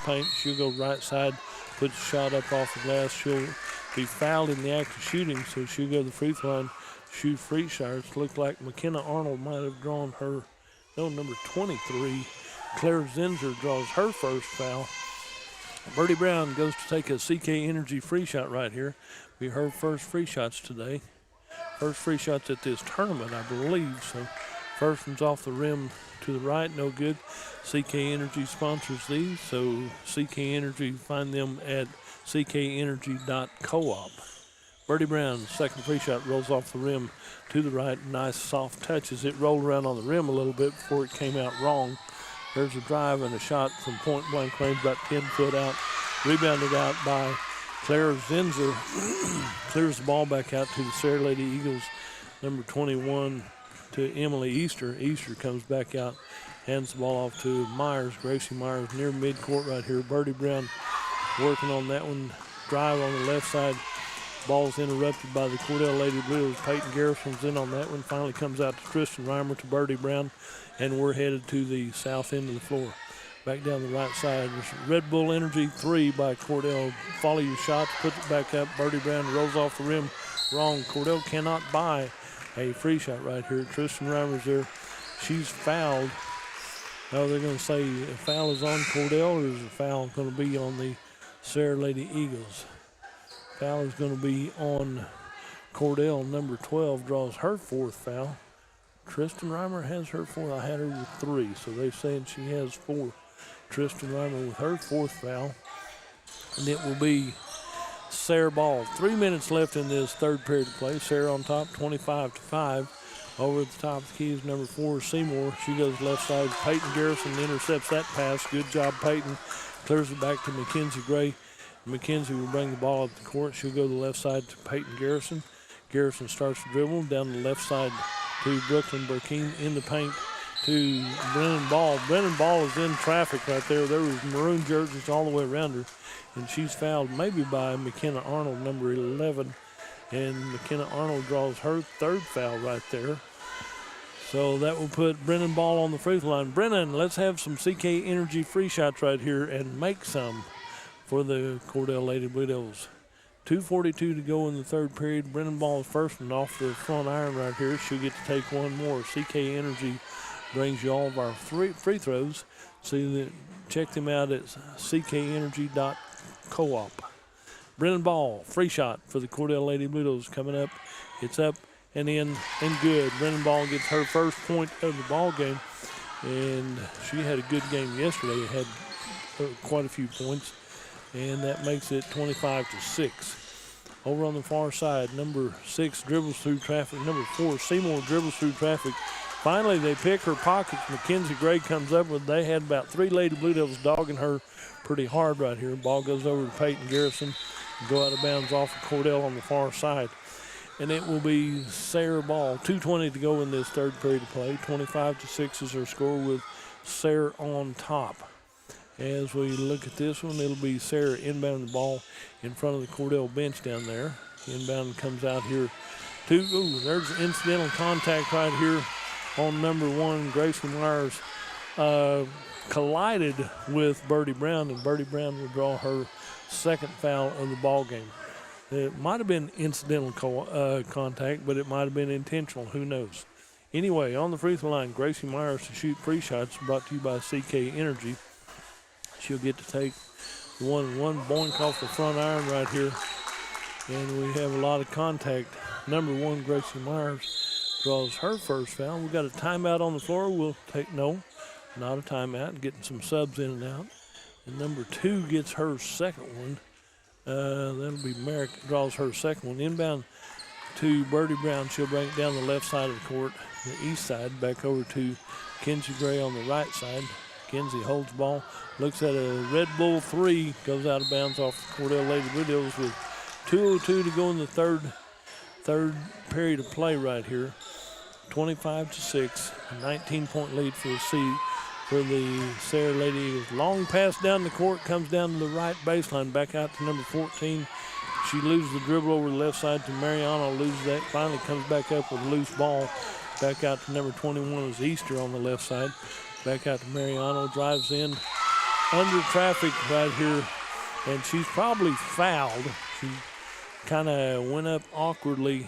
paint. She'll go right side, puts a shot up off the glass. She'll be fouled in the act of shooting, so she'll go to the free throw line, shoot free shots. Look like McKenna Arnold might have drawn her, no, number 23. Claire Zinser draws her first foul. Birdie Brown goes to take a CK Energy free shot right here. Be her first free shots today. First free shots at this tournament, I believe. So first one's off the rim to the right, no good. CK Energy sponsors these, so CK Energy, find them at ckenergy.coop. Birdie Brown, second free shot, rolls off the rim to the right. Nice soft touches. It rolled around on the rim a little bit before it came out wrong. There's a drive and a shot from point blank range, about 10 foot out. Rebounded out by Claire Zinser. Clears the ball back out to the Sarah Lady Eagles, number 21, to Emily Easter. Easter comes back out, hands the ball off to Myers, Gracie Myers, near midcourt right here. Birdie Brown working on that one. Drive on the left side. Ball's interrupted by the Cordell Lady Blues. Peyton Garrison's in on that one. Finally comes out to Tristan Reimer, to Birdie Brown, and we're headed to the south end of the floor. Back down the right side. There's Red Bull Energy 3 by Cordell. Follow your shots, puts it back up. Birdie Brown rolls off the rim. Wrong. Cordell cannot buy a free shot right here. Tristan Reimer's there. She's fouled. Now they're going to say a foul is on Cordell, or is a foul going to be on the Sarah Lady Eagles? Foul is going to be on Cordell. Number 12 draws her fourth foul. Tristan Reimer has her four. I had her with 3, so they're saying she has 4. Tristan Reimer with her fourth foul. And it will be Sarah Ball. 3 minutes left in this third period of play. Sarah on top, 25-5. Over at the top of the key is number 4, Seymour. She goes left side. Peyton Garrison intercepts that pass. Good job, Peyton. Clears it back to Mackenzie Gray. Mackenzie will bring the ball up the court. She'll go to the left side to Peyton Garrison. Garrison starts to dribble down the left side to Brooklyn Burkeen, in the paint to Brennan Ball. Brennan Ball is in traffic right there. There was maroon jerseys all the way around her, and she's fouled maybe by McKenna Arnold, number 11. And McKenna Arnold draws her third foul right there. So that will put Brennan Ball on the free throw line. Brennan, let's have some CK Energy free shots right here and make some for the Cordell Lady Blue Devils. 2:42 to go in the third period. Brennan Ball is first one off the front iron right here. She'll get to take one more. CK Energy brings you all of our free throws. So check them out at ckenergy.coop. Brennan Ball, free shot for the Cordell Lady Blue Devils coming up. It's up and in and good. Brennan Ball gets her first point of the ball game, and she had a good game yesterday. Had quite a few points, and that makes it 25-6. Over on the far side, number 6 dribbles through traffic. Number 4, Seymour, dribbles through traffic. Finally, they pick her pockets. Mackenzie Gray comes up with, they had about 3 Lady Blue Devils dogging her pretty hard right here. Ball goes over to Peyton Garrison. Go out of bounds off of Cordell on the far side. And it will be Sarah Ball. 2:20 to go in this third period of play. 25-6 is her score, with Sarah on top. As we look at this one, it'll be Sarah inbounding the ball in front of the Cordell bench down there. Inbound comes out here. There's incidental contact right here on number 1. Gracie Myers collided with Birdie Brown, and Birdie Brown will draw her second foul of the ball game. It might have been incidental contact, but it might have been intentional. Who knows? Anyway, on the free throw line, Gracie Myers to shoot free shots, brought to you by CK Energy. She'll get to take the 1-1, boink off the front iron right here. And we have a lot of contact. Number 1, Gracie Myers, draws her first foul. We've got a timeout on the floor. We'll take, no, not a timeout, getting some subs in and out. And number 2 gets her second one. That'll be Merrick, draws her second one. Inbound to Birdie Brown. She'll bring it down the left side of the court, the east side, back over to Kenzie Gray on the right side. Kenzie holds the ball, looks at a Red Bull 3, goes out of bounds off the Cordell Lady Blue Devils with 2:02 to go in the third period of play right here. 25-6, a 19-point lead for the Sarah Lady Eagles. Long pass down the court, comes down to the right baseline, back out to number 14. She loses the dribble over the left side to Mariano, loses that, finally comes back up with a loose ball. Back out to number 21 is Easter on the left side. Back out to Mariano, drives in, under traffic right here, and she's probably fouled. She kind of went up awkwardly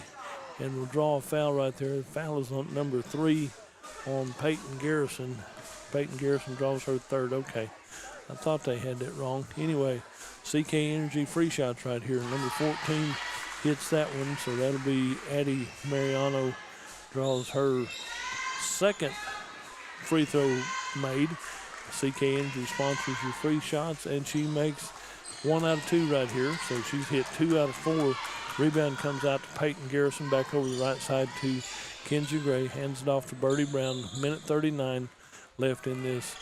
and will draw a foul right there. The foul is on number 3 on Peyton Garrison. Peyton Garrison draws her third. Okay, I thought they had that wrong. Anyway, CK Energy free shots right here. Number 14 hits that one, so that'll be Addie Mariano draws her second free throw made. CK Energy sponsors your free shots, and she makes 1 out of 2 right here, so she's hit 2 out of 4. Rebound comes out to Peyton Garrison, back over the right side to Kenzie Gray, hands it off to Birdie Brown. Minute 39 left in this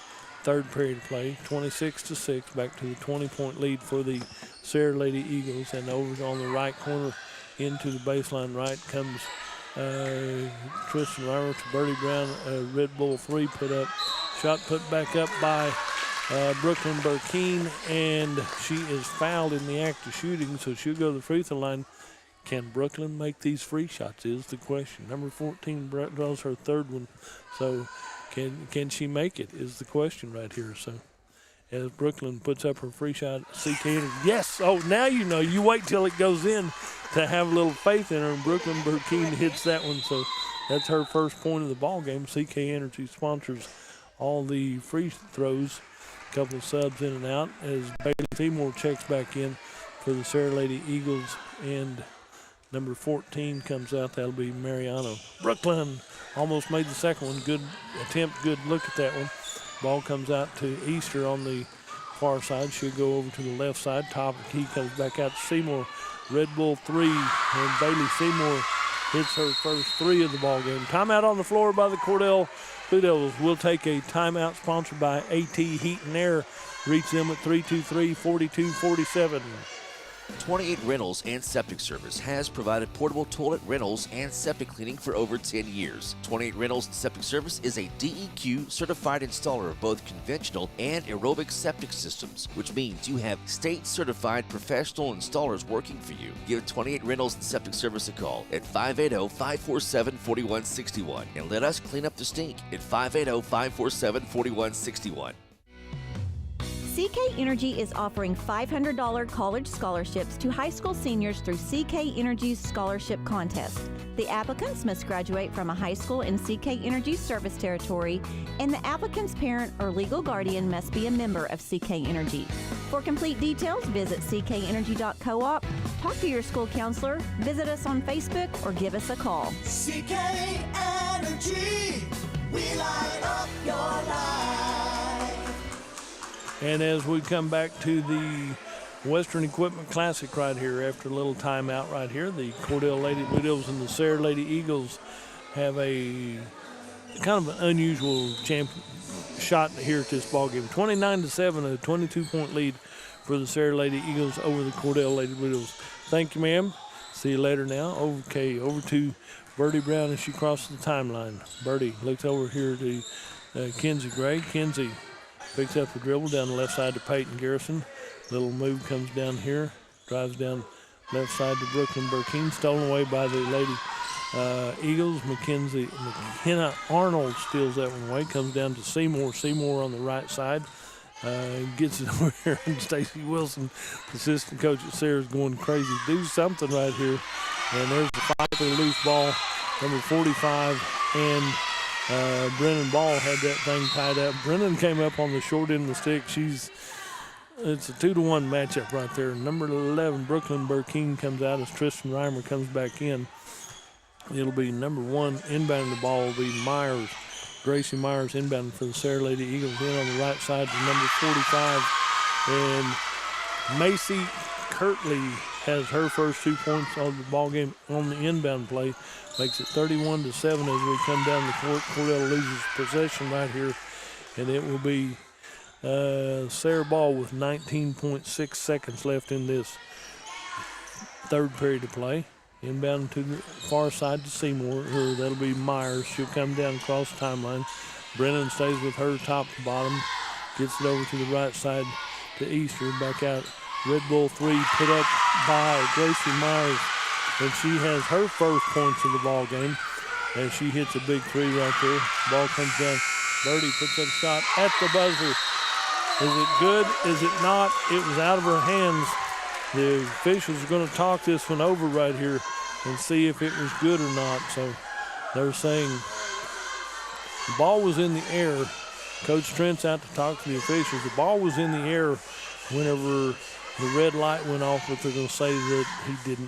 third period of play. 26-6, back to the 20-point lead for the Sarah Lady Eagles. And over on the right corner into the baseline right comes Tristan Reimer to Birdie Brown. Red Bull 3 put up. Shot put back up by Brooklyn Burkeen, and she is fouled in the act of shooting, so she'll go to the free throw line. Can Brooklyn make these free shots is the question. Number 14 draws her third one, so can she make it is the question right here. So as Brooklyn puts up her free shot, CK, yes, oh, now you know. You wait till it goes in to have a little faith in her, and Brooklyn Burkeen hits that one, so that's her first point of the ball game. CK Energy sponsors all the free throws. A couple of subs in and out as Bailey Seymour checks back in for the Sarah Lady Eagles, and number 14 comes out. That'll be Mariano. Brooklyn almost made the second one. Good attempt, good look at that one. Ball comes out to Easter on the far side. She'll go over to the left side. Top of the key comes back out to Seymour. Red Bull 3, and Bailey Seymour hits her first 3 of the ball game. Timeout on the floor by the Cordell Blue Devils. We'll take a timeout sponsored by AT Heat and Air. Reach them at 323-4247. 28 Rentals and Septic Service has provided portable toilet rentals and septic cleaning for over 10 years. 28 Rentals and Septic Service is a DEQ certified installer of both conventional and aerobic septic systems, which means you have state certified professional installers working for you. Give 28 Rentals and Septic Service a call at 580-547-4161 and let us clean up the stink at 580-547-4161. CK Energy is offering $500 college scholarships to high school seniors through CK Energy's scholarship contest. The applicants must graduate from a high school in CK Energy's service territory, and the applicant's parent or legal guardian must be a member of CK Energy. For complete details, visit ckenergy.coop, talk to your school counselor, visit us on Facebook, or give us a call. CK Energy, we light up your life. And as we come back to the Western Equipment Classic right here, after a little timeout right here, the Cordell Lady Blue Devils and the Sarah Lady Eagles have a kind of an unusual shot here at this ball game. 29-7, a 22-point lead for the Sarah Lady Eagles over the Cordell Lady Blue Devils. Thank you, ma'am. See you later now. Okay, over to Birdie Brown as she crosses the timeline. Birdie looks over here to Kenzie Gray. Kenzie picks up the dribble down the left side to Peyton Garrison. Little move comes down here. Drives down left side to Brooklyn Burkeen. Stolen away by the Lady Eagles. McKenna Arnold steals that one away. Comes down to Seymour. Seymour on the right side. Gets it over here. And Stacy Wilson, the assistant coach at Sarah, is going crazy. Do something right here. And there's the fight for the loose ball. Number 45 and Brennan Ball had that thing tied up. Brennan came up on the short end of the stick. It's a 2-to-1 matchup right there. Number 11, Brooklyn Burkeen, comes out as Tristan Reimer comes back in. It'll be number 1 inbounding the ball will be Myers. Gracie Myers inbounding for the Sarah Lady Eagles. In on the right side to number 45. And Macy Kirtley has her first 2 points of the ball game on the inbound play. Makes it 31-7 as we come down the court. Cordell loses possession right here, and it will be Sarah Ball with 19.6 seconds left in this third period of play. Inbound to the far side to Seymour. That'll be Myers. She'll come down across the timeline. Brennan stays with her top to bottom. Gets it over to the right side to Easter. Back out. Red Bull 3 put up by Gracie Myers. And she has her first points of the ball game as she hits a big 3 right there. Ball comes down. Birdie puts up a shot at the buzzer. Is it good? Is it not? It was out of her hands. The officials are going to talk this one over right here and see if it was good or not. So they're saying the ball was in the air. Coach Trent's out to talk to the officials. The ball was in the air whenever the red light went off, but they're going to say that he did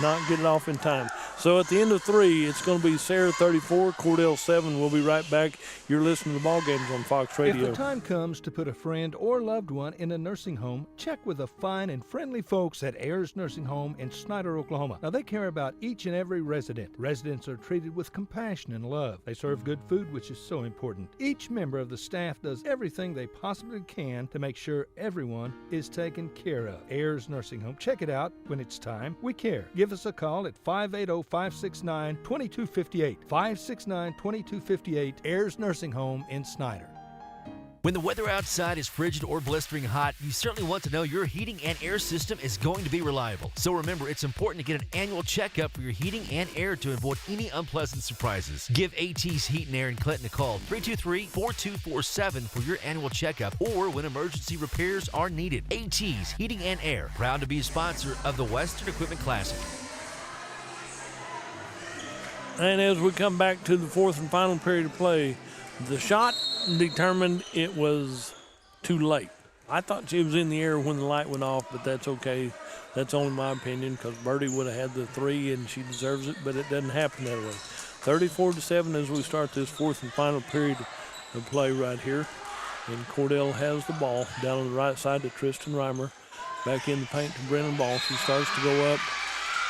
not get it off in time. So at the end of 3, it's going to be Sarah 34, Cordell 7. We'll be right back. You're listening to Ball Games on Fox Radio. If the time comes to put a friend or loved one in a nursing home, check with the fine and friendly folks at Ayers Nursing Home in Snyder, Oklahoma. Now, they care about each and every resident. Residents are treated with compassion and love. They serve good food, which is so important. Each member of the staff does everything they possibly can to make sure everyone is taken care of. Ayers Nursing Home. Check it out when it's time. We care. Give us a call at 580-569-2258. 569-2258. Ayers Nursing Home in Snyder. When the weather outside is frigid or blistering hot, you certainly want to know your heating and air system is going to be reliable. So remember, it's important to get an annual checkup for your heating and air to avoid any unpleasant surprises. Give AT's Heat and Air in Clinton a call, 323-4247 for your annual checkup or when emergency repairs are needed. AT's Heating and Air, proud to be a sponsor of the Western Equipment Classic. And as we come back to the 4th and final period of play, the shot determined it was too late. I thought she was in the air when the light went off, but that's okay. That's only my opinion because Birdie would have had the 3 and she deserves it, but it doesn't happen that way. 34-7 as we start this 4th and final period of play right here. And Cordell has the ball down on the right side to Tristan Reimer. Back in the paint to Brennan Ball. She starts to go up.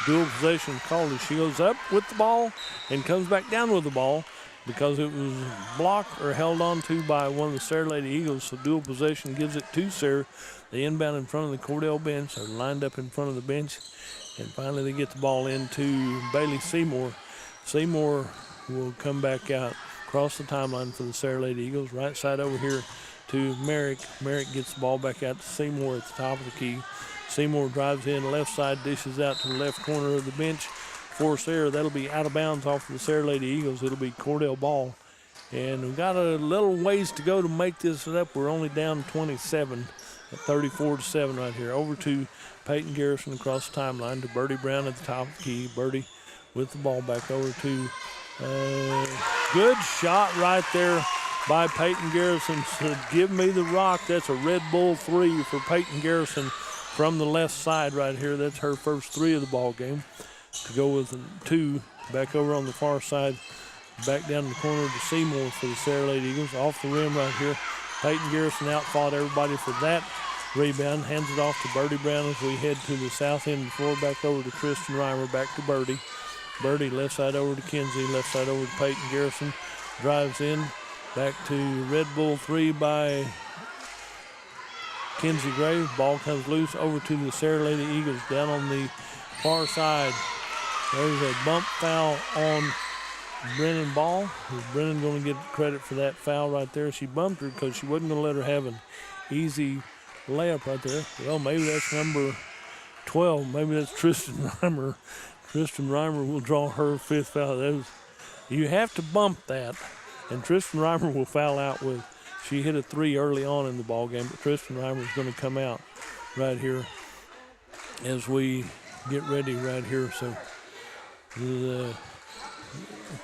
Dual possession called as she goes up with the ball and comes back down with the ball because it was blocked or held on to by one of the Sarah Lady Eagles. So dual possession gives it to Sarah. They inbound in front of the Cordell bench. They're lined up in front of the bench. And finally they get the ball into Bailey Seymour. Seymour will come back out across the timeline for the Sarah Lady Eagles. Right side over here to Merrick. Merrick gets the ball back out to Seymour at the top of the key. Seymour drives in, left side, dishes out to the left corner of the bench for Sarah. That'll be out of bounds off of the Sarah Lady Eagles. It'll be Cordell ball. And we've got a little ways to go to make this up. We're only down 27 at 34-7 right here. Over to Peyton Garrison across the timeline to Birdie Brown at the top of the key. Birdie with the ball back over to good shot right there by Peyton Garrison. So give me the rock. That's a Red Bull 3 for Peyton Garrison from the left side right here. That's her first 3 of the ball game. To go with 2 back over on the far side. Back down in the corner to Seymour for the Sarah Lady Eagles. Off the rim right here. Peyton Garrison outfought everybody for that rebound. Hands it off to Birdie Brown as we head to the south end of the floor. Back over to Tristan Reimer. Back to Birdie. Birdie left side over to Kinsey. Left side over to Peyton Garrison. Drives in. Back to Red Bull 3 by Kinsey Gray. Ball comes loose over to the Sarah Lady Eagles down on the far side. There's a bump foul on Brennan Ball. Is Brennan going to get credit for that foul right there? She bumped her because she wasn't going to let her have an easy layup right there. Well, maybe that's number 12. Maybe that's Tristan Reimer. Tristan Reimer will draw her 5th foul. You have to bump that, and Tristan Reimer will foul out with. She hit a 3 early on in the ball game, but Tristan Reimer is going to come out right here as we get ready right here. So the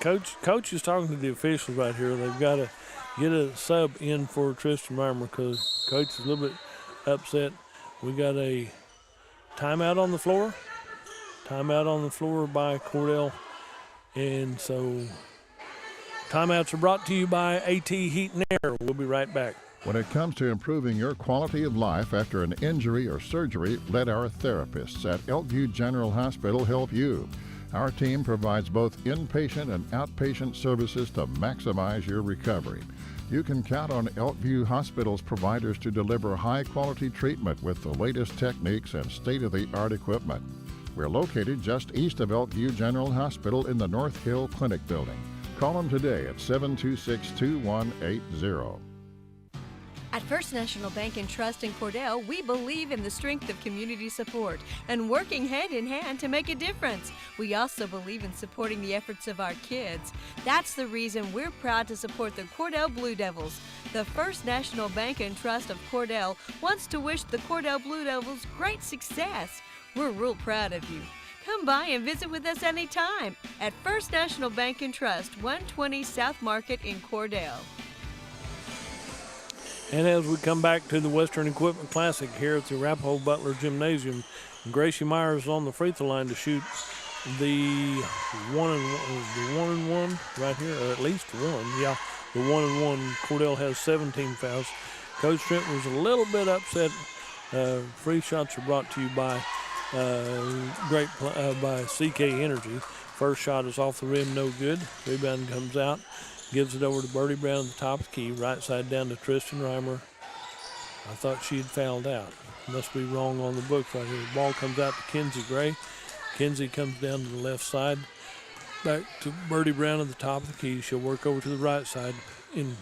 coach is talking to the officials right here. They've got to get a sub in for Tristan Reimer because coach is a little bit upset. We got a timeout on the floor. Timeout on the floor by Cordell. And so timeouts are brought to you by AT Heat and Air. We'll be right back. When it comes to improving your quality of life after an injury or surgery, let our therapists at Elkview General Hospital help you. Our team provides both inpatient and outpatient services to maximize your recovery. You can count on Elkview Hospital's providers to deliver high-quality treatment with the latest techniques and state-of-the-art equipment. We're located just east of Elkview General Hospital in the North Hill Clinic building. Call them today at 726-2180. At First National Bank and Trust in Cordell, we believe in the strength of community support and working hand in hand to make a difference. We also believe in supporting the efforts of our kids. That's the reason we're proud to support the Cordell Blue Devils. The First National Bank and Trust of Cordell wants to wish the Cordell Blue Devils great success. We're real proud of you. Come by and visit with us anytime at First National Bank and Trust, 120 South Market in Cordell. And as we come back to the Western Equipment Classic here at the Arapaho Butler Gymnasium, Gracie Myers on the free throw line to shoot the one and one right here, or at least one. Yeah, the 1-and-1. Cordell has 17 fouls. Coach Trent was a little bit upset. Free shots are brought to you by by CK Energy. First shot is off the rim, no good. Rebound comes out. Gives it over to Birdie Brown at the top of the key. Right side down to Tristan Reimer. I thought she had fouled out. Must be wrong on the books right here. The ball comes out to Kenzie Gray. Kenzie comes down to the left side. Back to Birdie Brown at the top of the key. She'll work over to the right side in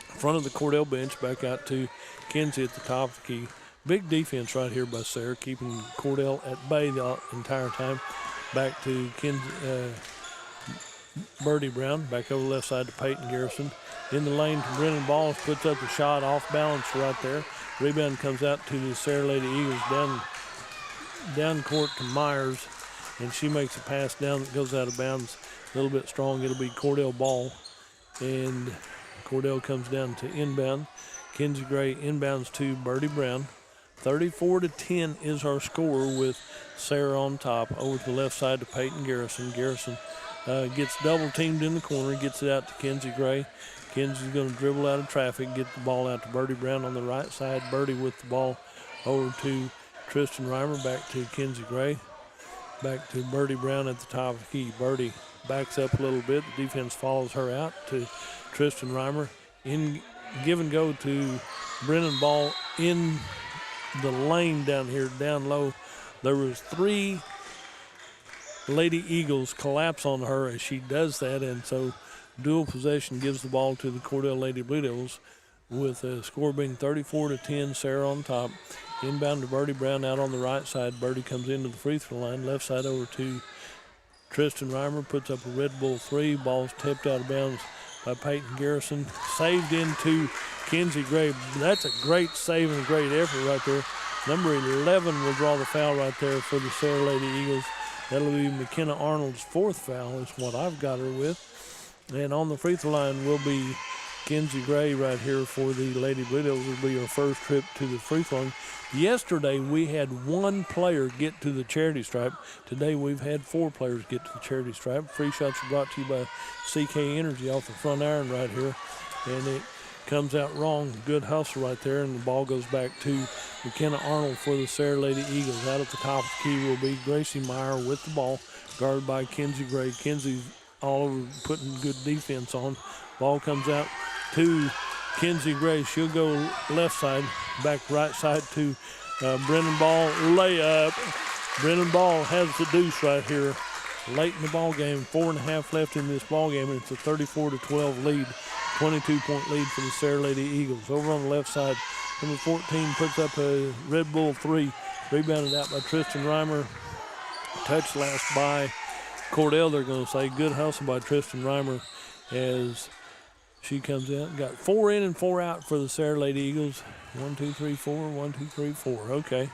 front of the Cordell bench. Back out to Kenzie at the top of the key. Big defense right here by Sarah, keeping Cordell at bay the entire time. Back to Birdie Brown, back over the left side to Peyton Garrison. In the lane to Brennan Balls, puts up the shot off balance right there. Rebound comes out to the Sarah Lady Eagles down court to Myers, and she makes a pass down that goes out of bounds. A little bit strong. It'll be Cordell ball, and Cordell comes down to inbound. Kenzie Gray inbounds to Birdie Brown. 34-10 is our score with Sarah on top. Over to the left side to Peyton Garrison. Garrison gets double teamed in the corner, gets it out to Kenzie Gray. Kenzie's going to dribble out of traffic, get the ball out to Birdie Brown on the right side. Birdie with the ball over to Tristan Reimer, back to Kenzie Gray. Back to Birdie Brown at the top of the key. Birdie backs up a little bit. The defense follows her out to Tristan Reimer. In give and go to Brennan Ball in the lane down here, down low. There was 3 Lady Eagles collapse on her as she does that, and so dual possession gives the ball to the Cordell Lady Blue Devils with a score being 34-10, Sarah on top. Inbound to Birdie Brown out on the right side. Birdie comes into the free throw line, left side over to Tristan Reimer, puts up a Red Bull 3. Ball's tipped out of bounds by Peyton Garrison. Saved into Kenzie Gray. That's a great save and a great effort right there. Number 11 will draw the foul right there for the Sarah Lady Eagles. That'll be McKenna Arnold's 4th foul is what I've got her with. And on the free throw line will be Kenzie Gray right here for the Lady Blue Devils. Will be her first trip to the free throw line. Yesterday we had 1 player get to the charity stripe. Today we've had 4 players get to the charity stripe. Free shots are brought to you by CK Energy off the front iron right here. And it comes out wrong. Good hustle right there, and the ball goes back to McKenna Arnold for the Sarah Lady Eagles. Out at the top of the key will be Gracie Meyer with the ball, guarded by Kenzie Gray. Kenzie's all over putting good defense on. Ball comes out to Kenzie Gray. She'll go left side, back right side to Brennan Ball. Layup. Brennan Ball has the deuce right here. Late in the ball game, 4.5 left in this ball game, and it's a 34-12 lead. 22-point lead for the Sarah Lady Eagles. Over on the left side, number 14 puts up a Red Bull 3. Rebounded out by Tristan Reimer. Touched last by Cordell, they're going to say. Good hustle by Tristan Reimer as she comes in. Got 4 in and 4 out for the Sarah Lady Eagles. 1, 2, 3, 4. 1, 2, 3, 4. Okay.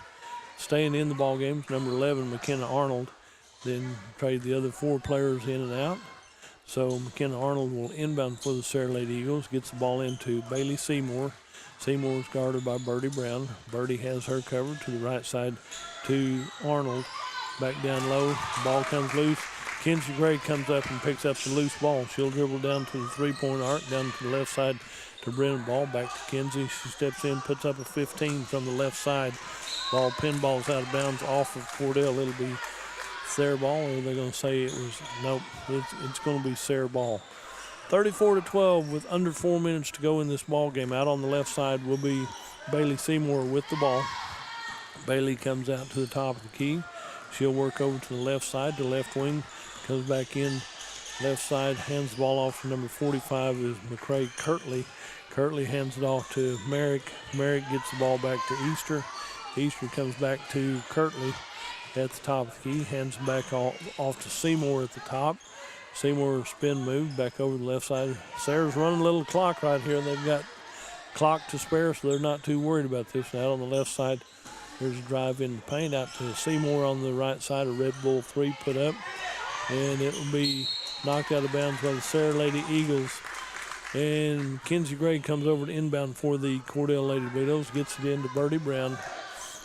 Staying in the ball game is number 11, McKenna Arnold. Then trade the other 4 players in and out. So McKenna Arnold will inbound for the Sarah Lady Eagles. Gets the ball into Bailey Seymour. Seymour's guarded by Birdie Brown. Birdie has her covered to the right side to Arnold. Back down low. Ball comes loose. Kenzie Gray comes up and picks up the loose ball. She'll dribble down to the 3-point arc, down to the left side to Brennan Ball. Back to Kenzie. She steps in, puts up a 15 from the left side. Ball pinballs out of bounds off of Cordell. It'll be Sarah Ball, or they're going to say it was, nope, it's going to be Sarah Ball. 34-12 with under 4 minutes to go in this ball game. Out on the left side will be Bailey Seymour with the ball. Bailey comes out to the top of the key. She'll work over to the left side, to left wing, comes back in left side, hands the ball off to number 45 is McCrae Kirtley. Kirtley hands it off to Merrick. Merrick gets the ball back to Easter. Easter comes back to Kirtley at the top of the key, hands it back off to Seymour at the top. Seymour spin move back over the left side. Sarah's running a little clock right here. They've got clock to spare, so they're not too worried about this. Now on the left side, there's a drive in the paint out to Seymour on the right side. A Red Bull 3 put up, and it will be knocked out of bounds by the Sarah Lady Eagles. And Kinsey Gray comes over to inbound for the Cordell Lady Blue Devils, gets it into Birdie Brown.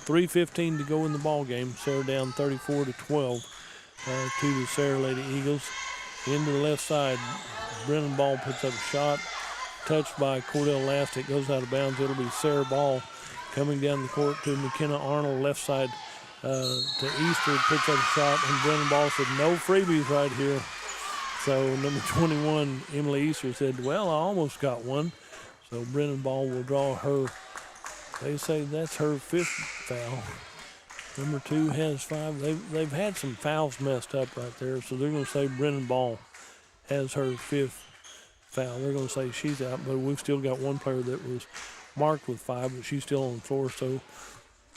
3:15 to go in the ball game. Sarah down 34-12 to the Sarah Lady Eagles. Into the left side, Brennan Ball puts up a shot, touched by Cordell Last. It goes out of bounds. It'll be Sarah Ball coming down the court to McKenna Arnold, left side to Easter, puts up a shot, and Brennan Ball said, no freebies right here. So number 21, Emily Easter, said, well, I almost got one. So Brennan Ball will draw her, they say that's her 5th foul. Number 2 has 5. They've had some fouls messed up right there, so they're going to say Brennan Ball has her 5th foul. They're going to say she's out, but we've still got one player that was marked with 5, but she's still on the floor, so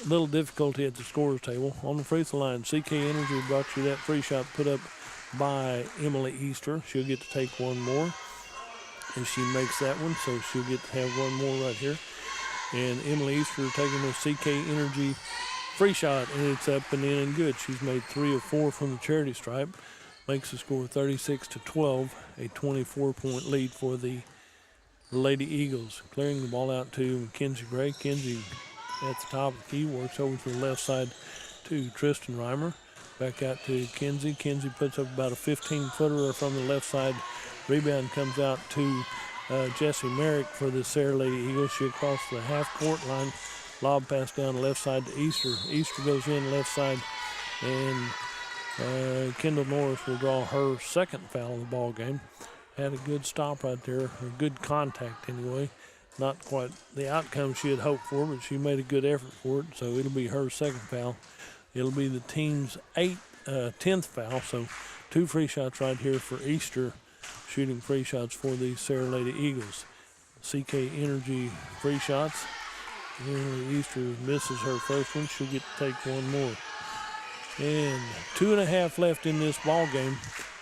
a little difficulty at the scorer's table. On the free throw line, CK Energy brought you that free shot put up by Emily Easter. She'll get to take one more, and she makes that one, so she'll get to have one more right here. And Emily Easter taking a CK Energy free shot, and it's up and in and good. She's made 3 of 4 from the charity stripe. Makes the score 36-12, a 24-point lead for the Lady Eagles. Clearing the ball out to Kinsey Gray. Kinsey at the top of the key, works over to the left side to Tristan Reimer. Back out to Kinsey. Kinsey puts up about a 15-footer from the left side. Rebound comes out to Jessie Merrick for the Sarah Lady Eagles. She'll cross the half-court line. Lob pass down the left side to Easter. Easter goes in left side, and Kendall Norris will draw her 2nd foul of the ball game. Had a good stop right there, or good contact anyway. Not quite the outcome she had hoped for, but she made a good effort for it, so it'll be her 2nd foul. It'll be the team's 10th foul, so 2 free shots right here for Easter, shooting free shots for the Sarah Lady Eagles. CK Energy free shots. Easter misses her first one. She'll get to take one more. And 2.5 left in this ball game.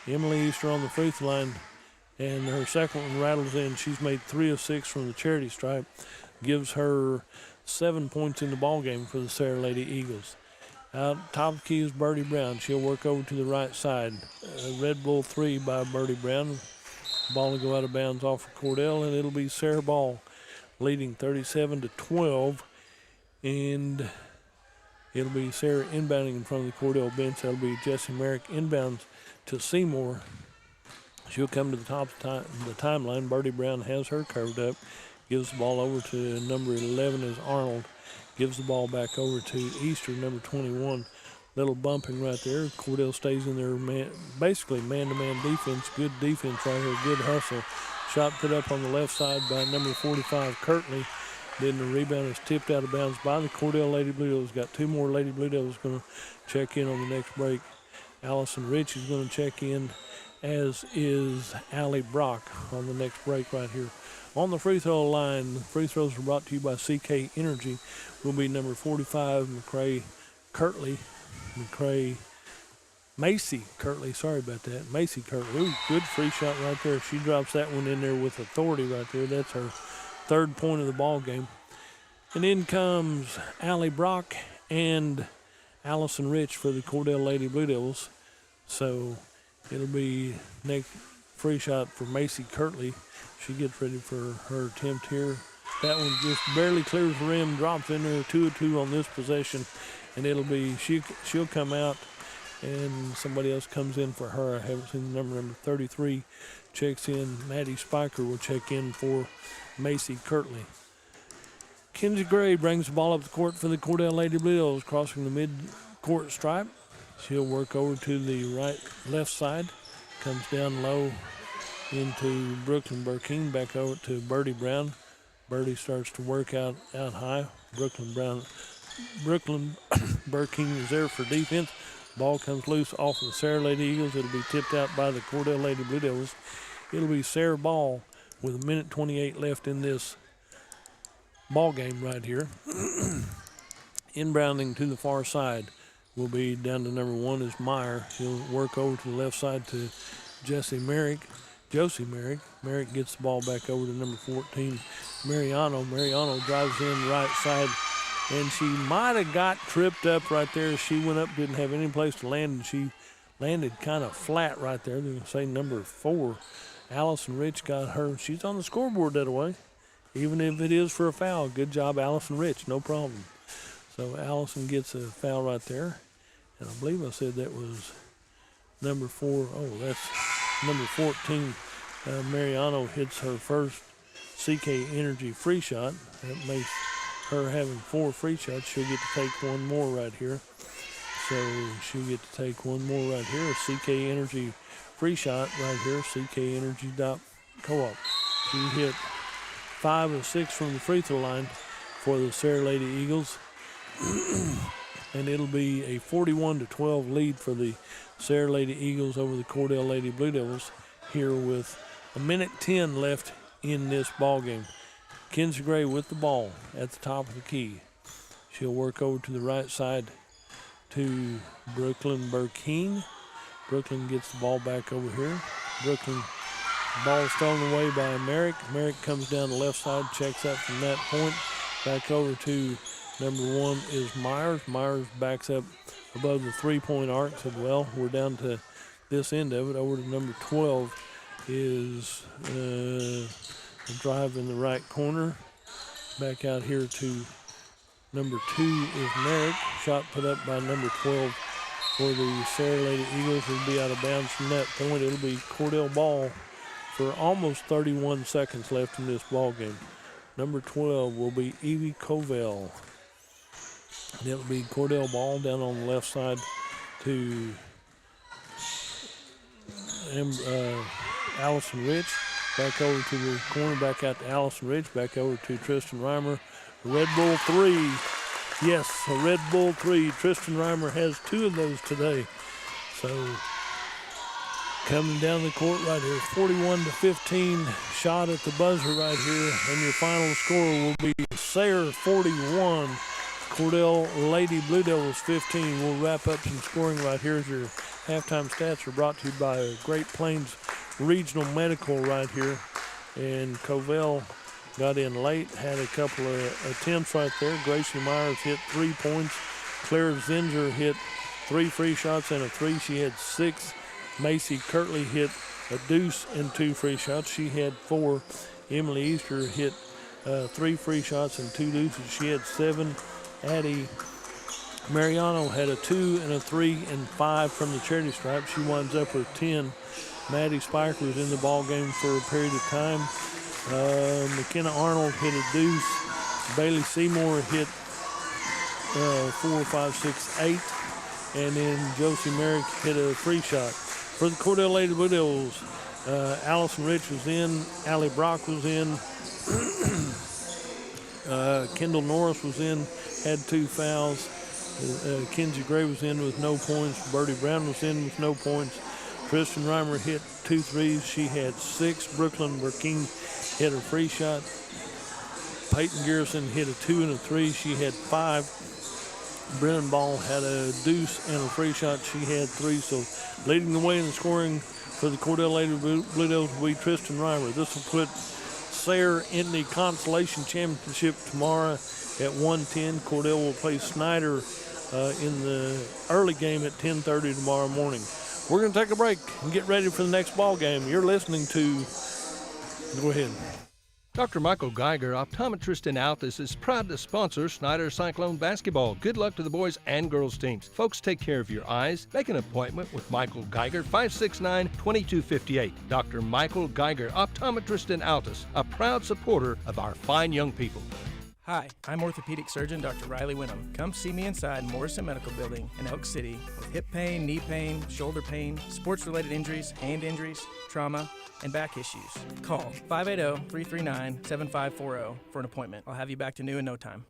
Emily Easter on the free throw line, and her 2nd one rattles in. She's made 3 of 6 from the charity stripe. Gives her 7 points in the ball game for the Sarah Lady Eagles. Out top of the key is Birdie Brown. She'll work over to the right side. Red Bull 3 by Birdie Brown. Ball will go out of bounds off of Cordell, and it'll be Sarah Ball leading 37-12, and it'll be Sarah inbounding in front of the Cordell bench. That'll be Jessie Merrick inbounds to Seymour. She'll come to the top of the timeline. Birdie Brown has her curved up, gives the ball over to number 11 is Arnold, gives the ball back over to Easter, number 21. Little bumping right there. Cordell stays in there, basically man-to-man defense. Good defense right here, good hustle. Shot put up on the left side by number 45, Kirtley. Then the rebound is tipped out of bounds by the Cordell Lady Blue Devils. Got 2 more Lady Blue Devils going to check in on the next break. Allison Rich is going to check in, as is Allie Brock on the next break right here. On the free throw line, the free throws are brought to you by CK Energy. Will be number 45, Macy Kirtley, sorry about that. Macy Kirtley. Ooh, good free shot right there. She drops that one in there with authority right there. That's her 3rd point of the ball game. And in comes Allie Brock and Allison Rich for the Cordell Lady Blue Devils. So it'll be next free shot for Macy Kirtley. She gets ready for her attempt here. That one just barely clears the rim, drops in there, 2 of 2 on this possession. And it'll be, she'll come out, and somebody else comes in for her. I haven't seen the number 33 checks in. Maddie Spiker will check in for Macy Kirtley. Kinsey Gray brings the ball up the court for the Cordell Lady Blue Devils, crossing the mid-court stripe. She'll work over to the left side, comes down low into Brooklyn Burkeen, back over to Birdie Brown. Birdie starts to work out high. Brooklyn Burkeen is there for defense. Ball comes loose off of the Sarah Lady Eagles. It'll be tipped out by the Cordell Lady Blue Devils. It'll be Sarah Ball with 1:28 left in this ball game right here. Inbounding to the far side will be down to number 1 is Meyer. He'll work over to the left side to Josie Merrick. Merrick gets the ball back over to number 14, Mariano. Mariano drives in the right side, and she might have got tripped up right there. She went up, didn't have any place to land, and she landed kind of flat right there. They're going to say number 4, Allison Rich, got her. She's on the scoreboard that way, even if it is for a foul. Good job, Allison Rich, no problem. So Allison gets a foul right there, and I believe I said that was number 4. Oh, that's number 14. Mariano hits her first CK Energy free shot. That makes her having 4 free shots. She'll get to take one more right here. So she'll get to take one more right here. CK Energy free shot right here. CKEnergy.coop. She hit 5 of 6 from the free throw line for the Sarah Lady Eagles. And it'll be a 41-12 lead for the Sarah Lady Eagles over the Cordell Lady Blue Devils here with 1:10 left in this ball game. Kenzie Gray with the ball at the top of the key. She'll work over to the right side to Brooklyn Burkeen. Brooklyn gets the ball back over here. Brooklyn, ball stolen away by Merrick. Merrick comes down the left side, checks up from that point. Back over to number 1 is Myers. Myers backs up above the three-point arc. Said, well, we're down to this end of it. Over to number 12 is a drive in the right corner. Back out here to number 2 is Merrick. Shot put up by number 12 for the Sarah Lady Eagles. Will be out of bounds from that point. It'll be Cordell ball for almost 31 seconds left in this ball game. Number 12 will be Evie Covell. And it'll be Cordell ball down on the left side to Allison Rich. Back over to the corner, back out to Allison Rich. Back over to Tristan Reimer. Red Bull 3. Yes, a Red Bull 3. Tristan Reimer has 2 of those today. So coming down the court right here, 41-15 shot at the buzzer right here. And your final score will be Sayre 41. Cordell Lady Blue Devils 15. We'll wrap up some scoring right here as your halftime stats are brought to you by Great Plains Regional Medical right here. And Covell got in late, had a couple of attempts right there. Gracie Myers hit 3 points. Claire Zinger hit 3 free shots and a 3. She had 6. Macy Kirtley hit a deuce and 2 free shots. She had 4. Emily Easter hit 3 free shots and 2 deuces. She had 7. Addie Mariano had a 2 and a 3 and 5 from the charity stripe. She winds up with 10. Maddie Spiker was in the ball game for a period of time. McKenna Arnold hit a deuce. Bailey Seymour hit 4, 5, 6, 8. And then Josie Merrick hit a free shot. For the Cordell Lady Blue Devils, Allison Rich was in. Allie Brock was in. Kendall Norris was in, had 2 fouls. Kenzie Gray was in with no points. Birdie Brown was in with no points. Tristan Reimer hit 2 threes. She had 6. Brooklyn Burkeen hit a free shot. Peyton Garrison hit a 2 and a 3. She had 5. Brennan Ball had a deuce and a free shot. She had 3. So leading the way in the scoring for the Cordell Lady Blue Devils will be Tristan Reimer. This will put Sayre in the Consolation Championship tomorrow at 1:10. Cordell will play Snyder in the early game at 10:30 tomorrow morning. We're going to take a break and get ready for the next ball game. You're listening to, go ahead. Dr. Michael Geiger, optometrist in Altus, is proud to sponsor Snyder Cyclone basketball. Good luck to the boys and girls teams. Folks, take care of your eyes. Make an appointment with Michael Geiger, 569-2258. Dr. Michael Geiger, optometrist in Altus, a proud supporter of our fine young people. Hi, I'm orthopedic surgeon Dr. Riley Winham. Come see me inside Morrison Medical Building in Elk City with hip pain, knee pain, shoulder pain, sports-related injuries, hand injuries, trauma, and back issues. Call 580-339-7540 for an appointment. I'll have you back to new in no time.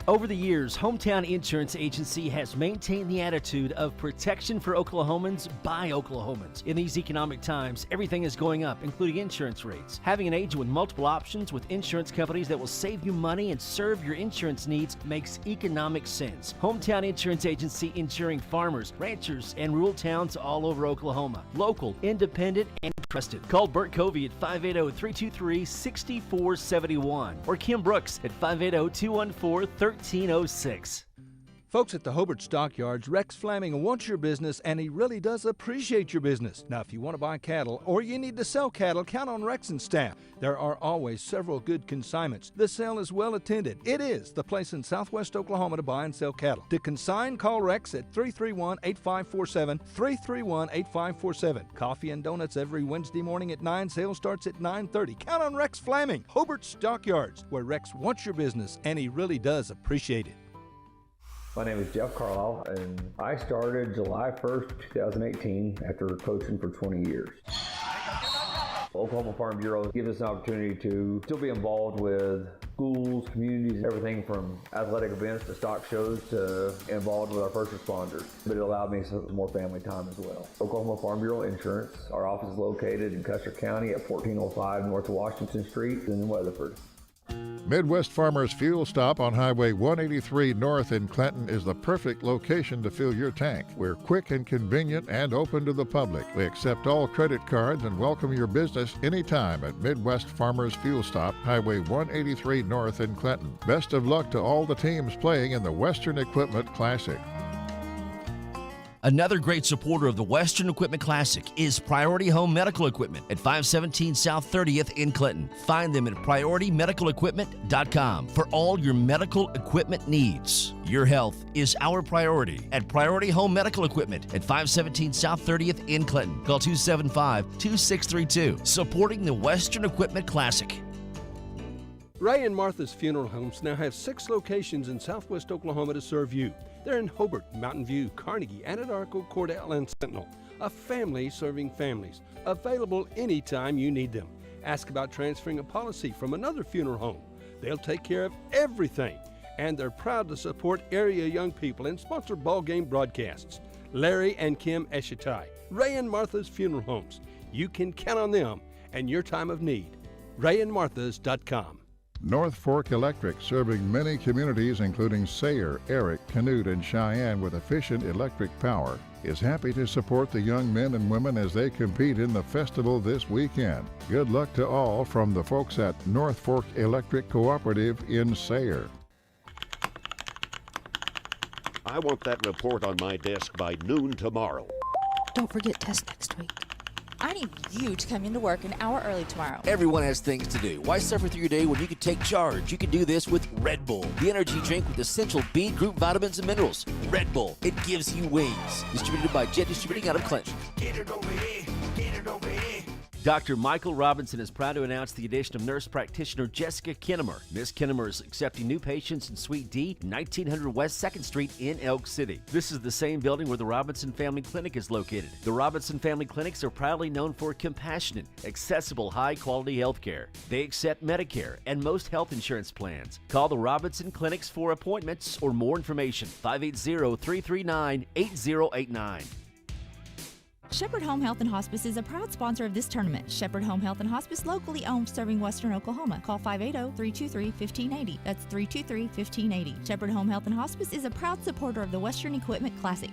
Over the years, Hometown Insurance Agency has maintained the attitude of protection for Oklahomans by Oklahomans. In these economic times, everything is going up, including insurance rates. Having an agent with multiple options with insurance companies that will save you money and serve your insurance needs makes economic sense. Hometown Insurance Agency insuring farmers, ranchers, and rural towns all over Oklahoma. Local, independent, and trusted. Call Bert Covey at 580-323-6471 or Kim Brooks at 580-214-1306. Folks at the Hobart Stockyards, Rex Fleming wants your business, and he really does appreciate your business. Now, if you want to buy cattle or you need to sell cattle, count on Rex and staff. There are always several good consignments. The sale is well attended. It is the place in southwest Oklahoma to buy and sell cattle. To consign, call Rex at 331-8547, 331-8547. Coffee and donuts every Wednesday morning at 9. Sale starts at 9:30. Count on Rex Fleming, Hobart Stockyards, where Rex wants your business, and he really does appreciate it. My name is Jeff Carlisle, and I started July 1st, 2018 after coaching for 20 years. Oklahoma Farm Bureau gives us an opportunity to still be involved with schools, communities, everything from athletic events to stock shows to involved with our first responders. But it allowed me some more family time as well. Oklahoma Farm Bureau Insurance, our office is located in Custer County at 1405 North Washington Street in Weatherford. Midwest Farmers Fuel Stop on Highway 183 North in Clinton is the perfect location to fill your tank. We're quick and convenient and open to the public. We accept all credit cards and welcome your business anytime at Midwest Farmers Fuel Stop, Highway 183 North in Clinton. Best of luck to all the teams playing in the Western Equipment Classic. Another great supporter of the Western Equipment Classic is Priority Home Medical Equipment at 517 South 30th in Clinton. Find them at PriorityMedicalEquipment.com for all your medical equipment needs. Your health is our priority at Priority Home Medical Equipment at 517 South 30th in Clinton. Call 275-2632. Supporting the Western Equipment Classic. Ray and Martha's Funeral Homes now have 6 locations in southwest Oklahoma to serve you. They're in Hobart, Mountain View, Carnegie, Anadarko, Cordell, and Sentinel. A family serving families. Available anytime you need them. Ask about transferring a policy from another funeral home. They'll take care of everything. And they're proud to support area young people and sponsor ball game broadcasts. Larry and Kim Eshitai, Ray and Martha's Funeral Homes. You can count on them and your time of need. RayandMarthas.com. North Fork Electric, serving many communities including Sayre, Eric, Canute, and Cheyenne with efficient electric power, is happy to support the young men and women as they compete in the festival this weekend. Good luck to all from the folks at North Fork Electric Cooperative in Sayre. I want that report on my desk by noon tomorrow. Don't forget test next week. I need you to come into work an hour early tomorrow. Everyone has things to do. Why suffer through your day when you can take charge? You can do this with Red Bull, the energy drink with essential B group vitamins and minerals. Red Bull, it gives you wings. Distributed by Jet Distributing out of Clinton. Get it over here, get it over here. Dr. Michael Robinson is proud to announce the addition of nurse practitioner Jessica Kinnemer. Miss Kinnemer is accepting new patients in Suite D, 1900 West 2nd Street in Elk City. This is the same building where the Robinson Family Clinic is located. The Robinson Family Clinics are proudly known for compassionate, accessible, high-quality health care. They accept Medicare and most health insurance plans. Call the Robinson Clinics for appointments or more information, 580-339-8089. Shepherd Home Health and Hospice is a proud sponsor of this tournament. Shepherd Home Health and Hospice, locally owned, serving western Oklahoma. Call 580-323-1580. That's 323-1580. Shepherd Home Health and Hospice is a proud supporter of the Western Equipment Classic.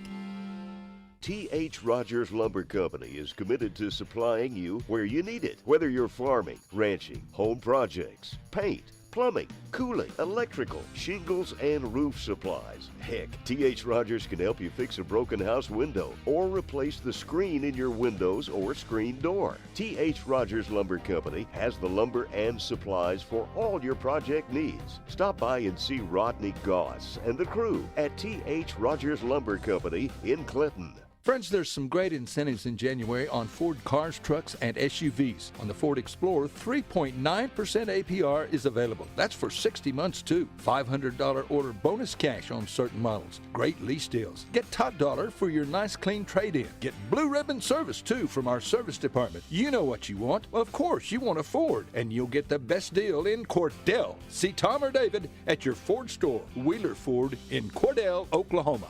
T.H. Rogers Lumber Company is committed to supplying you where you need it, whether you're farming, ranching, home projects, paint, plumbing, cooling, electrical, shingles, and roof supplies. Heck, T.H. Rogers can help you fix a broken house window or replace the screen in your windows or screen door. T.H. Rogers Lumber Company has the lumber and supplies for all your project needs. Stop by and see Rodney Goss and the crew at T.H. Rogers Lumber Company in Clinton. Friends, there's some great incentives in January on Ford cars, trucks, and SUVs. On the Ford Explorer, 3.9% APR is available. That's for 60 months, too. $500 order bonus cash on certain models. Great lease deals. Get top dollar for your nice, clean trade-in. Get blue ribbon service, too, from our service department. You know what you want. Well, of course, you want a Ford, and you'll get the best deal in Cordell. See Tom or David at your Ford store, Wheeler Ford in Cordell, Oklahoma.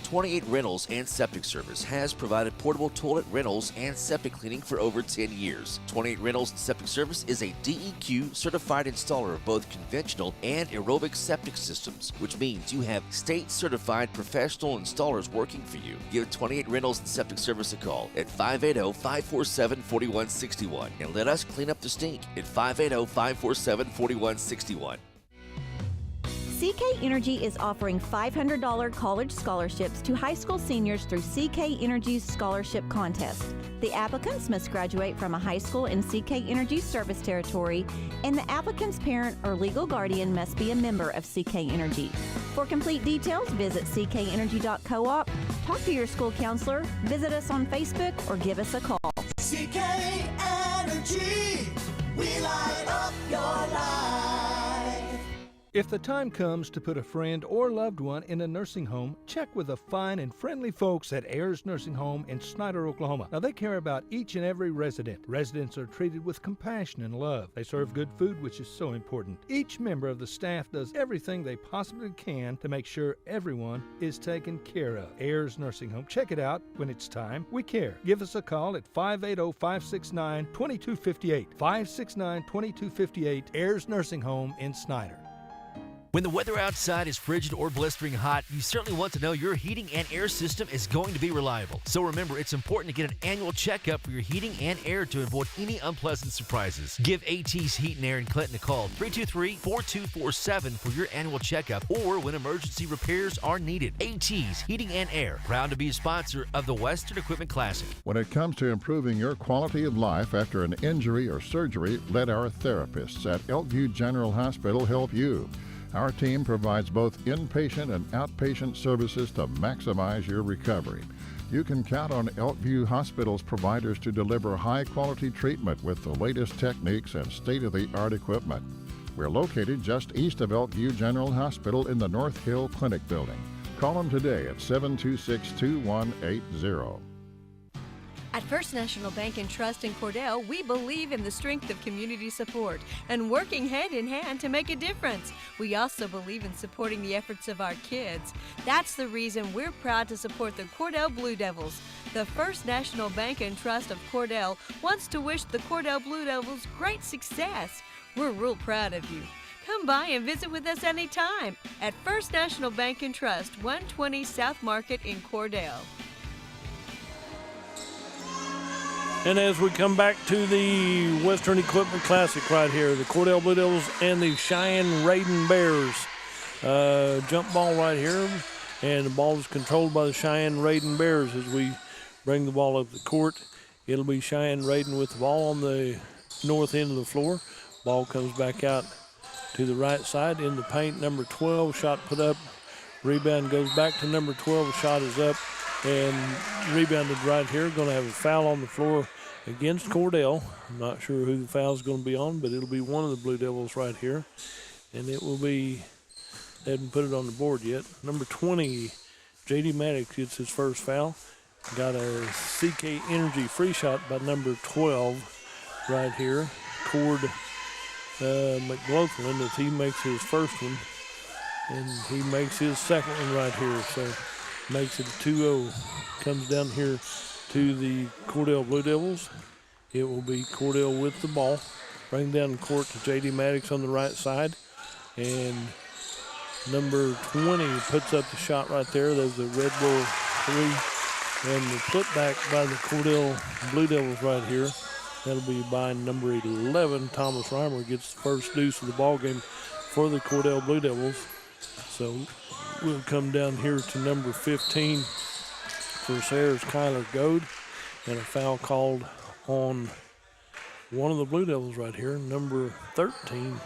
28 Rentals and Septic Service has provided portable toilet rentals and septic cleaning for over 10 years. 28 Rentals and Septic Service is a DEQ certified installer of both conventional and aerobic septic systems, which means you have state certified professional installers working for you. Give 28 Rentals and Septic Service a call at 580-547-4161 and let us clean up the stink at 580-547-4161. CK Energy is offering $500 college scholarships to high school seniors through CK Energy's scholarship contest. The applicants must graduate from a high school in CK Energy's service territory, and the applicant's parent or legal guardian must be a member of CK Energy. For complete details, visit ckenergy.coop, talk to your school counselor, visit us on Facebook, or give us a call. CK Energy, we light up your life. If the time comes to put a friend or loved one in a nursing home, check with the fine and friendly folks at Ayers Nursing Home in Snyder, Oklahoma. Now, they care about each and every resident. Residents are treated with compassion and love. They serve good food, which is so important. Each member of the staff does everything they possibly can to make sure everyone is taken care of. Ayers Nursing Home. Check it out when it's time. We care. Give us a call at 580-569-2258. 569-2258, Ayers Nursing Home in Snyder. When the weather outside is frigid or blistering hot, you certainly want to know your heating and air system is going to be reliable. So remember, it's important to get an annual checkup for your heating and air to avoid any unpleasant surprises. Give AT's Heat and Air in Clinton a call, 323-4247 for your annual checkup or when emergency repairs are needed. AT's Heating and Air, proud to be a sponsor of the Western Equipment Classic. When it comes to improving your quality of life after an injury or surgery, let our therapists at Elkview General Hospital help you. Our team provides both inpatient and outpatient services to maximize your recovery. You can count on Elkview Hospital's providers to deliver high-quality treatment with the latest techniques and state-of-the-art equipment. We're located just east of Elkview General Hospital in the North Hill Clinic building. Call them today at 726-2180. At First National Bank and Trust in Cordell, we believe in the strength of community support and working hand in hand to make a difference. We also believe in supporting the efforts of our kids. That's the reason we're proud to support the Cordell Blue Devils. The First National Bank and Trust of Cordell wants to wish the Cordell Blue Devils great success. We're real proud of you. Come by and visit with us anytime at First National Bank and Trust, 120 South Market in Cordell. And as we come back to the Western Equipment Classic right here, the Cordell Blue Devils and the Cheyenne Raiden Bears. Jump ball right here, and the ball is controlled by the Cheyenne Raiden Bears as we bring the ball up the court. It'll be Cheyenne Raiden with the ball on the north end of the floor. Ball comes back out to the right side in the paint. Number 12, shot put up. Rebound goes back to number 12. Shot is up and rebounded right here. Going to have a foul on the floor against Cordell. I'm not sure who the foul is going to be on, but it'll be one of the Blue Devils right here. And it will be, they haven't put it on the board yet. Number 20, J.D. Maddox gets his first foul. Got a CK Energy free shot by number 12 right here. Cord McLaughlin, if he makes his first one. And he makes his second one right here. So makes it a 2-0. Comes down here to the Cordell Blue Devils. It will be Cordell with the ball. Bring down the court to J.D. Maddox on the right side. And number 20 puts up the shot right there. There's a Red Bull 3. And the putback by the Cordell Blue Devils right here. That'll be by number 11. Thomas Reimer gets the first deuce of the ball game for the Cordell Blue Devils. So we'll come down here to number 15 for Sayers Kyler Goad. And a foul called on one of the Blue Devils right here, number 13.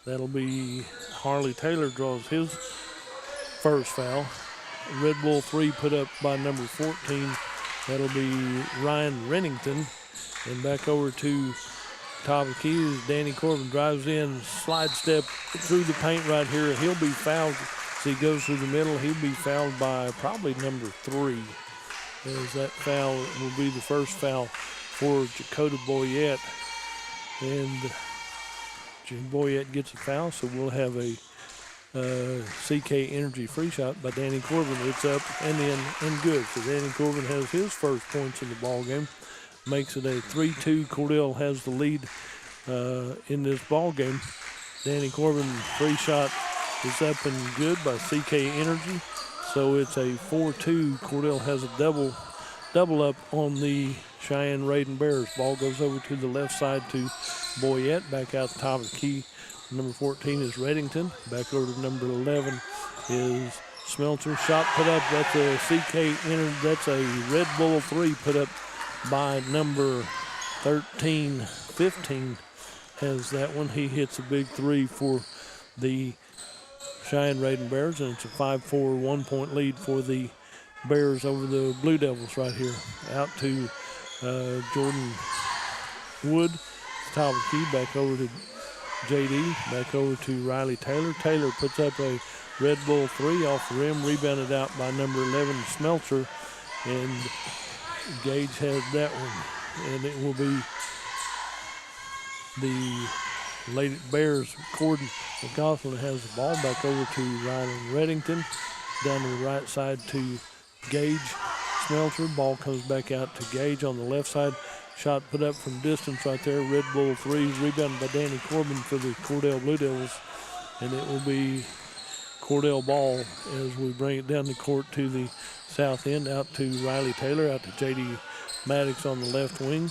That'll be Harley Taylor draws his first foul. Red Bull 3 put up by number 14. That'll be Ryan Rennington. And back over to top of the key as Danny Corbin drives in, slide step through the paint right here. He'll be fouled as he goes through the middle. He'll be fouled by probably number 3. As that foul will be the first foul for Dakota Boyette. And Boyette gets a foul, so we'll have a CK Energy free shot by Danny Corbin. It's up and in and good. So Danny Corbin has his first points in the ball game. Makes it a 3-2. Cordell has the lead in this ball game. Danny Corbin free shot is up and good by CK Energy. So it's a 4-2. Cordell has a double up on the Cheyenne Raiden Bears. Ball goes over to the left side to Boyette. Back out the top of the key. Number 14 is Reddington. Back over to number 11 is Smelter. Shot put up. That's a CK Energy. That's a Red Bull 3 put up by number 13. 15 has that one. He hits a big 3 for the Cheyenne Raiden Bears, and it's a 5-4 1-point lead for the Bears over the Blue Devils right here. Out to Jordan Wood, top of the key, back over to JD, back over to Riley Taylor. Taylor puts up a Red Bull 3 off the rim, rebounded out by number 11 Smeltzer, and Gage has that one, and it will be the Lady Bears. Corden McCausland has the ball, back over to Ryan Reddington, down to the right side to Gage Smelter. Ball comes back out to Gage on the left side. Shot put up from distance right there. Red Bull 3, rebounded by Danny Corbin for the Cordell Blue Devils, and it will be Cordell ball as we bring it down the court to the south end. Out to Riley Taylor, out to J.D. Maddox on the left wing.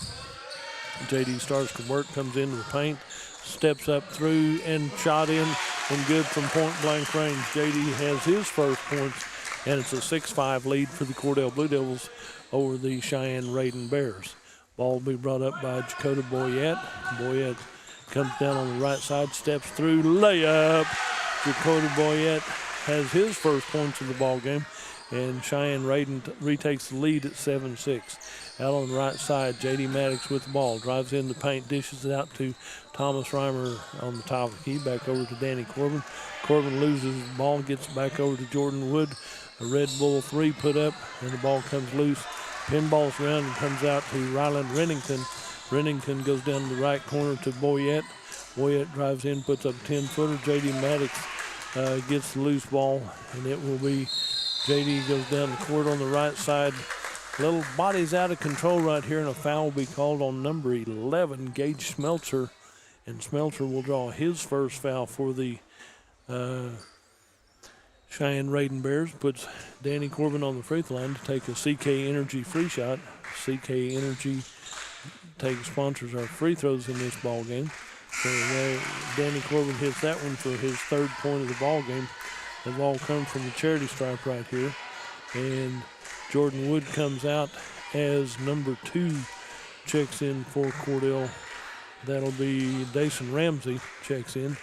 J.D. starts to work, comes into the paint, steps up through and shot in and good from point blank range. J.D. has his first points, and it's a 6-5 lead for the Cordell Blue Devils over the Cheyenne Raiden Bears. Ball will be brought up by Dakota Boyette. Boyette comes down on the right side, steps through, layup. Dakota Boyette has his first points of the ball game, and Cheyenne Raiden retakes the lead at 7-6. Out on the right side, J.D. Maddox with the ball, drives in the paint, dishes it out to Thomas Reimer on the top of the key, back over to Danny Corbin. Corbin loses the ball, gets it back over to Jordan Wood. A Red Bull 3 put up, and the ball comes loose. Pinballs around and comes out to Ryland Rennington. Rennington goes down to the right corner to Boyette. Boyette drives in, puts up a 10-footer. J.D. Maddox gets the loose ball, and it will be J.D. goes down the court on the right side. Little body's out of control right here, and a foul will be called on number 11, Gage Smeltzer. And Smeltzer will draw his first foul for the Cheyenne Raiden Bears. Puts Danny Corbin on the free throw line to take a CK Energy free shot. CK Energy sponsors our free throws in this ball game. So Danny Corbin hits that one for his third point of the ball game. The ball comes from the charity stripe right here. And Jordan Wood comes out as number 2 checks in for Cordell. That'll be Dason Ramsey checks in.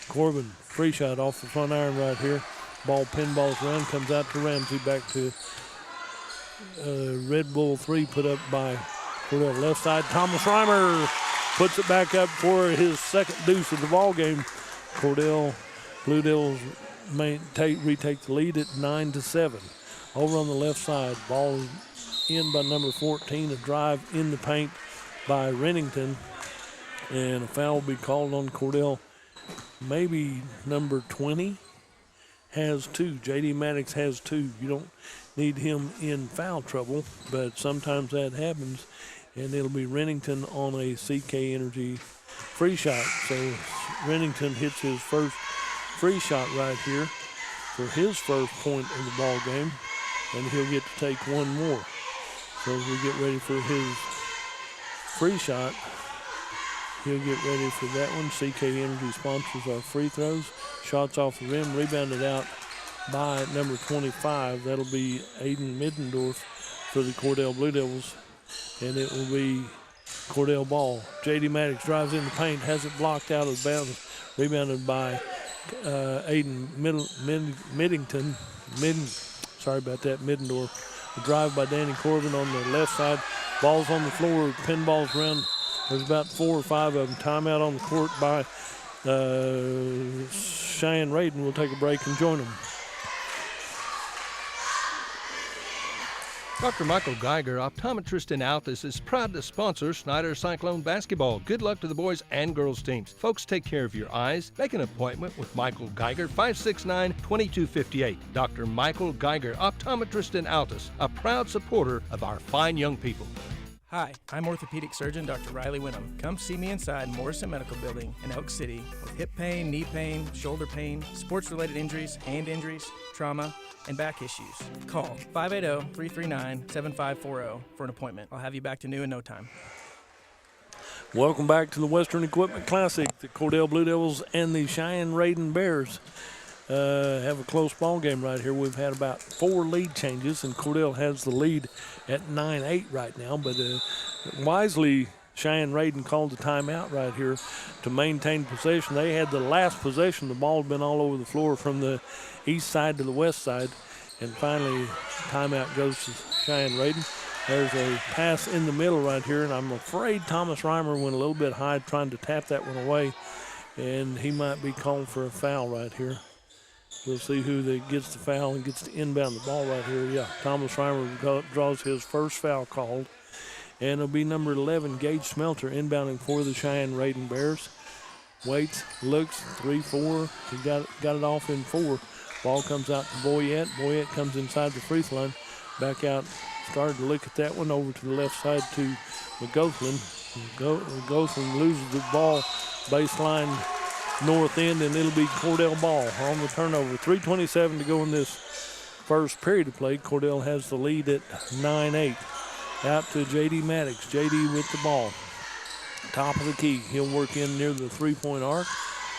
Corbin, free shot off the front iron right here. Ball pinballs around, comes out to Ramsey, back to Red Bull 3 put up by Cordell. Left side, Thomas Reimer puts it back up for his second deuce of the ball game. Cordell Blue Devils retake the lead at 9-7. Over on the left side, ball in by number 14, a drive in the paint by Rennington, and a foul will be called on Cordell. Maybe number 20 has 2. J.D. Maddox has 2. You don't need him in foul trouble, but sometimes that happens, and it'll be Rennington on a CK Energy free shot. So Rennington hits his first free shot right here for his first point in the ball game, and he'll get to take one more. So as we get ready for his free shot, he'll get ready for that one. CK Energy sponsors our free throws. Shots off the rim, rebounded out by number 25. That'll be Aiden Middendorf for the Cordell Blue Devils, and it will be Cordell ball. J.D. Maddox drives in the paint, has it blocked out of bounds, rebounded by Aiden Sorry about that, Middendorf. The drive by Danny Corbin on the left side. Ball's on the floor, pinballs around. There's about 4 or 5 of them. Timeout on the court by Cheyenne Radin. We'll take a break and join them. Dr. Michael Geiger, optometrist in Altus, is proud to sponsor Snyder Cyclone basketball. Good luck to the boys and girls teams. Folks, take care of your eyes. Make an appointment with Michael Geiger, 569-2258. Dr. Michael Geiger, optometrist in Altus, a proud supporter of our fine young people. Hi, I'm orthopedic surgeon Dr. Riley Winham. Come see me inside Morrison Medical Building in Elk City with hip pain, knee pain, shoulder pain, sports-related injuries, hand injuries, trauma, and back issues. Call 580-339-7540 for an appointment. I'll have you back to new in no time. Welcome back to the Western Equipment Classic. The Cordell Blue Devils and the Cheyenne Radin Bears have a close ball game right here. We've had about 4 lead changes, and Cordell has the lead at 9-8 right now. But wisely, Cheyenne Radin called the timeout right here to maintain possession. They had the last possession. The ball had been all over the floor from the east side to the west side. And finally, timeout goes to Cheyenne Radin. There's a pass in the middle right here, and I'm afraid Thomas Reimer went a little bit high trying to tap that one away. And he might be called for a foul right here. We'll see who gets the foul and gets to inbound the ball right here. Yeah, Thomas Reimer draws his first foul called. And it'll be number 11, Gage Smelter, inbounding for the Cheyenne Radin Bears. Waits, looks, 3-4. He got it off in 4. Ball comes out to Boyette. Boyette comes inside the free throw line. Back out, started to look at that one over to the left side to McGothland. McGothland loses the ball baseline north end, and it'll be Cordell ball on the turnover. 3:27 to go in this first period of play. Cordell has the lead at 9-8. Out to J.D. Maddox. J.D. with the ball. Top of the key. He'll work in near the three-point arc.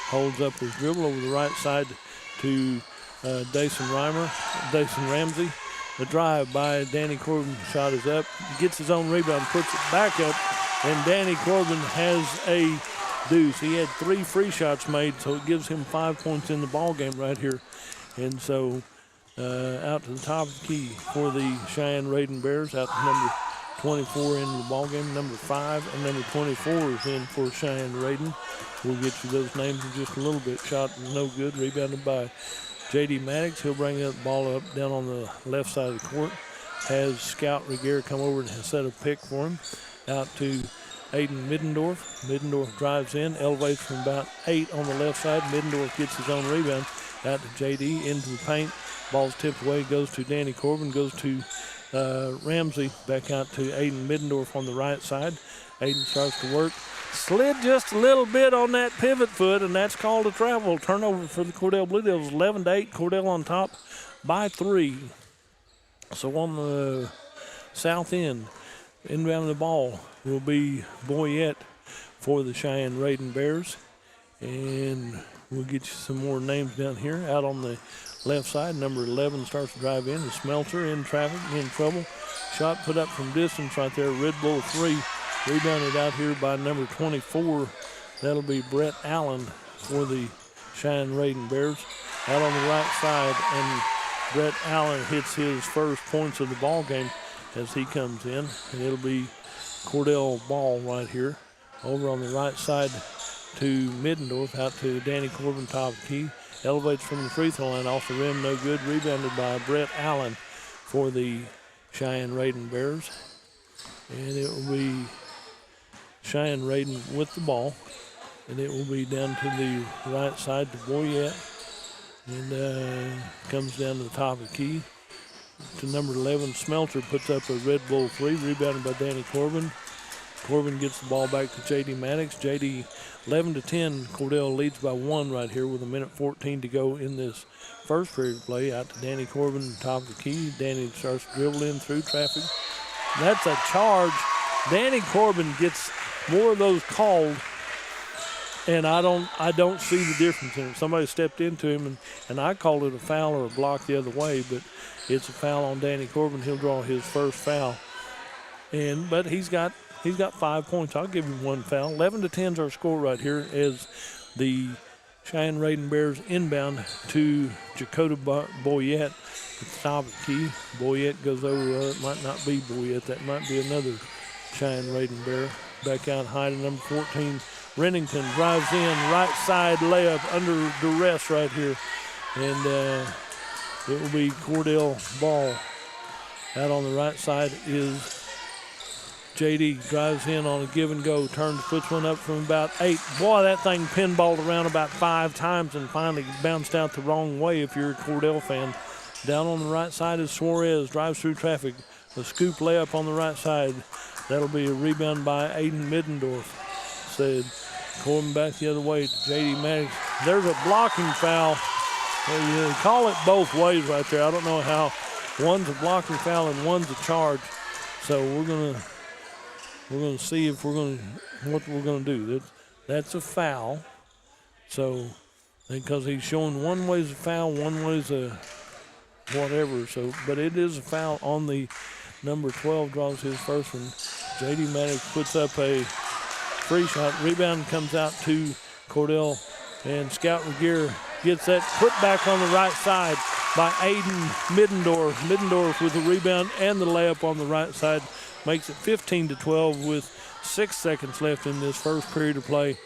Holds up his dribble over the right side to Dason Ramsey. The drive by Danny Corbin. Shot is up. He gets his own rebound, puts it back up, and Danny Corbin has a deuce. He had 3 free shots made, so it gives him 5 points in the ball game right here. And so out to the top of the key for the Cheyenne Radin Bears. Out to number 24 in the ball game. Number 5 and number 24 is in for Cheyenne Radin. We'll get you those names in just a little bit. Shot was no good. Rebounded by J.D. Maddox. He'll bring that ball up down on the left side of the court. Has Scout Regier come over and set a pick for him. Out to Aiden Middendorf. Middendorf drives in, elevates from about 8 on the left side. Middendorf gets his own rebound. Out to J.D. into the paint. Ball's tipped away, goes to Danny Corbin, goes to Ramsey. Back out to Aiden Middendorf on the right side. Aiden starts to work. Slid just a little bit on that pivot foot, and that's called a travel. Turnover for the Cordell Blue Devils, 11-8. Cordell on top by 3. So on the south end, inbound the ball will be Boyette for the Cheyenne Radin Bears. And we'll get you some more names down here. Out on the left side, number 11 starts to drive in. The Smelter in traffic, in trouble. Shot put up from distance right there. Red Bull 3. Rebounded out here by number 24. That'll be Brett Allen for the Cheyenne Radin Bears. Out on the right side, and Brett Allen hits his first points of the ball game as he comes in. And it'll be Cordell ball right here. Over on the right side to Middendorf, out to Danny Corbin, top of the key. Elevates from the free throw line, off the rim, no good. Rebounded by Brett Allen for the Cheyenne Radin Bears. And it will be Cheyenne Radin with the ball. And it will be down to the right side to Boyette. And comes down to the top of the key to number 11. Smelter puts up a Red Bull 3, rebounded by Danny Corbin. Corbin gets the ball back to J.D. Maddox. J.D. 11-10. Cordell leads by 1 right here with 1:14 to go in this first period of play. Out to Danny Corbin, top of the key. Danny starts to dribble in through traffic. That's a charge. Danny Corbin gets more of those called, and I don't see the difference in it. Somebody stepped into him, and I called it a foul or a block the other way, but it's a foul on Danny Corbin. He'll draw his first foul, but he's got 5 points. I'll give him 1 foul. 11-10 is our score right here as the Cheyenne Radin Bears inbound to Jakota Boyette. at the top of the key. Boyette goes over. It might not be Boyette. That might be another Cheyenne Raiden Bear. Back out high to number 14. Rennington drives in, right side layup under duress right here. And it will be Cordell ball. Out on the right side is JD, drives in on a give and go, turns, puts one up from about 8. Boy, that thing pinballed around about 5 times and finally bounced out the wrong way if you're a Cordell fan. Down on the right side is Suarez, drives through traffic. A scoop layup on the right side. That'll be a rebound by Aiden Middendorf. Said Corbin back the other way to JD Maddox. There's a blocking foul. They call it both ways right there. I don't know how. One's a blocking foul and one's a charge. So we're gonna see if what we're gonna do. That's a foul. So because he's showing one way's a foul, one way's a whatever. So but it is a foul on the number 12, draws his first one. JD Maddox puts up a free shot. Rebound comes out to Cordell, and Scout Regier gets that put back on the right side by Aiden Middendorf. Middendorf with the rebound and the layup on the right side makes it 15-12 with 6 seconds left in this first period of play.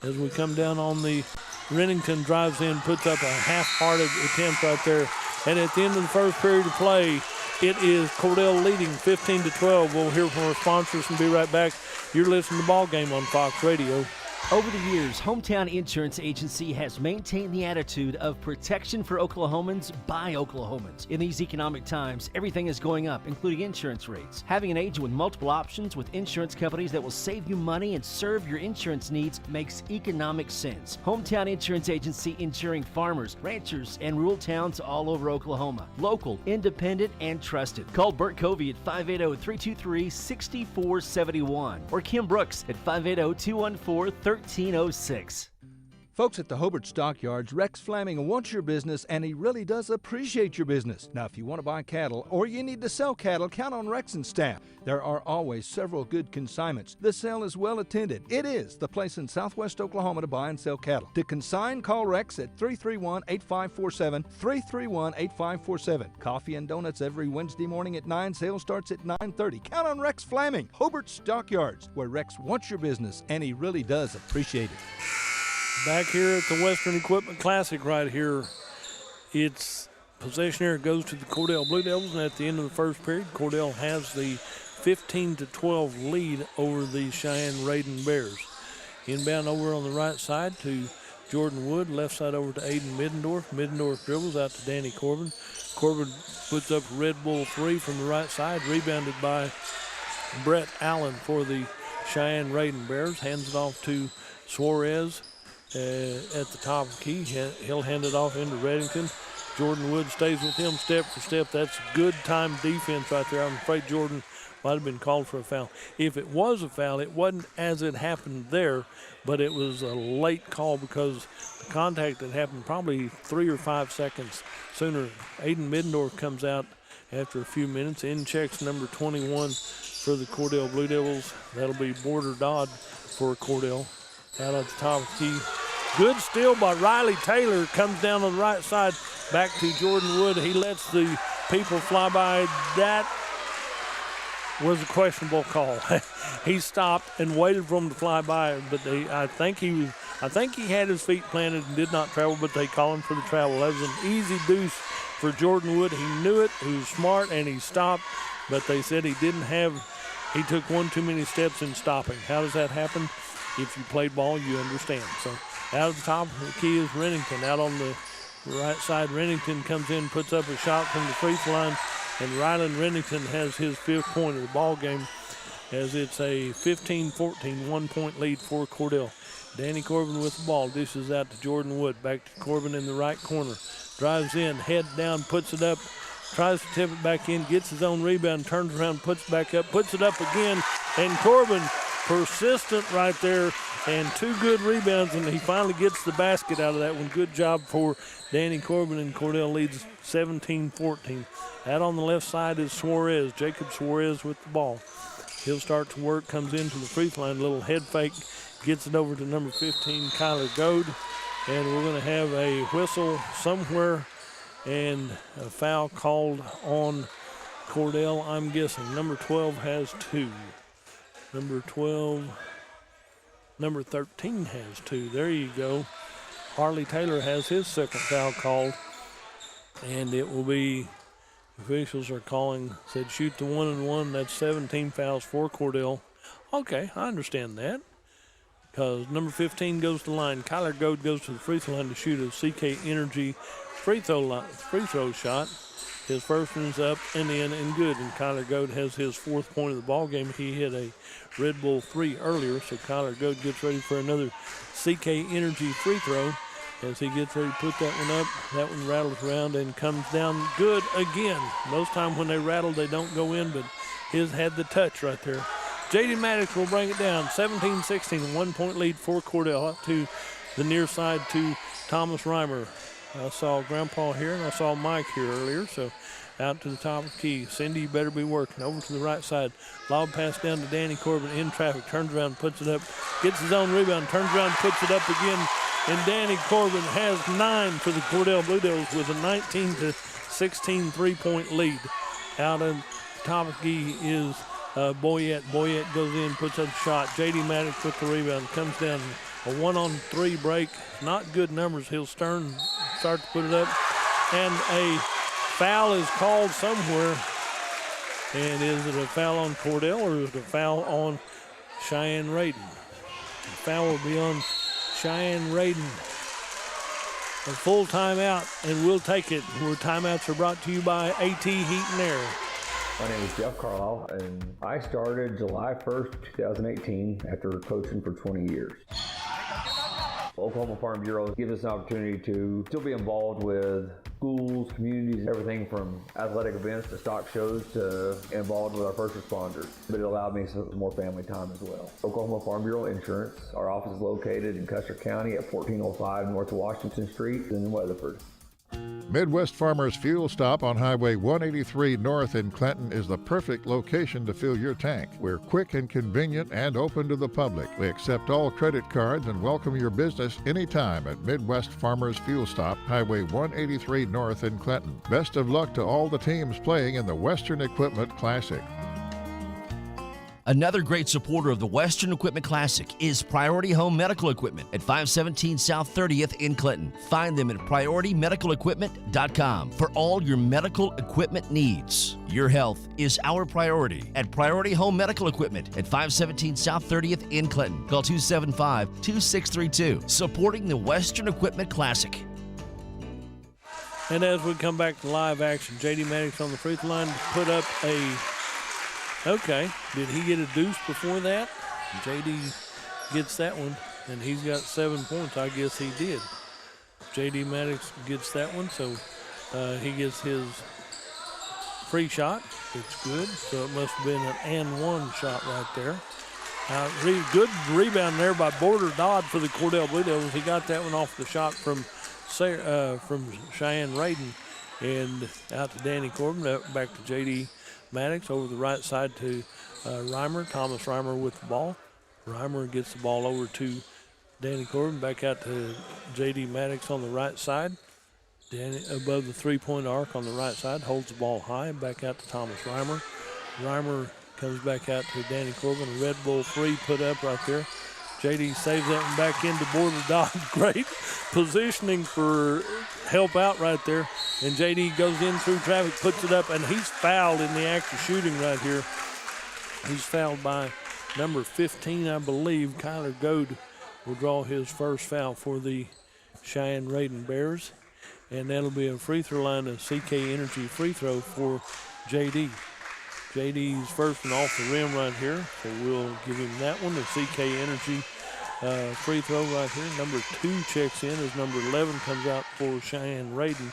As we come down on the Rennington drives in, puts up a half-hearted attempt right there. And at the end of the first period of play, it is Cordell leading 15-12. We'll hear from our sponsors and be right back. You're listening to Ball Game on Fox Radio. Over the years, Hometown Insurance Agency has maintained the attitude of protection for Oklahomans by Oklahomans. In these economic times, everything is going up, including insurance rates. Having an agent with multiple options with insurance companies that will save you money and serve your insurance needs makes economic sense. Hometown Insurance Agency, insuring farmers, ranchers, and rural towns all over Oklahoma. Local, independent, and trusted. Call Bert Covey at 580-323-6471 or Kim Brooks at 580-214-1306. Folks at the Hobart Stockyards, Rex Flaming wants your business, and he really does appreciate your business. Now, if you want to buy cattle or you need to sell cattle, count on Rex and staff. There are always several good consignments. The sale is well attended. It is the place in southwest Oklahoma to buy and sell cattle. To consign, call Rex at 331-8547, 331-8547. Coffee and donuts every Wednesday morning at 9. Sale starts at 9:30. Count on Rex Flaming, Hobart Stockyards, where Rex wants your business, and he really does appreciate it. Back here at the Western Equipment Classic right here, it's possession here goes to the Cordell Blue Devils, and at the end of the first period, Cordell has the 15-12 lead over the Cheyenne Raiden Bears. Inbound over on the right side to Jordan Wood, left side over to Aiden Middendorf. Middendorf dribbles out to Danny Corbin. Corbin puts up a Red Bull 3 from the right side, rebounded by Brett Allen for the Cheyenne Raiden Bears. Hands it off to Suarez. At the top of the key, he'll hand it off into Reddington. Jordan Wood stays with him step for step. That's good time defense right there. I'm afraid Jordan might have been called for a foul. If it was a foul, it wasn't as it happened there, but it was a late call because the contact had happened probably 3 or 5 seconds sooner. Aiden Middendorf comes out after a few minutes. In checks number 21 for the Cordell Blue Devils. That'll be Border Dodd for Cordell. Out at the top of the key. Good steal by Riley Taylor. Comes down on the right side. Back to Jordan Wood. He lets the people fly by. That was a questionable call. He stopped and waited for him to fly by, but I think he had his feet planted and did not travel, but they call him for the travel. That was an easy deuce for Jordan Wood. He knew it. He was smart, and he stopped, but they said he took one too many steps in stopping. How does that happen? If you played ball, you understand. So out of the top of the key is Rennington. Out on the right side, Rennington comes in, puts up a shot from the free throw line, and Ryland Rennington has his 5th point of the ball game as it's a 15-14 1-point lead for Cordell. Danny Corbin with the ball, dishes out to Jordan Wood. Back to Corbin in the right corner. Drives in, head down, puts it up, tries to tip it back in, gets his own rebound, turns around, puts it back up, puts it up again, and Corbin persistent right there, and 2 good rebounds, and he finally gets the basket out of that one. Good job for Danny Corbin, and Cordell leads 17-14. Out on the left side is Suarez, Jacob Suarez with the ball. He'll start to work, comes into the free throw line, little head fake, gets it over to number 15, Kyler Goad, and we're going to have a whistle somewhere, and a foul called on Cordell, I'm guessing. Number 12 has 2. Number 13 has 2. There you go. Harley Taylor has his second foul called, and it will be, officials are calling, said shoot the 1-and-1. That's 17 fouls for Cordell. Okay, I understand that, because number 15 goes to the line. Kyler Goad goes to the free throw line to shoot a CK Energy free throw shot. His first one's up and in and good, and Kyler Goad has his 4th point of the ball game. He hit a Red Bull 3 earlier, so Kyler Goad gets ready for another CK Energy free throw. As he gets ready to put that one up, that one rattles around and comes down good again. Most time when they rattle, they don't go in, but his had the touch right there. J.D. Maddox will bring it down, 17-16, 1-point lead for Cordell. Up to the near side to Thomas Reimer. I saw Grandpa here and I saw Mike here earlier, so out to the top of the key. Cindy, you better be working. Over to the right side. Lob pass down to Danny Corbin in traffic. Turns around, puts it up. Gets his own rebound. Turns around, puts it up again. And Danny Corbin has 9 for the Cordell Blue Devils with a 19-16 3-point lead. Out of the top of the key is Boyette. Boyette goes in, puts up a shot. J.D. Maddox with the rebound. Comes down. A 1-on-3 break. Not good numbers. He'll start to put it up. And a foul is called somewhere. And is it a foul on Cordell or is it a foul on Cheyenne Radin? The foul will be on Cheyenne Radin. A full timeout, and we'll take it. Where timeouts are brought to you by AT Heat and Air. My name is Jeff Carlisle, and I started July 1st, 2018 after coaching for 20 years. Oklahoma Farm Bureau gives us an opportunity to still be involved with schools, communities, everything from athletic events to stock shows to involved with our first responders. But it allowed me some more family time as well. Oklahoma Farm Bureau Insurance, our office is located in Custer County at 1405 North Washington Street in Weatherford. Midwest Farmers Fuel Stop on Highway 183 North in Clinton is the perfect location to fill your tank. We're quick and convenient and open to the public. We accept all credit cards and welcome your business anytime at Midwest Farmers Fuel Stop, Highway 183 North in Clinton. Best of luck to all the teams playing in the Western Equipment Classic. Another great supporter of the Western Equipment Classic is Priority Home Medical Equipment at 517 South 30th in Clinton. Find them at PriorityMedicalEquipment.com for all your medical equipment needs. Your health is our priority at Priority Home Medical Equipment at 517 South 30th in Clinton. Call 275-2632. Supporting the Western Equipment Classic. And as we come back to live action, J.D. Maddox on the free throw line to put up a... Okay, did he get a deuce before that? J.D. gets that one, and he's got 7 points. I guess he did. J.D. Maddox gets that one, so he gets his free shot. It's good, so it must have been an and one shot right there. Good rebound there by Border Dodd for the Cordell Blue Devils. He got that one off the shot from Cheyenne Radin, and out to Danny Corbin, back to J.D. Maddox over the right side to Reimer. Thomas Reimer with the ball. Reimer gets the ball over to Danny Corbin. Back out to J.D. Maddox on the right side. Danny above the three-point arc on the right side. Holds the ball high. Back out to Thomas Reimer. Reimer comes back out to Danny Corbin. A Red Bull 3 put up right there. J.D. saves that one back into Border Dodd. Great positioning for help out right there. And J.D. goes in through traffic, puts it up, and he's fouled in the act of shooting right here. He's fouled by number 15, I believe. Kyler Goad will draw his first foul for the Cheyenne Radin Bears. And that'll be a free throw line, a CK Energy free throw for J.D. J.D.'s first one off the rim right here, so we'll give him that one, the CK Energy free throw right here. Number 2 checks in as number 11 comes out for Cheyenne Radin.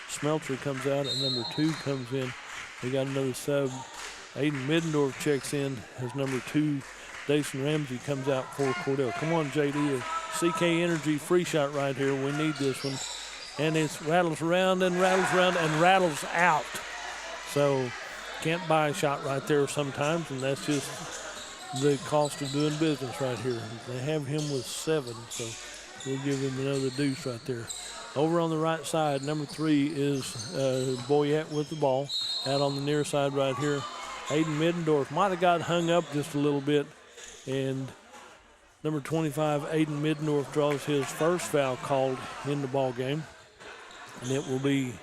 Smelter comes out and number 2 comes in. We got another sub. Aiden Middendorf checks in as number 2. Dason Ramsey comes out for Cordell. Come on, J.D. A CK Energy free shot right here. We need this one. And it rattles around and rattles around and rattles out. So can't buy a shot right there sometimes, and that's just the cost of doing business right here. They have him with 7, so we'll give him another deuce right there. Over on the right side, number 3 is Boyette with the ball. Out on the near side right here, Aiden Middendorf might have got hung up just a little bit, and number 25, Aiden Middendorf, draws his first foul called in the ball game. And it will be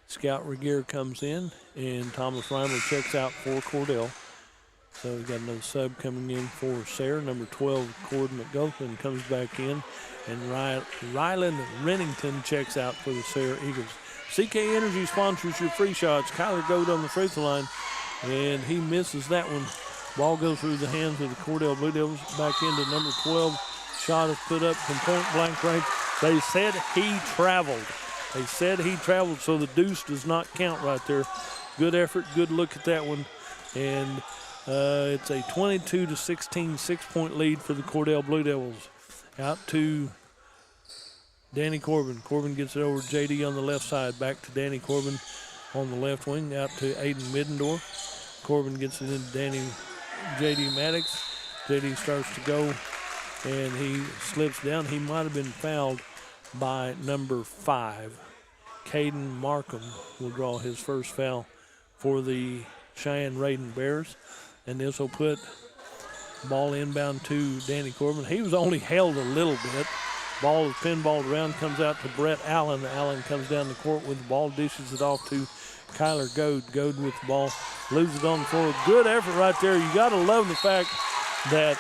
Scout Regier comes in, and Thomas Reimer checks out for Cordell. So we got another sub coming in for Sayre. Number 12, Cord McGotham comes back in, and Ryland Rennington checks out for the Sayre Eagles. CK Energy sponsors your free shots. Kyler Goad on the free throw line, and he misses that one. Ball goes through the hands of the Cordell Blue Devils. Back into number 12. Shot is put up from point blank range. They said he traveled. So the deuce does not count right there. Good effort, good look at that one. And it's a 22-16 6-point lead for the Cordell Blue Devils. Out to Danny Corbin. Corbin gets it over to JD on the left side. Back to Danny Corbin on the left wing. Out to Aiden Middendorf. Corbin gets it into JD Maddox. JD starts to go, and he slips down. He might have been fouled by number 5. Caden Markham will draw his first foul for the Cheyenne Raiden Bears. And this will put ball inbound to Danny Corbin. He was only held a little bit. Ball is pinballed around, comes out to Brett Allen. Allen comes down the court with the ball, dishes it off to Kyler Goad. Goad with the ball, loses it on the floor. Good effort right there. You got to love the fact that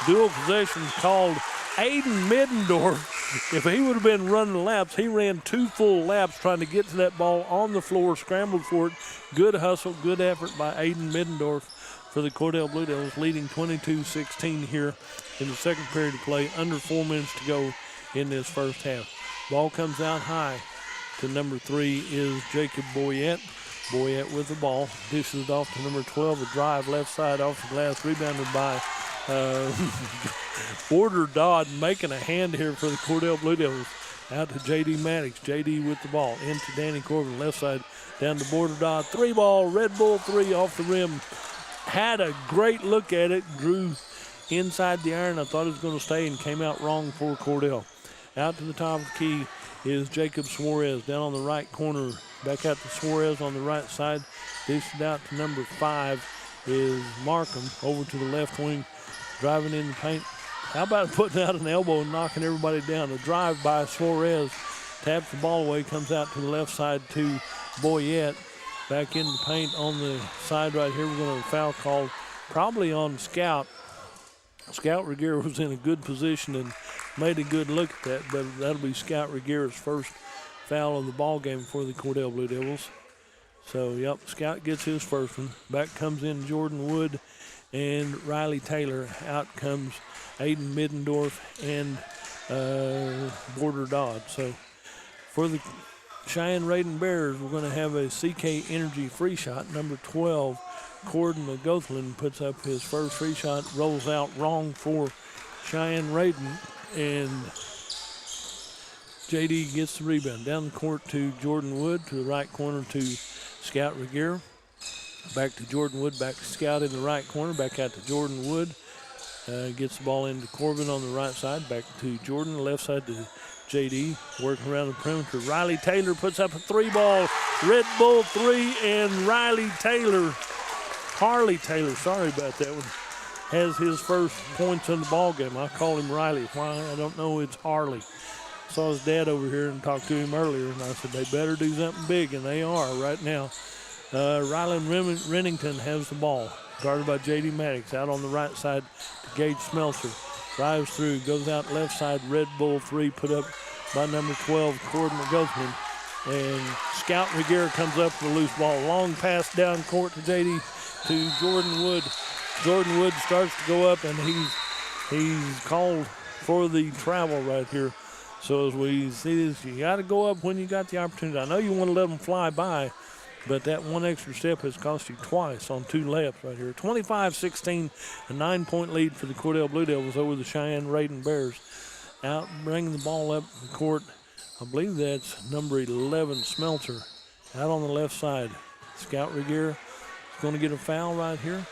dual possession called Aiden Middendorf. If he would have been running laps, he ran 2 full laps trying to get to that ball on the floor, scrambled for it. Good hustle, good effort by Aiden Middendorf for the Cordell Blue Devils, leading 22-16 here in the second period of play. Under 4 minutes to go in this first half. Ball comes out high to number 3 is Jacob Boyette. Boyette with the ball, dishes it off to number 12. A drive left side off the glass, rebounded by Porter Dodd, making a hand here for the Cordell Blue Devils. Out to JD Maddox. JD with the ball into Danny Corbin, left side down to Porter Dodd. 3-ball, Red Bull 3 off the rim. Had a great look at it, drew inside the iron. I thought it was going to stay and came out wrong for Cordell. Out to the top of the key is Jacob Suarez down on the right corner. Back out to Suarez on the right side. Dished out to number 5 is Markham over to the left wing, driving in the paint. How about putting out an elbow and knocking everybody down? A drive by Suarez. Taps the ball away, comes out to the left side to Boyette. Back in the paint on the side right here. We're going to have a foul called probably on Scout. Scout Regier was in a good position and made a good look at that, but that'll be Scout Regier's first foul of the ball game for the Cordell Blue Devils. So, yep, Scout gets his first one. Back comes in Jordan Wood and Riley Taylor. Out comes Aiden Middendorf and Porter Dodd. So, for the Cheyenne Raiden Bears, we're going to have a CK Energy free shot. Number 12, Corden McGothland puts up his first free shot, rolls out wrong for Cheyenne Raiden, and JD gets the rebound. Down the court to Jordan Wood, to the right corner to Scout Regier. Back to Jordan Wood, back to Scout in the right corner, back out to Jordan Wood. Gets the ball into Corbin on the right side, back to Jordan, left side to JD, working around the perimeter. Riley Taylor puts up a 3-ball, Red Bull 3, and Harley Taylor, sorry about that one, has his first points in the ball game. I call him Riley. Why? I don't know. It's Harley. Saw his dad over here and talked to him earlier, and I said they better do something big, and they are right now. Ryland Rennington has the ball, guarded by J.D. Maddox. Out on the right side to Gage Smeltzer. Drives through, goes out left side, Red Bull 3 put up by number 12, Corden McGothman. And Scout Regier comes up with a loose ball. Long pass down court to J.D. to Jordan Wood. Jordan Wood starts to go up, and he's called for the travel right here. So as we see this, you got to go up when you got the opportunity. I know you want to let them fly by, but that one extra step has cost you twice on 2 layups right here. 25-16, a 9-point lead for the Cordell Blue Devils over the Cheyenne Raiden Bears. Out, bringing the ball up the court. I believe that's number 11, Smelter. Out on the left side. Scout Regier is going to get a foul right here.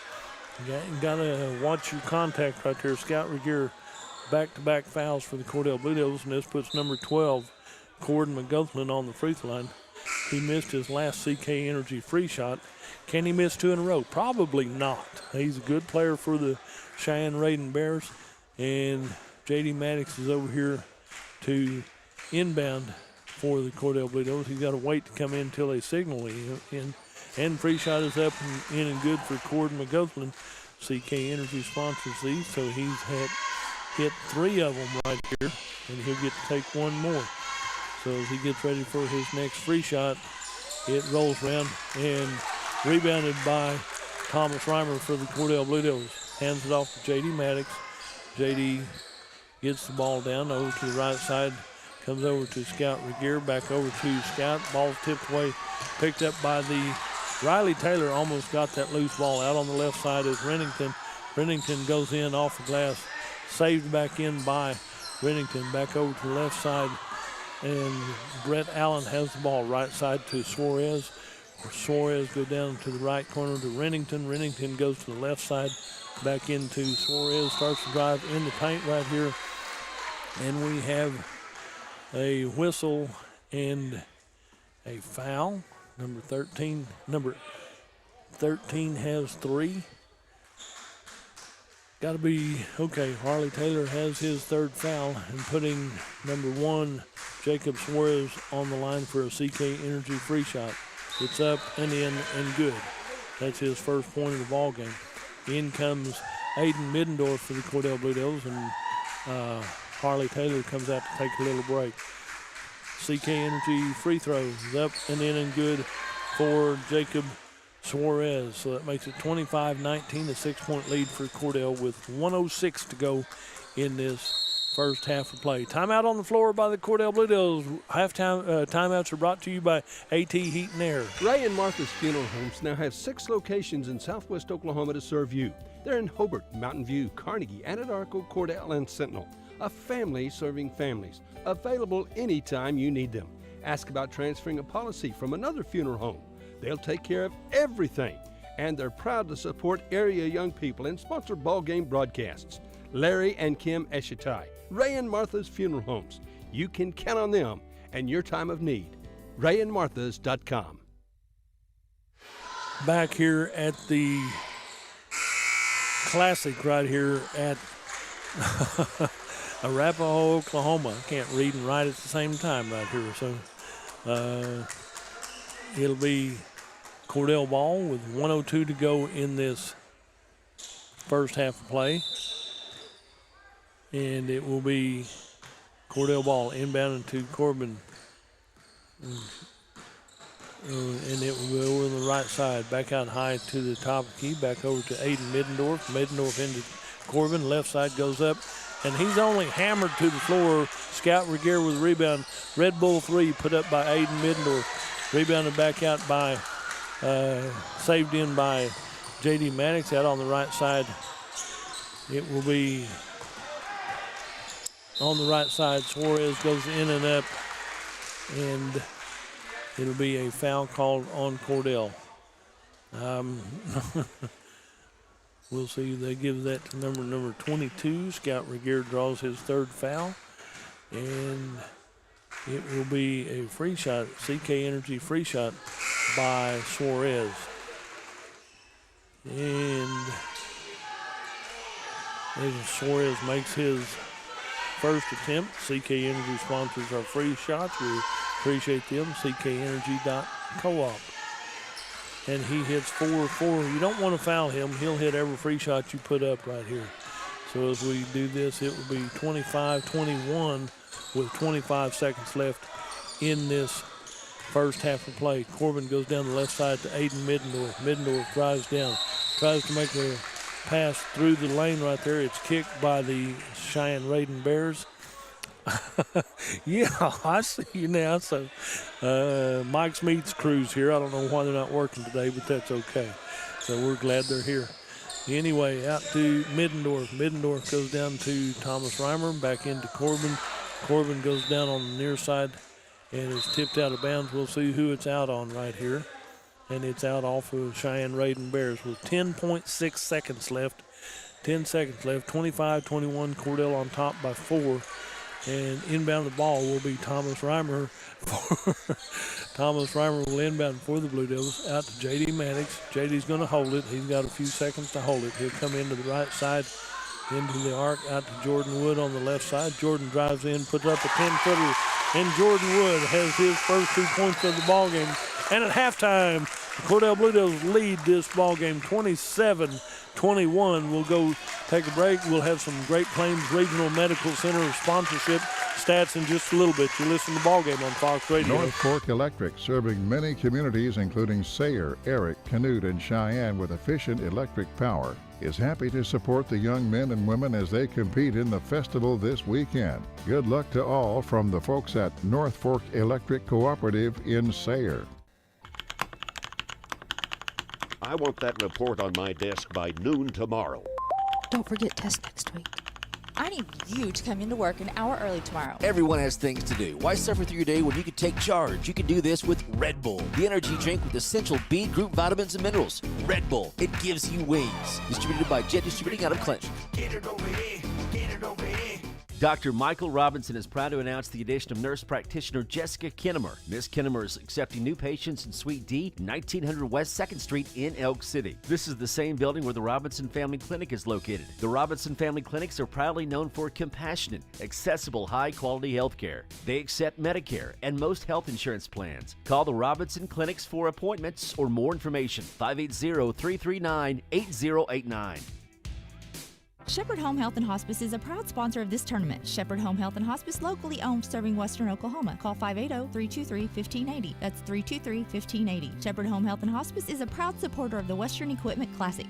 You got to watch your contact right there. Scout Regier back-to-back fouls for the Cordell Blue Devils, and this puts number 12, Corden McGothland, on the free throw line. He missed his last CK Energy free shot. Can he miss 2 in a row? Probably not. He's a good player for the Cheyenne-Raiden Bears, and J.D. Maddox is over here to inbound for the Cordell Blue Devils. He's got to wait to come in until they signal in. And free shot is up and in and good for Corden McGothland. CK Energy sponsors these, so he's hit 3 of them right here, and he'll get to take one more. So as he gets ready for his next free shot, it rolls around and rebounded by Thomas Reimer for the Cordell Blue Devils. Hands it off to J.D. Maddox. J.D. gets the ball down over to the right side, comes over to Scout Regier, back over to Scout. Ball's tipped away, picked up by the Riley Taylor. Almost got that loose ball out on the left side is Rennington. Rennington goes in off the glass, saved back in by Rennington. Back over to the left side, and Brett Allen has the ball right side to Suarez. Suarez goes down to the right corner to Rennington. Rennington goes to the left side, back into Suarez, starts to drive in the paint right here. And we have a whistle and a foul. Number 13 has 3. Got to be, okay, Harley Taylor has his 3rd foul and putting number 1, Jacob Suarez, on the line for a CK Energy free shot. It's up and in and good. That's his first point of the ball game. In comes Aiden Middendorf for the Cordell Blue Devils, and Harley Taylor comes out to take a little break. CK Energy free throws up and in and good for Jacob Suarez. So that makes it 25-19, a 6-point lead for Cordell with 1:06 to go in this first half of play. Timeout on the floor by the Cordell Blue Devils. Halftime timeouts are brought to you by AT Heat and Air. Ray and Martha's Funeral Homes now have 6 locations in southwest Oklahoma to serve you. They're in Hobart, Mountain View, Carnegie, Anadarko, Cordell, and Sentinel. A family serving families. Available anytime you need them. Ask about transferring a policy from another funeral home. They'll take care of everything. And they're proud to support area young people and sponsor ball game broadcasts. Larry and Kim Eshitai, Ray and Martha's Funeral Homes. You can count on them and your time of need. RayandMarthas.com. Back here at the Classic right here at Arapaho, Oklahoma. I can't read and write at the same time right here. So it'll be Cordell ball with 1:02 to go in this first half of play. And it will be Cordell ball inbounding to Corbin. And it will go over the right side. Back out high to the top of the key. Back over to Aiden Middendorf. Middendorf into Corbin. Left side goes up. And he's only hammered to the floor. Scout Regier with a rebound. Red Bull 3 put up by Aiden Middendorf. Rebounded back out by, saved in by J.D. Maddox out on the right side. It will be on the right side. Suarez goes in and up. And it'll be a foul called on Cordell. We'll see. They give that to number 22. Scout Regier draws his 3rd foul. And it will be a free shot, CK Energy free shot by Suarez. And as Suarez makes his first attempt, CK Energy sponsors our free shots. We appreciate them. CKEnergy.coop. And he hits 4-4. You don't want to foul him. He'll hit every free shot you put up right here. So as we do this, it will be 25-21 with 25 seconds left in this first half of play. Corbin goes down the left side to Aiden Middendorf. Middendorf drives down, tries to make a pass through the lane right there. It's kicked by the Cheyenne-Raiden Bears. Yeah, I see you now. So Mike's Meats crew's here. I don't know why they're not working today, but that's okay. So we're glad they're here. Anyway, out to Middendorf. Middendorf goes down to Thomas Reimer, back into Corbin. Corbin goes down on the near side and is tipped out of bounds. We'll see who it's out on right here. And it's out off of Cheyenne-Raiden Bears with 10.6 seconds left 10 seconds left. 25-21, Cordell on top by 4. And inbound the ball will be Thomas Reimer. Thomas Reimer will inbound for the Blue Devils out to J.D. Maddox. J.D.'s going to hold it. He's got a few seconds to hold it. He'll come into the right side, into the arc, out to Jordan Wood on the left side. Jordan drives in, puts up a 10-footer, and Jordan Wood has his first 2 points of the ball game. And at halftime, the Cordell Blue Devils lead this ball game 27-21. We'll go take a break. We'll have some Great Plains Regional Medical Center sponsorship stats in just a little bit. You listen to the ball game on Fox Radio. North Fork Electric, serving many communities, including Sayre, Eric, Canute, and Cheyenne with efficient electric power, is happy to support the young men and women as they compete in the festival this weekend. Good luck to all from the folks at North Fork Electric Cooperative in Sayre. I want that report on my desk by noon tomorrow. Don't forget test next week. I need you to come into work an hour early tomorrow. Everyone has things to do. Why suffer through your day when you can take charge? You can do this with Red Bull, the energy drink with essential B group vitamins and minerals. Red Bull, it gives you wings. Distributed by Jet Distributing out of Clinton. Get it over here, get it over here. Dr. Michael Robinson is proud to announce the addition of nurse practitioner Jessica Kinnemer. Ms. Kinnemer is accepting new patients in Suite D, 1900 West 2nd Street in Elk City. This is the same building where the Robinson Family Clinic is located. The Robinson Family Clinics are proudly known for compassionate, accessible, high-quality health care. They accept Medicare and most health insurance plans. Call the Robinson Clinics for appointments or more information, 580-339-8089. Shepherd Home Health and Hospice is a proud sponsor of this tournament. Shepherd Home Health and Hospice, locally owned, serving western Oklahoma. Call 580-323-1580. That's 323-1580. Shepherd Home Health and Hospice is a proud supporter of the Western Equipment Classic.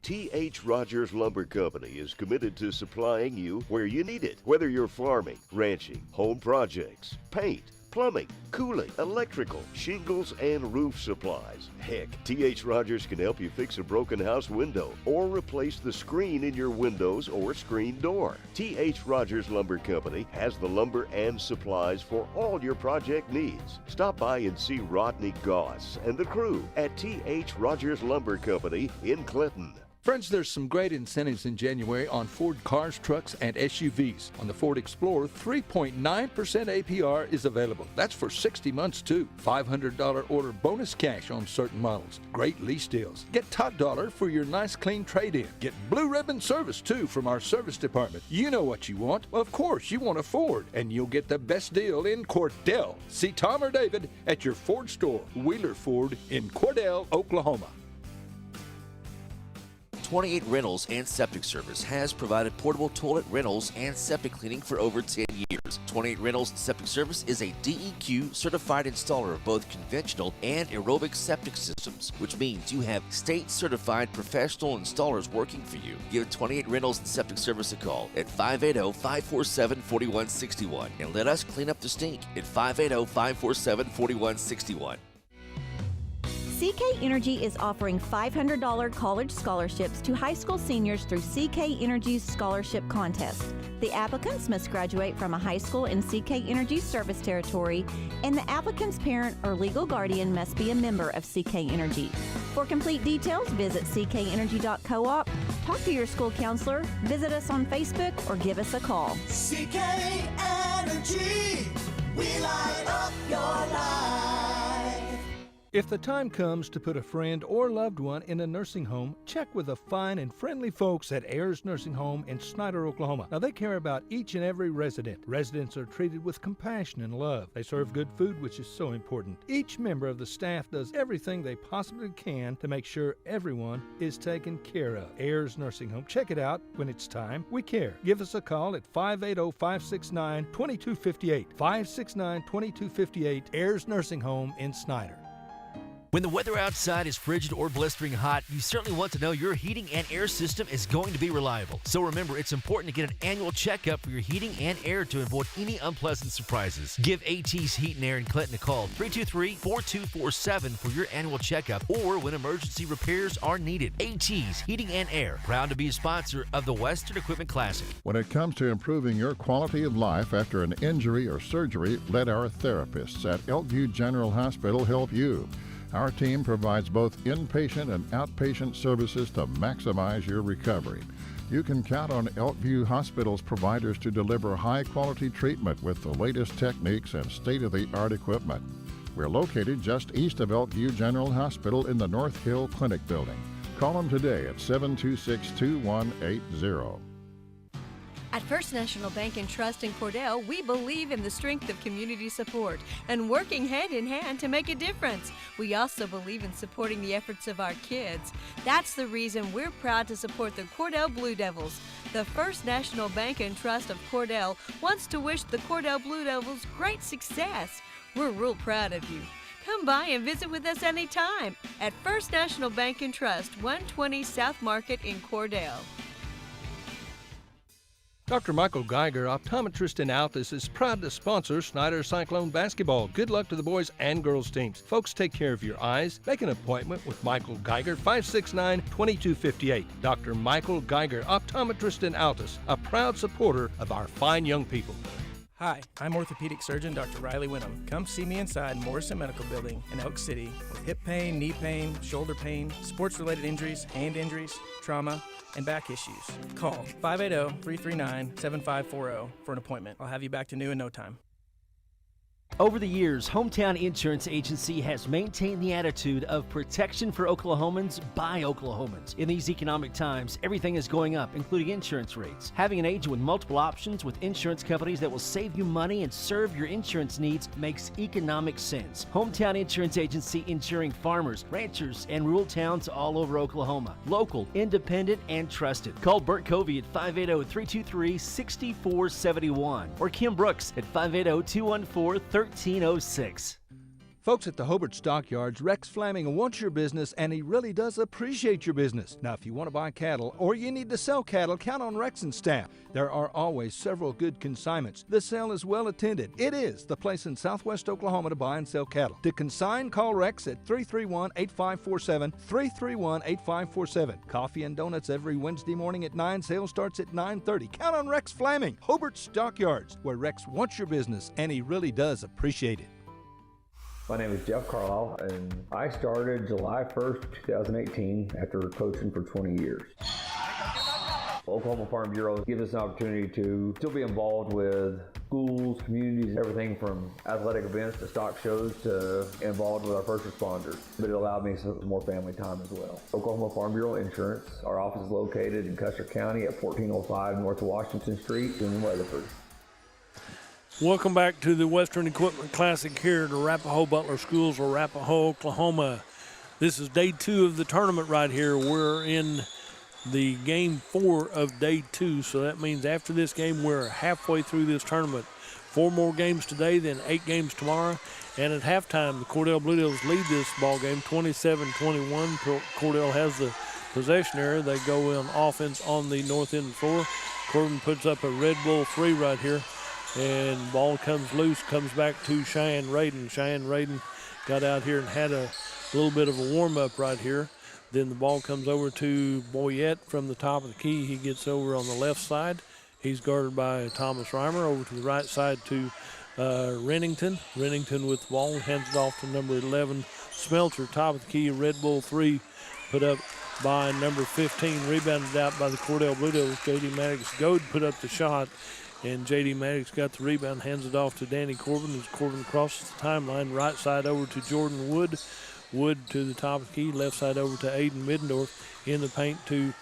T.H. Rogers Lumber Company is committed to supplying you where you need it, whether you're farming, ranching, home projects, paint, plumbing, cooling, electrical, shingles, and roof supplies. Heck, T.H. Rogers can help you fix a broken house window or replace the screen in your windows or screen door. T.H. Rogers Lumber Company has the lumber and supplies for all your project needs. Stop by and see Rodney Goss and the crew at T.H. Rogers Lumber Company in Clinton. Friends, there's some great incentives in January on Ford cars, trucks, and SUVs. On the Ford Explorer, 3.9% APR is available. That's for 60 months, too. $500 order bonus cash on certain models. Great lease deals. Get top dollar for your nice, clean trade-in. Get blue ribbon service, too, from our service department. You know what you want. Of course, you want a Ford, and you'll get the best deal in Cordell. See Tom or David at your Ford store, Wheeler Ford in Cordell, Oklahoma. 28 Rentals and Septic Service has provided portable toilet rentals and septic cleaning for over 10 years. 28 Rentals and Septic Service is a DEQ certified installer of both conventional and aerobic septic systems, which means you have state certified professional installers working for you. Give 28 Rentals and Septic Service a call at 580-547-4161 and let us clean up the stink at 580-547-4161. CK Energy is offering $500 college scholarships to high school seniors through CK Energy's scholarship contest. The applicants must graduate from a high school in CK Energy's service territory, and the applicant's parent or legal guardian must be a member of CK Energy. For complete details, visit ckenergy.coop, talk to your school counselor, visit us on Facebook, or give us a call. CK Energy, we light up your life. If the time comes to put a friend or loved one in a nursing home, check with the fine and friendly folks at Ayers Nursing Home in Snyder, Oklahoma. Now, they care about each and every resident. Residents are treated with compassion and love. They serve good food, which is so important. Each member of the staff does everything they possibly can to make sure everyone is taken care of. Ayers Nursing Home. Check it out when it's time. We care. Give us a call at 580-569-2258. 569-2258, Ayers Nursing Home in Snyder. When the weather outside is frigid or blistering hot, you certainly want to know your heating and air system is going to be reliable. So remember, it's important to get an annual checkup for your heating and air to avoid any unpleasant surprises. Give AT's Heat and Air in Clinton a call, 323-4247 for your annual checkup or when emergency repairs are needed. AT's Heating and Air, proud to be a sponsor of the Western Equipment Classic. When it comes to improving your quality of life after an injury or surgery, let our therapists at Elkview General Hospital help you. Our team provides both inpatient and outpatient services to maximize your recovery. You can count on Elkview Hospital's providers to deliver high-quality treatment with the latest techniques and state-of-the-art equipment. We're located just east of Elkview General Hospital in the North Hill Clinic building. Call them today at 726-2180. At First National Bank and Trust in Cordell, we believe in the strength of community support and working hand in hand to make a difference. We also believe in supporting the efforts of our kids. That's the reason we're proud to support the Cordell Blue Devils. The First National Bank and Trust of Cordell wants to wish the Cordell Blue Devils great success. We're real proud of you. Come by and visit with us anytime at First National Bank and Trust, 120 South Market in Cordell. Dr. Michael Geiger, optometrist in Altus, is proud to sponsor Snyder Cyclone basketball. Good luck to the boys and girls teams. Folks, take care of your eyes. Make an appointment with Michael Geiger, 569-2258. Dr. Michael Geiger, optometrist in Altus, a proud supporter of our fine young people. Hi, I'm orthopedic surgeon Dr. Riley Winham. Come see me inside Morrison Medical Building in Elk City with hip pain, knee pain, shoulder pain, sports-related injuries, hand injuries, trauma, and back issues. Call 580-339-7540 for an appointment. I'll have you back to new in no time. Over the years, Hometown Insurance Agency has maintained the attitude of protection for Oklahomans by Oklahomans. In these economic times, everything is going up, including insurance rates. Having an agent with multiple options with insurance companies that will save you money and serve your insurance needs makes economic sense. Hometown Insurance Agency, insuring farmers, ranchers, and rural towns all over Oklahoma. Local, independent, and trusted. Call Bert Covey at 580-323-6471 or Kim Brooks at 580-214-1306. Folks at the Hobart Stockyards, Rex Fleming wants your business, and he really does appreciate your business. Now, if you want to buy cattle or you need to sell cattle, count on Rex and staff. There are always several good consignments. The sale is well attended. It is the place in southwest Oklahoma to buy and sell cattle. To consign, call Rex at 331-8547, 331-8547. Coffee and donuts every Wednesday morning at 9. Sale starts at 9:30. Count on Rex Fleming, Hobart Stockyards, where Rex wants your business, and he really does appreciate it. My name is Jeff Carlisle, and I started July 1st, 2018 after coaching for 20 years. Oklahoma Farm Bureau gives us an opportunity to still be involved with schools, communities, everything from athletic events to stock shows to involved with our first responders. But it allowed me some more family time as well. Oklahoma Farm Bureau Insurance, our office is located in Custer County at 1405 North Washington Street in Weatherford. Welcome back to the Western Equipment Classic here at Arapaho Butler Schools, Arapaho, Oklahoma. This is day 2 of the tournament right here. We're in the game 4 of day 2, so that means after this game we're halfway through this tournament. 4 more games today, then 8 games tomorrow, and at halftime the Cordell Blue Devils lead this ball game 27-21. Cordell has the possession area. They go on offense on the north end of the floor. Corbin puts up a Red Bull 3 right here. And ball comes loose, comes back to Cheyenne Radin. Cheyenne Radin got out here and had a little bit of a warm-up right here. Then the ball comes over to Boyette from the top of the key. He gets over on the left side. He's guarded by Thomas Reimer. Over to the right side to Rennington. Rennington with the ball, hands it off to number 11, Smelter. Top of the key, Red Bull 3 put up by number 15. Rebounded out by the Cordell Blue Devils. J.D. Maddox-Goad put up the shot. And J.D. Maddox got the rebound, hands it off to Danny Corbin as Corbin crosses the timeline. Right side over to Jordan Wood. Wood to the top of the key. Left side over to Aiden Middendorf. In the paint to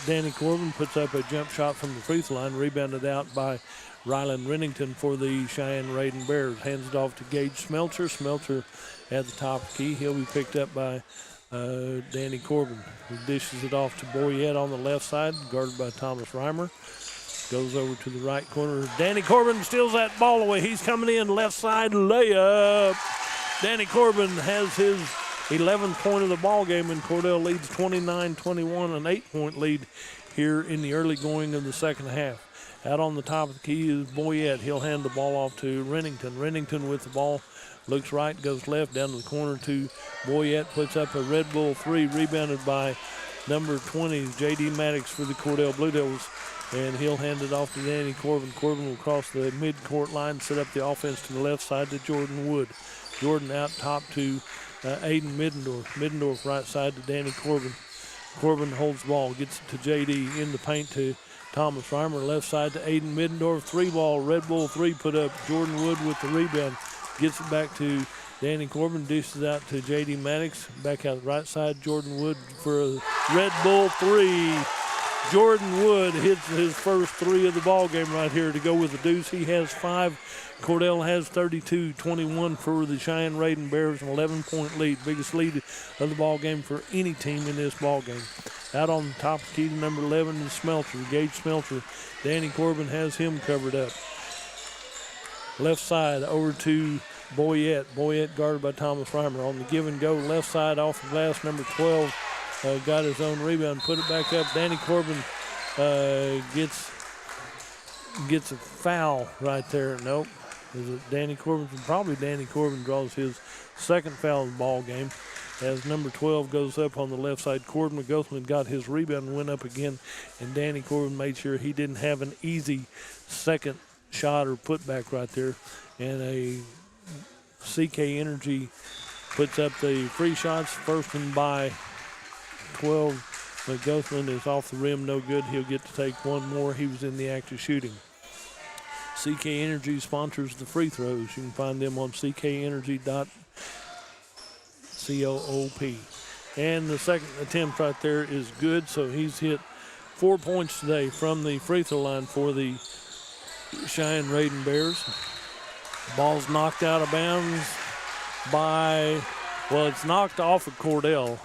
Danny Corbin. Puts up a jump shot from the free throw line. Rebounded out by Ryland Rennington for the Cheyenne Radin Bears. Hands it off to Gage Smeltzer. Smeltzer at the top of the key. He'll be picked up by Danny Corbin. He dishes it off to Boyette on the left side, guarded by Thomas Reimer. Goes over to the right corner. Danny Corbin steals that ball away. He's coming in, left side layup. Danny Corbin has his 11th point of the ball game, and Cordell leads 29-21, an 8-point lead here in the early going of the second half. Out on the top of the key is Boyette. He'll hand the ball off to Rennington. Rennington with the ball, looks right, goes left, down to the corner to Boyette. Puts up a Red Bull 3, rebounded by number 20, J.D. Maddox for the Cordell Blue Devils. And he'll hand it off to Danny Corbin. Corbin will cross the mid-court line, set up the offense to the left side to Jordan Wood. Jordan out top to Aiden Middendorf. Middendorf right side to Danny Corbin. Corbin holds the ball, gets it to JD in the paint to Thomas Reimer. Left side to Aiden Middendorf. 3-ball, Red Bull 3 put up. Jordan Wood with the rebound. Gets it back to Danny Corbin, dishes out to J.D. Maddox. Back out the right side, Jordan Wood for a Red Bull 3. Jordan Wood hits his first 3 of the ball game right here to go with the deuce. He has 5. Cordell has 32-21 for the Cheyenne Raiden Bears, an 11-point lead. Biggest lead of the ball game for any team in this ball game. Out on the top of the key to number 11 is Smelter, Gage Smelter. Danny Corbin has him covered up. Left side over to Boyette. Boyette guarded by Thomas Reimer. On the give and go, left side off the glass, number 12 got his own rebound, put it back up. Danny Corbin gets a foul right there. Nope. Is it Danny Corbin? Probably Danny Corbin draws his second foul of the ball game as number 12 goes up on the left side. Corbin McGothman got his rebound and went up again, and Danny Corbin made sure he didn't have an easy second shot or putback right there. And a CK Energy puts up the free shots. First one by 12. McGothman is off the rim, no good. He'll get to take one more. He was in the act of shooting. CK Energy sponsors the free throws. You can find them on ckenergy.coop. And the second attempt right there is good, so he's hit 4 points today from the free throw line for the Cheyenne Raiden Bears. Ball's knocked out of bounds by, well, it's knocked off of Cordell.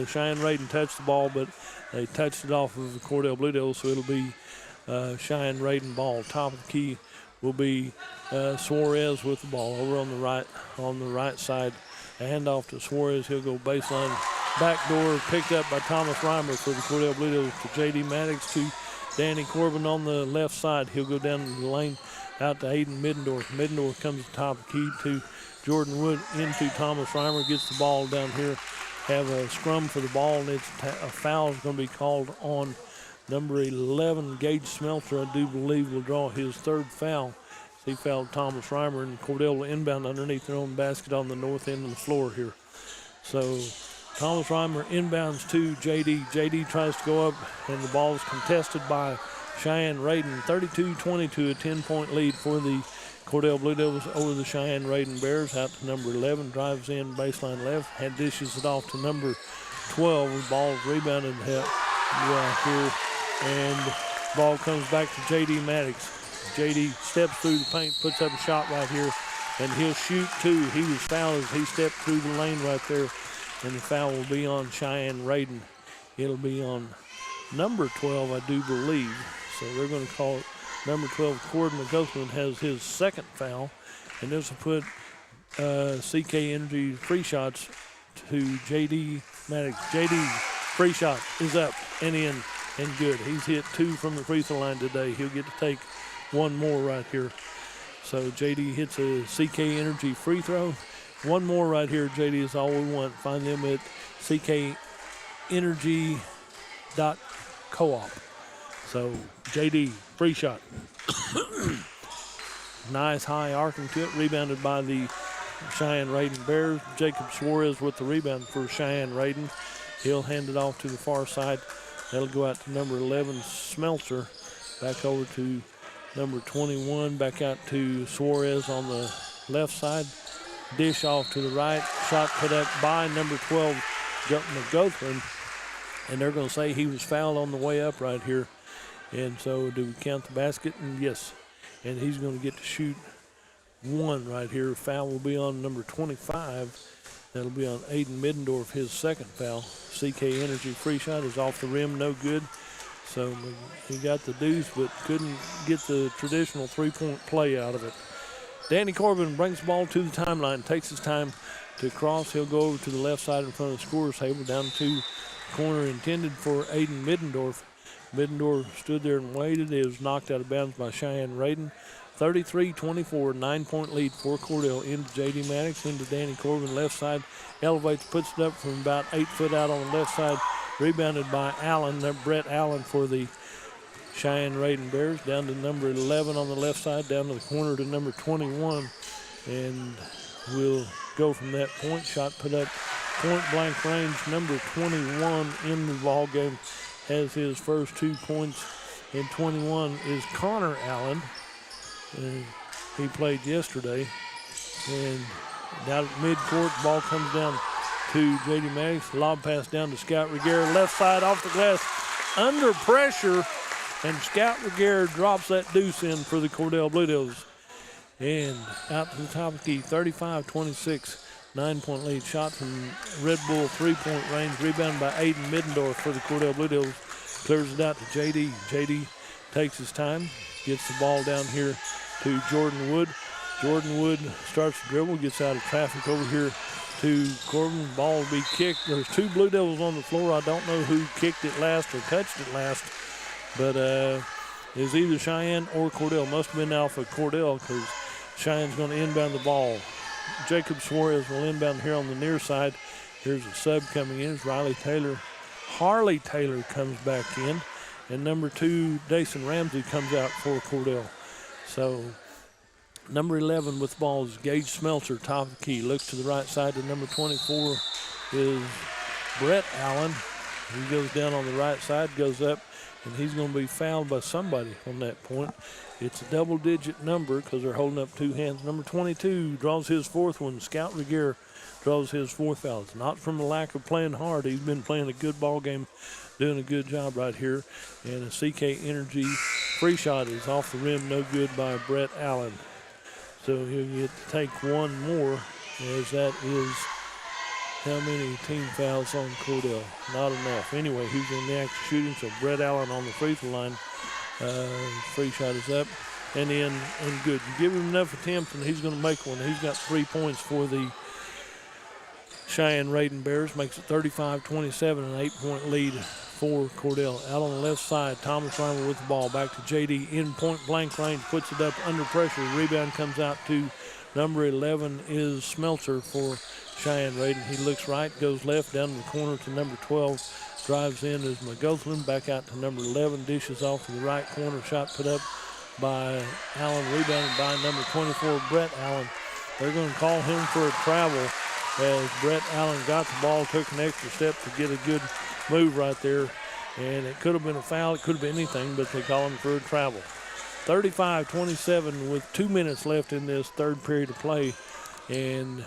Cheyenne Raiden touched the ball, but they touched it off of the Cordell Blue Devils, so it'll be Cheyenne Raiden ball. Top of the key will be Suarez with the ball over on the right side. A handoff to Suarez. He'll go baseline, backdoor, picked up by Thomas Reimer for the Cordell Blue Devils to J.D. Maddox to Danny Corbin on the left side. He'll go down the lane out to Aiden Middendorf. Middendorf comes to the top of the key to Jordan Wood into Thomas Reimer. Gets the ball down here. Have a scrum for the ball, and a foul is going to be called on number 11, Gage Smelter. I do believe will draw his third foul. He fouled Thomas Reimer, and Cordell will inbound underneath their own basket on the north end of the floor here. So Thomas Reimer inbounds to JD. JD tries to go up, and the ball is contested by Cheyenne Raiden. 32-22, a 10-point lead for the Cordell Blue Devils over the Cheyenne Raiden Bears. Out to number 11, drives in baseline left, and dishes it off to number 12. The ball is rebounded here, and ball comes back to J.D. Maddox. J.D. steps through the paint, puts up a shot right here, and he'll shoot 2. He was fouled as he stepped through the lane right there, and the foul will be on Cheyenne Raiden. It'll be on number 12, I do believe. So they're going to call it number 12. Corbin McGothman has his second foul, and this will put CK Energy free shots to J.D. Maddox. J.D. free shot is up and in and good. He's hit 2 from the free throw line today. He'll get to take one more right here. So J.D. hits a CK Energy free throw. One more right here, J.D. is all we want. Find them at ckenergy.coop. So J.D. free shot. Nice high arcing to it. Rebounded by the Cheyenne Raiden Bears. Jacob Suarez with the rebound for Cheyenne Raiden. He'll hand it off to the far side. That'll go out to number 11, Smelter. Back over to number 21. Back out to Suarez on the left side. Dish off to the right. Shot put up by number 12, McGothman. And they're going to say he was fouled on the way up right here. And so do we count the basket? And yes. And he's going to get to shoot 1 right here. Foul will be on number 25. That'll be on Aiden Middendorf, his second foul. CK Energy free shot is off the rim, no good. So he got the deuce, but couldn't get the traditional three-point play out of it. Danny Corbin brings the ball to the timeline, takes his time to cross. He'll go over to the left side in front of the scorer's table, down to the corner intended for Aiden Middendorf. Middendorf stood there and waited. It was knocked out of bounds by Cheyenne Raiden. 33-24, 9-point lead for Cordell into J.D. Maddox, into Danny Corbin, left side. Elevates, puts it up from about 8 foot out on the left side. Rebounded by Allen, Brett Allen for the Cheyenne Raiden Bears. Down to number 11 on the left side, down to the corner to number 21. And we'll go from that point. Shot put up point blank range. Number 21 in the ball game has his first 2 points. And 21 is Connor Allen. He played yesterday. And down at midcourt, ball comes down to J.D. Maddox. Lob pass down to Scout Reguera. Left side off the glass. Under pressure. And Scout Reguera drops that deuce in for the Cordell Blue Devils. And out to the top of the key, 35-26, 9-point lead. Shot from Red Bull, 3-point range. Rebounded by Aiden Middendorf for the Cordell Blue Devils. Clears it out to J.D. J.D. takes his time, gets the ball down here to Jordan Wood. Jordan Wood starts to dribble, gets out of traffic over here to Corbin. Ball will be kicked. There's 2 Blue Devils on the floor. I don't know who kicked it last or touched it last, but it's either Cheyenne or Cordell. Must have been Alpha Cordell because Cheyenne's going to inbound the ball. Jacob Suarez will inbound here on the near side. Here's a sub coming in. It's Riley Taylor. Harley Taylor comes back in. And number 2, Dason Ramsey, comes out for Cordell. So number 11 with the ball is Gage Smeltzer, top of the key. Looks to the right side to number 24 is Brett Allen. He goes down on the right side, goes up, and he's going to be fouled by somebody on that point. It's a double-digit number because they're holding up 2 hands. Number 22 draws his 4th one. Scout Reguera draws his 4th foul. It's not from a lack of playing hard. He's been playing a good ball game, doing a good job right here. And a CK Energy free shot is off the rim, no good by Brett Allen. So he'll get to take one more, as that is how many team fouls on Cordell? Not enough. Anyway, he's in the act of shooting, so Brett Allen on the free throw line. Free shot is up and in and good. You give him enough attempts and he's going to make one. He's got 3 points for the Cheyenne Raiden Bears. Makes it 35-27, an 8-point lead for Cordell. Out on the left side, Thomas Reimer with the ball. Back to J.D. in point blank range. Puts it up under pressure. Rebound comes out to number 11 is Smeltzer for Cheyenne Raiden. He looks right, goes left, down the corner to number 12. Drives in is McGothland. Back out to number 11. Dishes off to the right corner. Shot put up by Allen. Rebounded by number 24, Brett Allen. They're going to call him for a travel as Brett Allen got the ball, took an extra step to get a good move right there. And it could have been a foul. It could have been anything, but they call him for a travel. 35-27 with 2 minutes left in this third period of play. And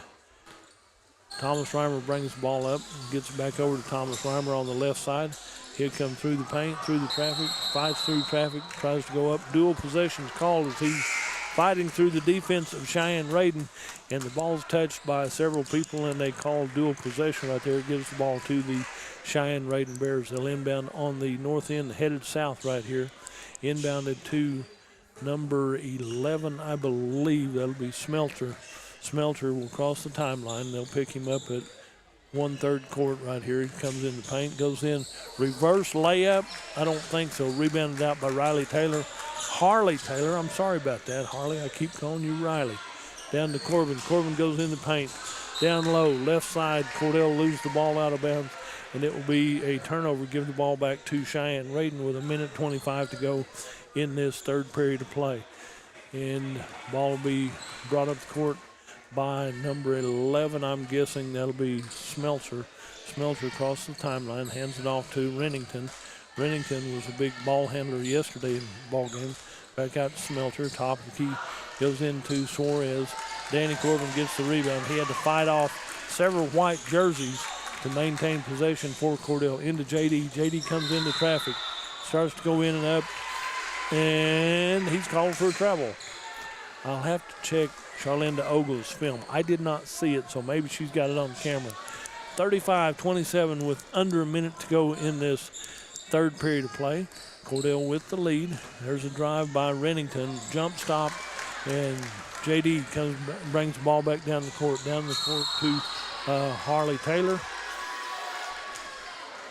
Thomas Reimer brings the ball up, gets it back over to Thomas Reimer on the left side. He'll come through the paint, through the traffic, fights through traffic, tries to go up. Dual possessions called as he's fighting through the defense of Cheyenne Raiden, and the ball's touched by several people, and they call dual possession right there. It gives the ball to the Cheyenne Raiden Bears. They'll inbound on the north end, headed south right here. Inbounded to number 11, I believe. That'll be Smeltzer. Smeltzer will cross the timeline. They'll pick him up at 1/3 court right here. He comes in the paint, goes in, reverse layup. I don't think so. Rebounded out by Riley Taylor. Harley Taylor, I'm sorry about that, Harley. I keep calling you Riley. Down to Corbin. Corbin goes in the paint. Down low, left side. Cordell loses the ball out of bounds, and it will be a turnover. Give the ball back to Cheyenne Raiden with 1:25 to go in this third period of play. And ball will be brought up the court by number 11. I'm guessing that'll be Smeltzer. Smeltzer across the timeline, hands it off to Rennington. Rennington was a big ball handler yesterday in the ball game. Back out to Smeltzer, top of the key, goes into Suarez. Danny Corbin gets the rebound. He had to fight off several white jerseys to maintain possession for Cordell. Into J.D. J.D. comes into traffic, starts to go in and up, and he's called for a travel. I'll have to check Charlinda Ogle's film. I did not see it, so maybe she's got it on camera. 35-27 with under a minute to go in this third period of play. Cordell with the lead. There's a drive by Rennington. Jump stop, and J.D. brings the ball back down the court to Harley Taylor.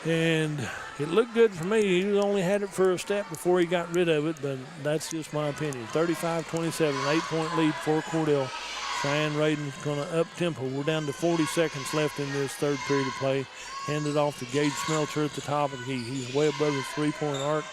And it looked good for me. He only had it for a step before he got rid of it, but that's just my opinion. 35-27, an 8-point lead for Cordell. Cheyenne Raiden's going to up-tempo. We're down to 40 seconds left in this third period of play. Handed off to Gage Smeltzer at the top of the key. He's way above the three-point arc.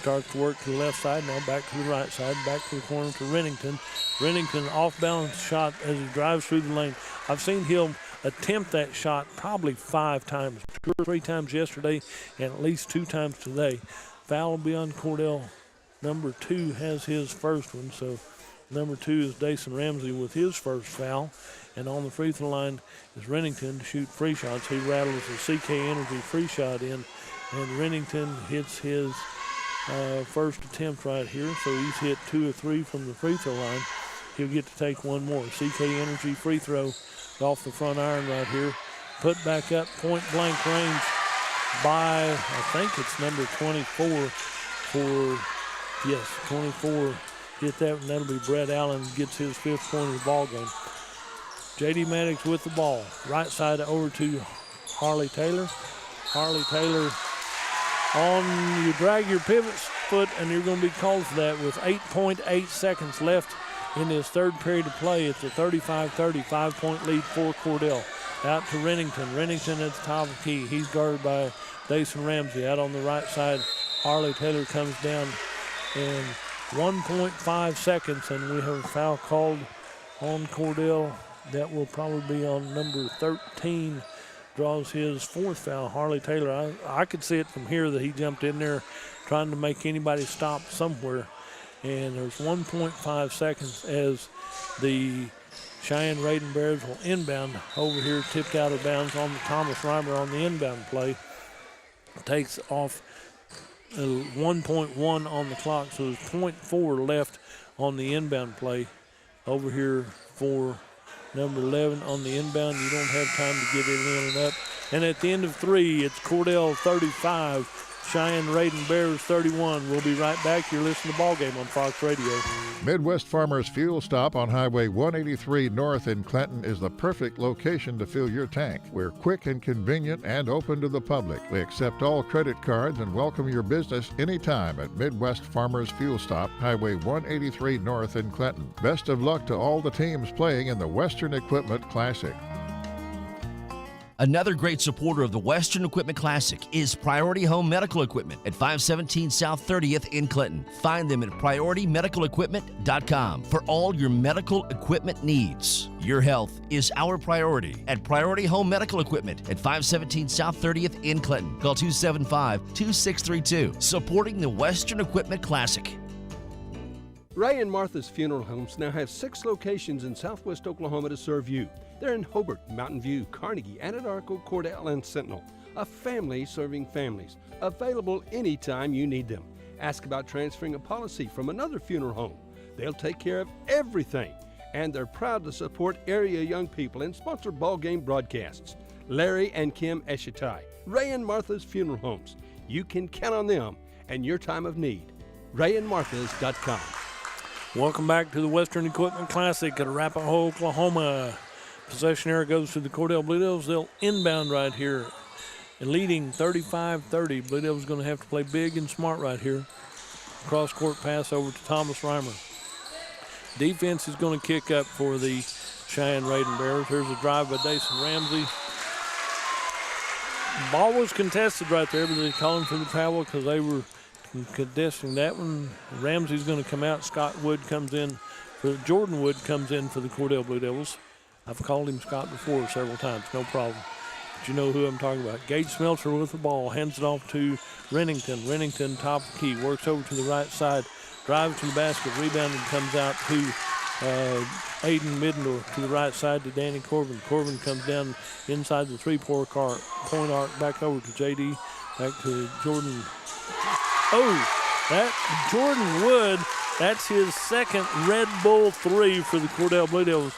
starts to work to the left side, now back to the right side, back to the corner to Rennington. Rennington off-balance shot as he drives through the lane. I've seen him attempt that shot probably 5 times, 2 or 3 times yesterday, and at least 2 times today. Foul will be on Cordell. Number 2 has his first one, so number 2 is Dason Ramsey with his first foul. And on the free throw line is Rennington to shoot free shots. He rattles the CK Energy free shot in, and Rennington hits his first attempt right here, so he's hit 2 or 3 from the free throw line. He'll get to take one more. CK Energy free throw off the front iron right here. Put back up, point blank range by, I think it's number 24 for, yes, 24. Hit that one, that'll be Brett Allen, gets his 5th point of the ball game. J.D. Maddox with the ball. Right side over to Harley Taylor. Harley Taylor you drag your pivot foot, and you're going to be called for that with 8.8 seconds left in this third period of play. It's a 35-30, 5-point lead for Cordell. Out to Rennington. Rennington at the top of the key. He's guarded by Dason Ramsey. Out on the right side, Harley Taylor comes down in 1.5 seconds, and we have a foul called on Cordell. That will probably be on number 13. Draws his 4th foul. Harley Taylor, I could see it from here that he jumped in there trying to make anybody stop somewhere. And there's 1.5 seconds as the Cheyenne Raiden Bears will inbound over here, tipped out of bounds on the Thomas Reimer on the inbound play. Takes off 1.1 on the clock, so there's 0.4 left on the inbound play. Over here for number 11 on the inbound. You don't have time to get it in and up. And at the end of 3, it's Cordell 35, Cheyenne Raiden Bears 31. We'll be right back. You're listening to Ball Game on Fox Radio. Midwest Farmers Fuel Stop on Highway 183 North in Clinton is the perfect location to fill your tank. We're quick and convenient and open to the public. We accept all credit cards and welcome your business anytime at Midwest Farmers Fuel Stop, Highway 183 North in Clinton. Best of luck to all the teams playing in the Western Equipment Classic. Another great supporter of the Western Equipment Classic is Priority Home Medical Equipment at 517 South 30th in Clinton. Find them at PriorityMedicalEquipment.com for all your medical equipment needs. Your health is our priority at Priority Home Medical Equipment at 517 South 30th in Clinton. Call 275-2632. Supporting the Western Equipment Classic. Ray and Martha's Funeral Homes now have 6 locations in southwest Oklahoma to serve you. They're in Hobart, Mountain View, Carnegie, Anadarko, Cordell, and Sentinel. A family serving families. Available anytime you need them. Ask about transferring a policy from another funeral home. They'll take care of everything. And they're proud to support area young people and sponsor ball game broadcasts. Larry and Kim Eshitai, Ray and Martha's Funeral Homes. You can count on them and your time of need. RayandMarthas.com. Welcome back to the Western Equipment Classic at Arapaho, Oklahoma. Possession error goes to the Cordell Blue Devils. They'll inbound right here. And leading 35-30. Blue Devils going to have to play big and smart right here. Cross-court pass over to Thomas Reimer. Defense is going to kick up for the Cheyenne Raiden Bears. Here's a drive by Dason Ramsey. Ball was contested right there, but they called him for the travel because they were contesting that one. Ramsey's going to come out. Jordan Wood comes in for the Cordell Blue Devils. I've called him Scott before several times, no problem. But you know who I'm talking about. Gage Smeltzer with the ball, hands it off to Rennington. Rennington, top of the key, works over to the right side, drives to the basket, rebounded, comes out to Aiden Middendorf to the right side to Danny Corbin. Corbin comes down inside the three-point arc, back over to J.D., back to Jordan. Oh, that Jordan Wood, that's his second Red Bull 3 for the Cordell Blue Devils.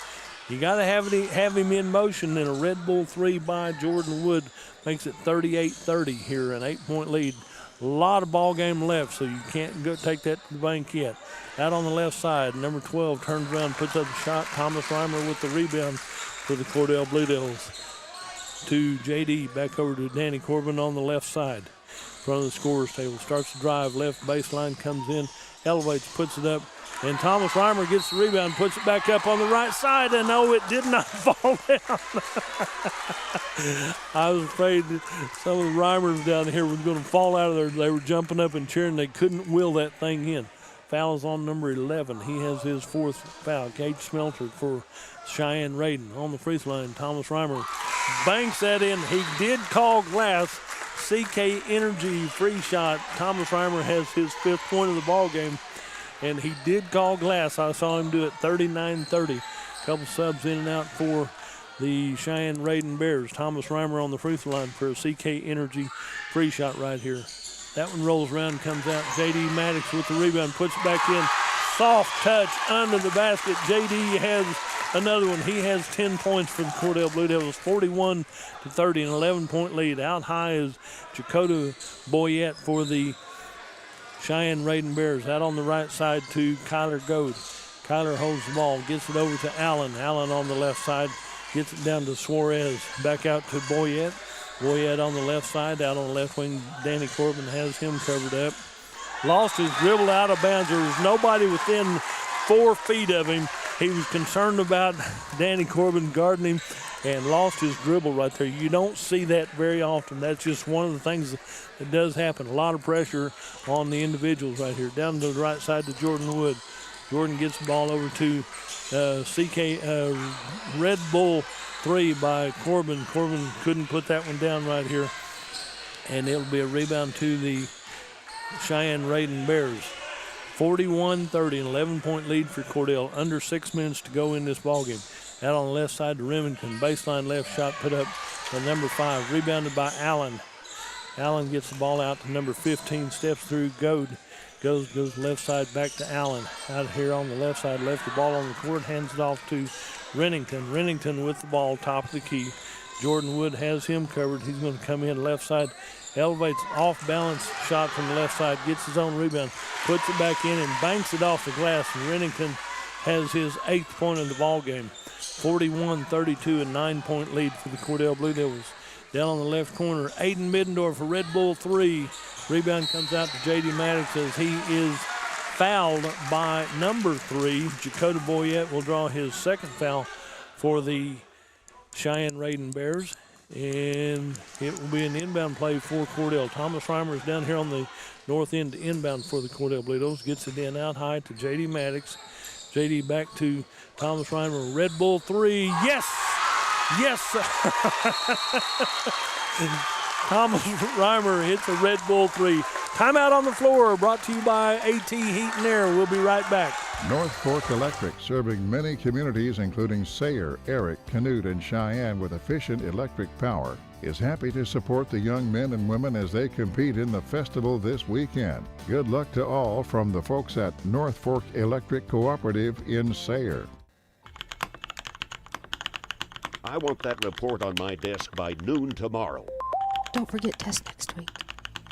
You got to have him in motion, and a Red Bull 3 by Jordan Wood makes it 38-30 here, an 8-point lead. A lot of ball game left, so you can't go take that to the bank yet. Out on the left side, number 12 turns around, puts up a shot. Thomas Reimer with the rebound for the Cordell Blue Devils. To J.D., back over to Danny Corbin on the left side. Front of the scorer's table, starts to drive, left baseline, comes in, elevates, puts it up, And Thomas Reimer gets the rebound, puts it back up on the right side, and no, it did not fall down. I was afraid some of the Reimers down here was going to fall out of there. They were jumping up and cheering. They couldn't will that thing in. Foul is on number 11. He has his fourth foul. Gage Smelter for Cheyenne Radin on the free throw line. Thomas Reimer banks that in. He did call glass. CK Energy free shot. Thomas Reimer has his 5th point of the ball game, and he did call glass. I saw him do it 39-30. Couple subs in and out for the Cheyenne Radin Bears. Thomas Reimer on the free throw line for a CK Energy free shot right here. That one rolls around and comes out. J.D. Maddox with the rebound, puts it back in. Soft touch under the basket. J.D. has another one. He has 10 points for the Cordell Blue Devils, 41-30, an 11-point lead. Out high is Jacoda Boyette for the Cheyenne Radin Bears. Out on the right side to Kyler Goad. Kyler holds the ball, gets it over to Allen. Allen on the left side, gets it down to Suarez. Back out to Boyette. Boyette on the left side, out on the left wing. Danny Corbin has him covered up. Lost his dribble out of bounds. There was nobody within 4 feet of him. He was concerned about Danny Corbin guarding him and lost his dribble right there. You don't see that very often. That's just one of the things that does happen. A lot of pressure on the individuals right here. Down to the right side to Jordan Wood. Jordan gets the ball over to Red Bull 3 by Corbin. Corbin couldn't put that one down right here. And it'll be a rebound to the Cheyenne Radin Bears. 41-30, an 11-point lead for Cordell. Under 6 minutes to go in this ballgame. Out on the left side to Remington. Baseline left shot put up by number 5. Rebounded by Allen. Allen gets the ball out to number 15. Steps through Goad. Goes left side back to Allen. Out here on the left side. Left the ball on the court. Hands it off to Rennington. Rennington with the ball, top of the key. Jordan Wood has him covered. He's going to come in left side. Elevates off balance shot from the left side. Gets his own rebound. Puts it back in and banks it off the glass. And Rennington has his 8th point of the ball game. 41-32, a 9-point lead for the Cordell Blue Devils. Down on the left corner, Aiden Middendorf for Red Bull 3. Rebound comes out to J.D. Maddox as he is fouled by number 3. Jacoda Boyette will draw his 2nd foul for the Cheyenne Radin Bears. And it will be an inbound play for Cordell. Thomas Reimer is down here on the north end to inbound for the Cordell Blue Devils. Gets it in out high to J.D. Maddox. J.D. back to Thomas Reimer. Red Bull 3. Yes! Yes! Thomas Reimer hits a Red Bull 3. Timeout on the floor brought to you by AT Heat and Air. We'll be right back. North Fork Electric, serving many communities including Sayre, Eric, Canute, and Cheyenne with efficient electric power, is happy to support the young men and women as they compete in the festival this weekend. Good luck to all from the folks at North Fork Electric Cooperative in Sayre. I want that report on my desk by noon tomorrow. Don't forget test next week.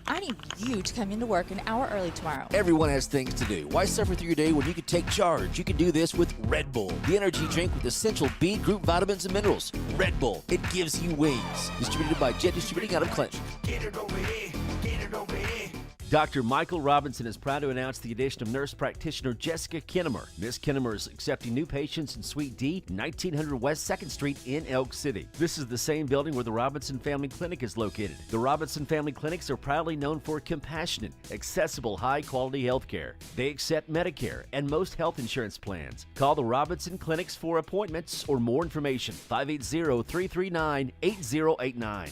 I need you to come into work an hour early tomorrow. Everyone has things to do. Why suffer through your day when you can take charge? You can do this with Red Bull, the energy drink with essential B group vitamins and minerals. Red Bull, it gives you wings. Distributed by Jet Distributing out of Clinton. Get it over here, get it over here. Dr. Michael Robinson is proud to announce the addition of nurse practitioner Jessica Kinnemer. Miss Kinnemer is accepting new patients in Suite D, 1900 West 2nd Street in Elk City. This is the same building where the Robinson Family Clinic is located. The Robinson Family Clinics are proudly known for compassionate, accessible, high-quality health care. They accept Medicare and most health insurance plans. Call the Robinson Clinics for appointments or more information, 580-339-8089.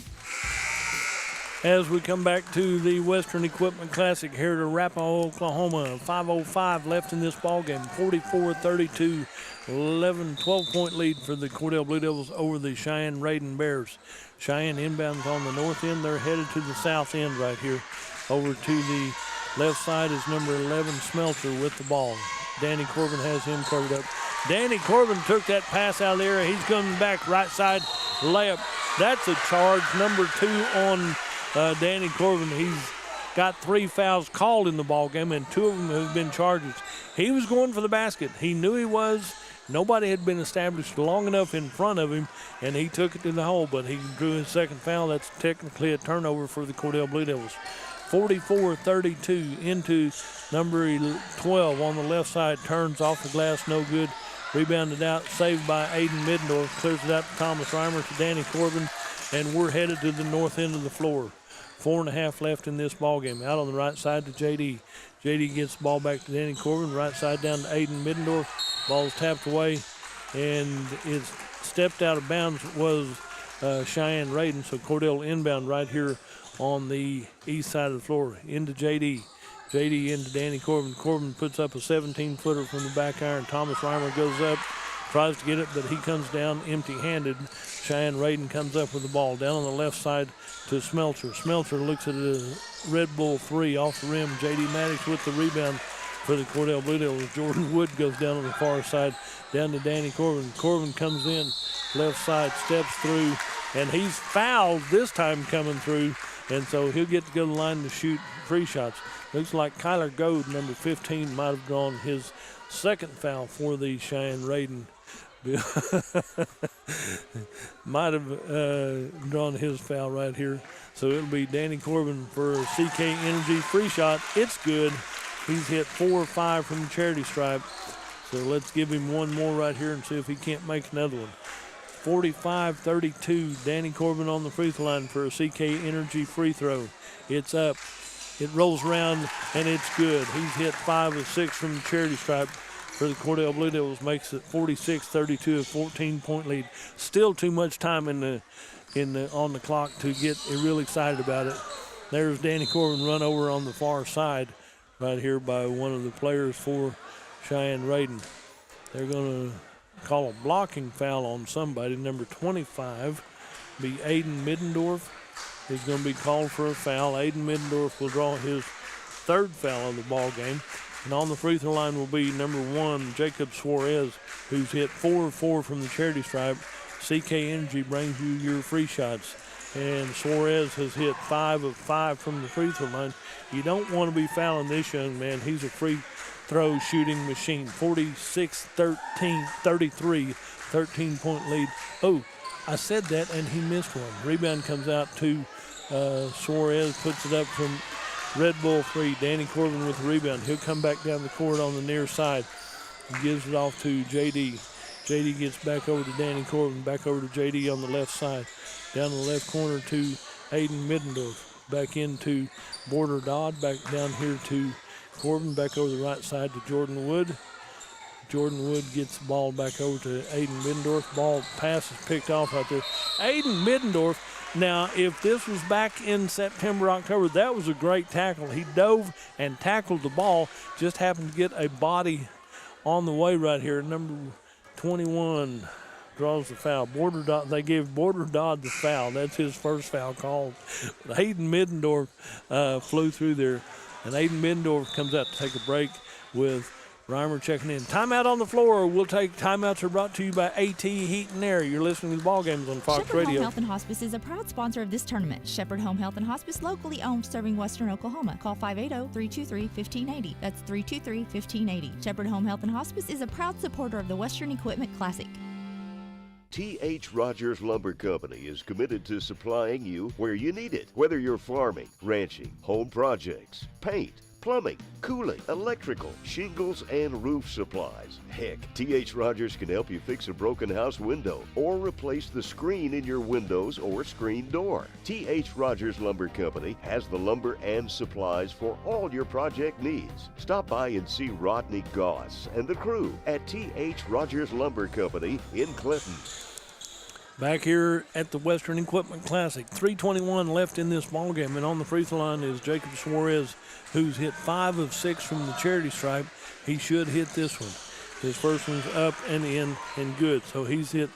As we come back to the Western Equipment Classic here at Arapaho, Oklahoma. 5:05 left in this ballgame. 44-32, 12-point lead for the Cordell Blue Devils over the Cheyenne Radin Bears. Cheyenne inbounds on the north end. They're headed to the south end right here. Over to the left side is number 11, Smelter, with the ball. Danny Corbin has him covered up. Danny Corbin took that pass out of there. He's coming back right side layup. That's a charge, number 2 on Danny Corbin. He's got 3 fouls called in the ball game, and 2 of them have been charges. He was going for the basket. He knew he was. Nobody had been established long enough in front of him, and he took it to the hole, but he drew his 2nd foul. That's technically a turnover for the Cordell Blue Devils. 44-32 into number 12 on the left side. Turns off the glass, no good. Rebounded out, saved by Aiden Middendorf. Clears it out to Thomas Reimer, to Danny Corbin, and we're headed to the north end of the floor. 4.5 left in this ball game. Out on the right side to JD. JD gets the ball back to Danny Corbin. Right side down to Aiden Middendorf. Ball's tapped away, and it's stepped out of bounds. Was Cheyenne Radin. So Cordell inbound right here on the east side of the floor. Into JD. JD into Danny Corbin. Corbin puts up a 17-footer from the back iron. Thomas Reimer goes up, tries to get it, but he comes down empty-handed. Cheyenne Radin comes up with the ball. Down on the left side to Smeltzer. Smeltzer looks at a Red Bull 3 off the rim. J.D. Maddox with the rebound for the Cordell Blue Devils. Jordan Wood goes down on the far side, down to Danny Corbin. Corbin comes in, left side, steps through, and he's fouled this time coming through, and so he'll get to go to the line to shoot free shots. Looks like Kyler Goad, number 15, might have drawn his second foul for the Cheyenne Radin. Might have drawn his foul right here. So it'll be Danny Corbin for CK Energy. Free shot. It's good. He's hit 4 or 5 from the charity stripe. So let's give him one more right here and see if he can't make another one. 45-32. Danny Corbin on the free throw line for a CK Energy free throw. It's up. It rolls around, and it's good. He's hit 5 of 6 from the charity stripe for the Cordell Blue Devils. Makes it 46-32, a 14-point lead. Still too much time on the clock to get real excited about it. There's Danny Corbin run over on the far side right here by one of the players for Cheyenne Radin. They're going to call a blocking foul on somebody. Number 25 be Aiden Middendorf. Is going to be called for a foul. Aiden Middendorf will draw his third foul of the ball game. And on the free throw line will be number 1, Jacob Suarez, who's hit 4 of 4 from the charity stripe. CK Energy brings you your free shots. And Suarez has hit 5 of 5 from the free throw line. You don't want to be fouling this young man. He's a free throw shooting machine. 46-33, 13-point lead. Oh, I said that, and he missed one. Rebound comes out to Suarez, puts it up from Red Bull 3. Danny Corbin with the rebound. He'll come back down the court on the near side and gives it off to J.D. J.D. gets back over to Danny Corbin, back over to J.D. on the left side. Down the left corner to Aiden Middendorf. Back into Border Dodd, back down here to Corbin, back over the right side to Jordan Wood. Jordan Wood gets the ball back over to Aiden Middendorf. Ball pass is picked off right there. Aiden Middendorf. Now, if this was back in September, October, that was a great tackle. He dove and tackled the ball. Just happened to get a body on the way right here. Number 21 draws the foul. They gave Border Dodd the foul. That's his first foul called. But Aiden Middendorf flew through there. And Aiden Middendorf comes out to take a break with Reimer checking in. Timeout on the floor. We'll take timeouts are brought to you by AT Heat and Air. You're listening to the ball games on Fox Shepherd Radio. Home Health and Hospice is a proud sponsor of this tournament. Shepherd Home Health and Hospice, locally owned, serving Western Oklahoma. Call 580-323-1580. That's 323-1580. Shepherd Home Health and Hospice is a proud supporter of the Western Equipment Classic. T.H. Rogers Lumber Company is committed to supplying you where you need it, whether you're farming, ranching, home projects, paint, plumbing, cooling, electrical, shingles, and roof supplies. Heck, T.H. Rogers can help you fix a broken house window or replace the screen in your windows or screen door. T.H. Rogers Lumber Company has the lumber and supplies for all your project needs. Stop by and see Rodney Goss and the crew at T.H. Rogers Lumber Company in Clinton. Back here at the Western Equipment Classic, 3:21 left in this ball game, and on the free throw line is Jacob Suarez, who's hit 5 of 6 from the charity stripe. He should hit this one. His first one's up and in and good, so he's hit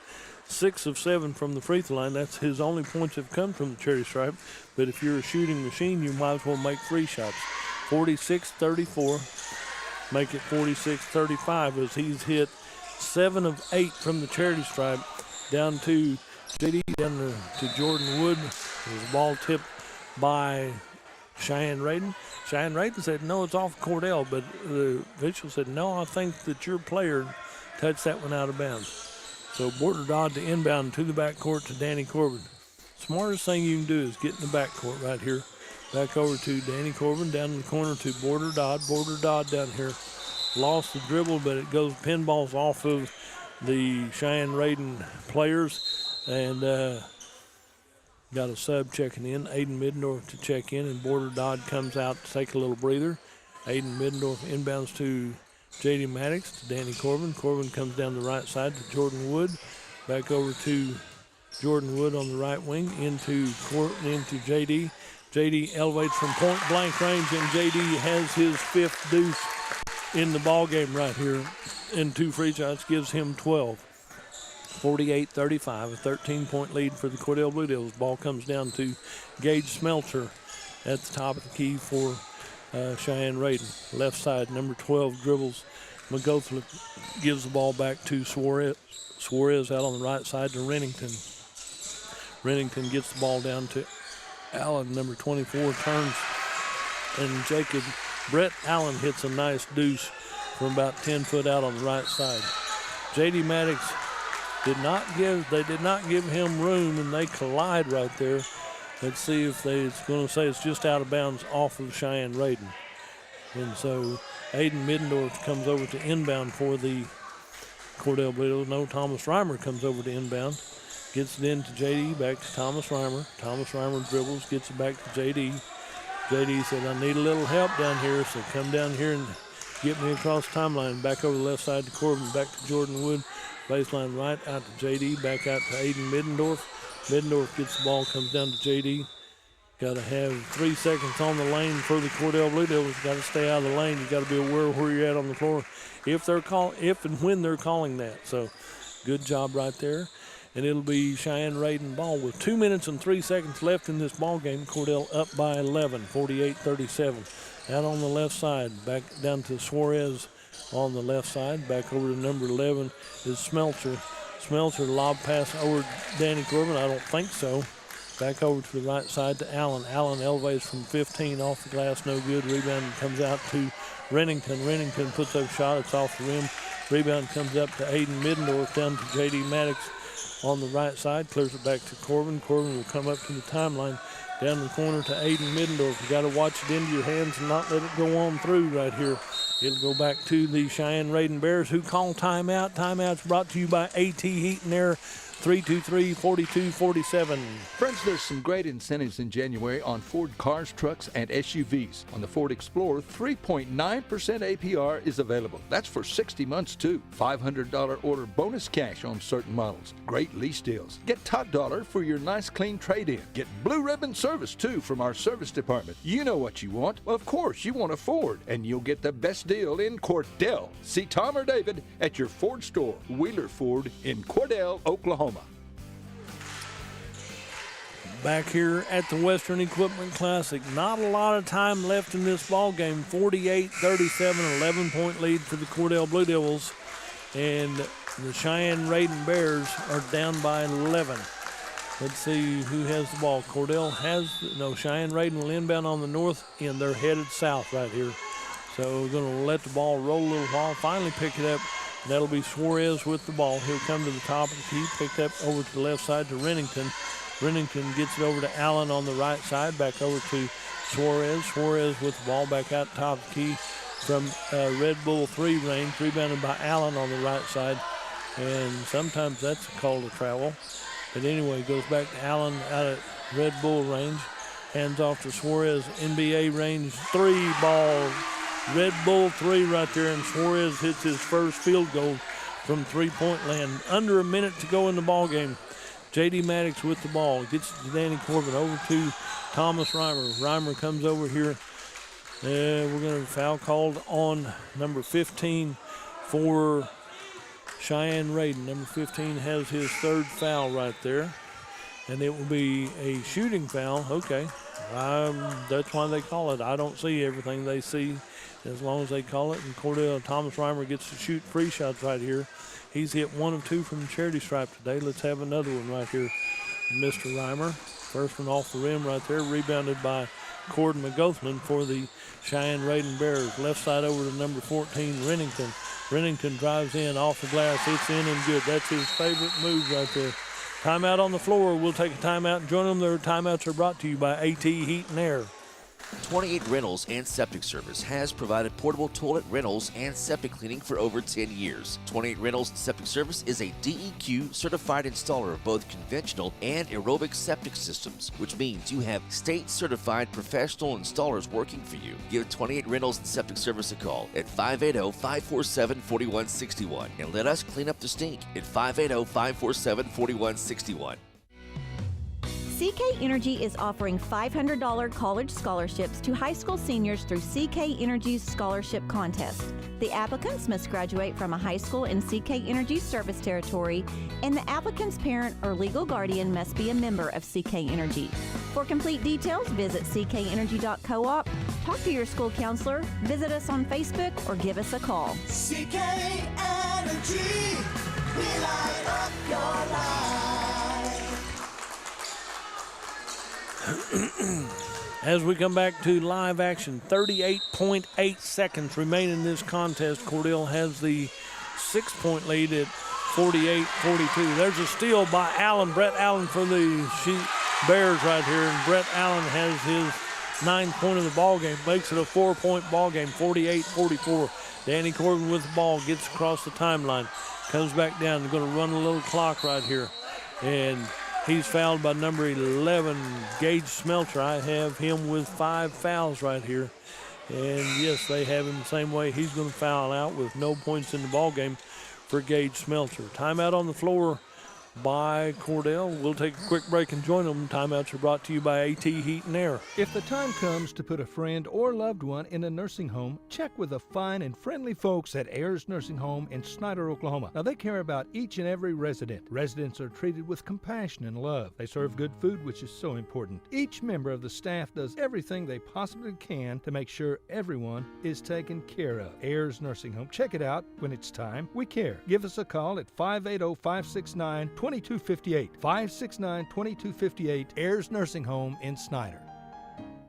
6 of 7 from the free throw line. That's his only points have come from the charity stripe. But if you're a shooting machine, you might as well make 3 shots. 46-34, make it 46-35 as he's hit 7 of 8 from the charity stripe. Down to JD, down to Jordan Wood. There's a ball tipped by Cheyenne Radin. Cheyenne Radin said, no, it's off Cordell, but the official said, no, I think that your player touched that one out of bounds. So Border Dodd to inbound to the backcourt to Danny Corbin. Smartest thing you can do is get in the backcourt right here. Back over to Danny Corbin, down in the corner to Border Dodd. Border Dodd down here lost the dribble, but it goes pinballs off of the Cheyenne Raiden players. And got a sub checking in. Aiden Middendorf to check in, and Border Dodd comes out to take a little breather. Aiden Middendorf inbounds to J.D. Maddox to Danny Corbin. Corbin comes down the right side to Jordan Wood. Back over to Jordan Wood on the right wing into J.D. J.D. elevates from point blank range, and J.D. has his 5th deuce in the ball game right here. In 2 free shots gives him 12. 48-35, a 13-point lead for the Cordell Blue Devils. Ball comes down to Gage Smelter at the top of the key for Cheyenne Raiden. Left side, number 12 dribbles. McGothla gives the ball back to Suarez. Suarez out on the right side to Rennington. Rennington gets the ball down to Allen, number 24, turns, and Brett Allen hits a nice deuce from about 10 foot out on the right side. J.D. Maddox did not give him room, and they collide right there. Let's see if it's going to say it's just out of bounds off of Cheyenne Raiden. And so Aiden Middendorf comes over to inbound for the Cordell Blue Devils. No, Thomas Reimer comes over to inbound. Gets it into J.D., back to Thomas Reimer. Thomas Reimer dribbles, gets it back to J.D. J.D. said, I need a little help down here, so come down here and get me across the timeline. Back over the left side to Corbin, back to Jordan Wood. Baseline right, out to J.D., back out to Aiden Middendorf. Middendorf gets the ball, comes down to J.D. Got to have 3 seconds on the lane for the Cordell Blue Devils. Got to stay out of the lane. You got to be aware of where you're at on the floor if and when they're calling that. So good job right there. And it'll be Cheyenne Raiden ball with 2 minutes and 3 seconds left in this ball game. Cordell up by 11, 48-37. Out on the left side, back down to Suarez on the left side. Back over to number 11 is Smelter. Smelter lob pass over Danny Corbin. I don't think so. Back over to the right side to Allen. Allen elevates from 15 off the glass, no good. Rebound comes out to Rennington. Rennington puts up a shot. It's off the rim. Rebound comes up to Aiden Middendorf, down to J.D. Maddox on the right side. Clears it back to Corbin. Corbin will come up to the timeline. Down the corner to Aiden Middendorf. You got to watch it into your hands and not let it go on through right here. It'll go back to the Cheyenne Raiden Bears, who call timeout. Timeout's brought to you by AT Heat and Air. 323-4247. Friends, there's some great incentives in January on Ford cars, trucks, and SUVs. On the Ford Explorer, 3.9% APR is available. That's for 60 months, too. $500 order bonus cash on certain models. Great lease deals. Get top dollar for your nice, clean trade-in. Get blue ribbon service, too, from our service department. You know what you want. Well, of course, you want a Ford, and you'll get the best deal in Cordell. See Tom or David at your Ford store, Wheeler Ford in Cordell, Oklahoma. Back here at the Western Equipment Classic, not a lot of time left in this ball game. 48-37, 11-point lead for the Cordell Blue Devils, and the Cheyenne Raiden Bears are down by 11. Let's see who has the ball. Cheyenne Raiden will inbound on the north end. They're headed south right here. So we're going to let the ball roll a little while, finally pick it up. That'll be Suarez with the ball. He'll come to the top of the key, picked up over to the left side to Rennington. Rennington gets it over to Allen on the right side, back over to Suarez. Suarez with the ball back out top of the key from Red Bull 3 range, rebounded by Allen on the right side. And sometimes that's a call to travel. But anyway, goes back to Allen out at Red Bull range. Hands off to Suarez, NBA range 3 ball. Red Bull 3 right there, and Suarez hits his first field goal from three-point land. Under a minute to go in the ball game. J.D. Maddox with the ball. Gets it to Danny Corbin. Over to Thomas Reimer. Reimer comes over here. We're going to foul called on number 15 for Cheyenne Raiden. Number 15 has his 3rd foul right there. And it will be a shooting foul. Okay. That's why they call it. I don't see everything they see as long as they call it. And Thomas Reimer gets to shoot free shots right here. He's hit 1 of 2 from the charity stripe today. Let's have another one right here. Mr. Reimer. First one off the rim right there. Rebounded by Cord McGothman for the Cheyenne Raiden Bears. Left side over to number 14, Rennington. Rennington drives in off the glass. It's in and good. That's his favorite move right there. Timeout on the floor. We'll take a timeout and join them. Their timeouts are brought to you by AT Heat and Air. 28 Rentals and Septic Service has provided portable toilet rentals and septic cleaning for over 10 years. 28 Rentals and Septic Service is a DEQ certified installer of both conventional and aerobic septic systems, which means you have state certified professional installers working for you. Give 28 Rentals and Septic Service a call at 580-547-4161 and let us clean up the stink at 580-547-4161. CK Energy is offering $500 college scholarships to high school seniors through CK Energy's scholarship contest. The applicants must graduate from a high school in CK Energy's service territory, and the applicant's parent or legal guardian must be a member of CK Energy. For complete details, visit ckenergy.coop, talk to your school counselor, visit us on Facebook, or give us a call. CK Energy, we light up your life. As we come back to live action, 38.8 seconds remain in this contest. Cordell has the 6-point lead at 48-42. There's a steal by Allen, Brett Allen for the Bears right here, and Brett Allen has his 9th point of the ball game, makes it a 4-point ball game, 48-44. Danny Corbin with the ball, gets across the timeline, comes back down. They're going to run a little clock right here, and he's fouled by number 11, Gage Smelter. I have him with 5 fouls right here. And yes, they have him the same way. He's going to foul out with no points in the ball game for Gage Smelter. Timeout on the floor by Cordell. We'll take a quick break and join them. Timeouts are brought to you by AT Heat and Air. If the time comes to put a friend or loved one in a nursing home, check with the fine and friendly folks at Ayers Nursing Home in Snyder, Oklahoma. Now, they care about each and every resident. Residents are treated with compassion and love. They serve good food, which is so important. Each member of the staff does everything they possibly can to make sure everyone is taken care of. Ayers Nursing Home. Check it out when it's time. We care. Give us a call at 580-569-2258. 569-2258, Ayers Nursing Home in Snyder.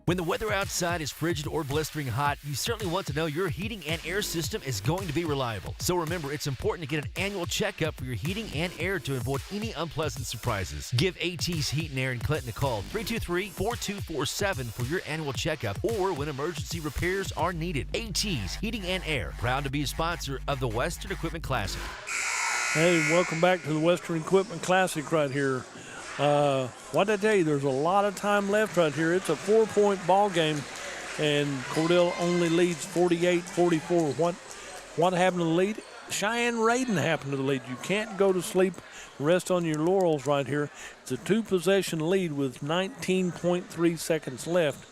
When the weather outside is frigid or blistering hot, you certainly want to know your heating and air system is going to be reliable. So remember, it's important to get an annual checkup for your heating and air to avoid any unpleasant surprises. Give AT's Heat and Air in Clinton a call, 323-4247 for your annual checkup or when emergency repairs are needed. AT's Heating and Air, proud to be a sponsor of the Western Equipment Classic. Hey, welcome back to the Western Equipment Classic right here. What did I tell you? There's a lot of time left right here. It's a 4-point ball game, and Cordell only leads 48-44. What happened to the lead? Cheyenne Raiden happened to the lead. You can't go to sleep, rest on your laurels right here. It's a 2-possession lead with 19.3 seconds left,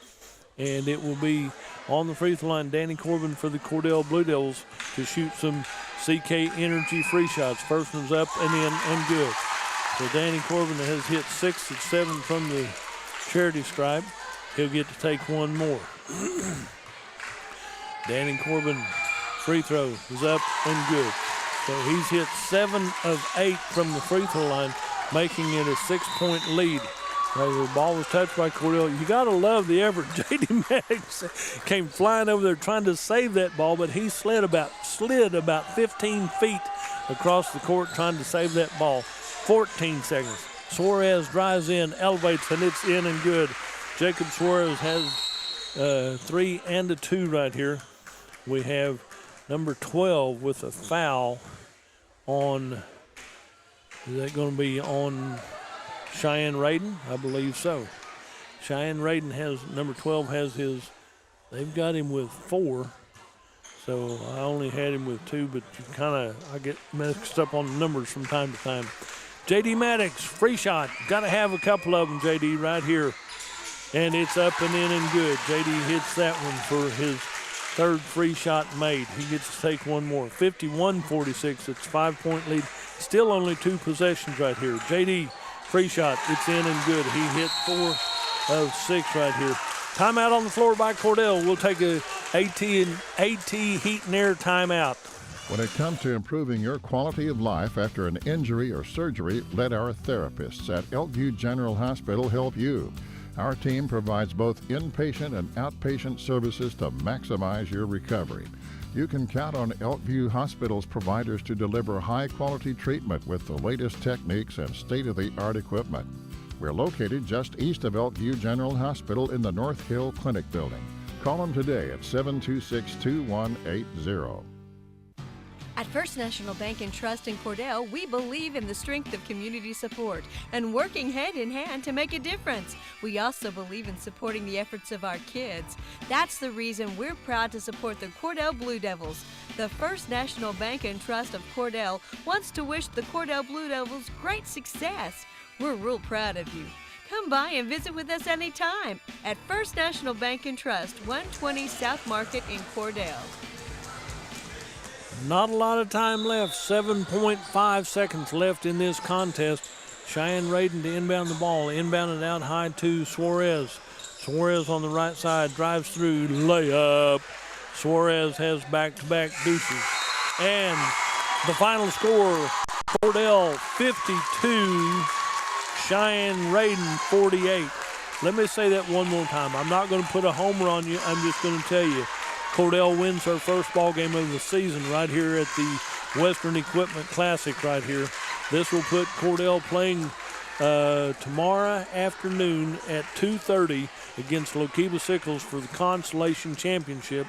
and it will be on the free throw line, Danny Corbin for the Cordell Blue Devils to shoot some CK Energy free shots. First one's up and in and good. So Danny Corbin has hit 6 of 7 from the charity stripe. He'll get to take one more. Danny Corbin free throw is up and good. So he's hit 7 of 8 from the free throw line, making it a 6-point lead. The ball was touched by Cordell. You got to love the effort. J.D. Maddox came flying over there trying to save that ball, but he slid about 15 feet across the court trying to save that ball. 14 seconds. Suarez drives in, elevates, and it's in and good. Jacob Suarez has 3 and a 2 right here. We have number 12 with a foul on, is that going to be on Cheyenne Raiden? I believe so. Cheyenne Raiden has, number 12 has his, they've got him with 4. So I only had him with 2, but I get mixed up on the numbers from time to time. J.D. Maddox, free shot. Got to have a couple of them, J.D., right here. And it's up and in and good. J.D. hits that one for his 3rd free shot made. He gets to take one more. 51-46. It's a 5-point lead. Still only 2 possessions right here. J.D. free shot. It's in and good. He hit 4 of 6 right here. Timeout on the floor by Cordell. We'll take a AT Heat and Air timeout. When it comes to improving your quality of life after an injury or surgery, let our therapists at Elkview General Hospital help you. Our team provides both inpatient and outpatient services to maximize your recovery. You can count on Elkview Hospital's providers to deliver high-quality treatment with the latest techniques and state-of-the-art equipment. We're located just east of Elkview General Hospital in the North Hill Clinic building. Call them today at 726-2180. At First National Bank and Trust in Cordell, we believe in the strength of community support and working hand in hand to make a difference. We also believe in supporting the efforts of our kids. That's the reason we're proud to support the Cordell Blue Devils. The First National Bank and Trust of Cordell wants to wish the Cordell Blue Devils great success. We're real proud of you. Come by and visit with us anytime at First National Bank and Trust, 120 South Market in Cordell. Not a lot of time left. 7.5 seconds left in this contest. Cheyenne Radin to inbound the ball. Inbounded out high to Suarez. Suarez on the right side drives through. Layup. Suarez has back-to-back deuces. And the final score, Cordell 52, Cheyenne Radin 48. Let me say that one more time. I'm not going to put a homer on you. I'm just going to tell you. Cordell wins her first ball game of the season right here at the Western Equipment Classic right here. This will put Cordell playing tomorrow afternoon at 2:30 against Lokiba Sickles for the Consolation Championship.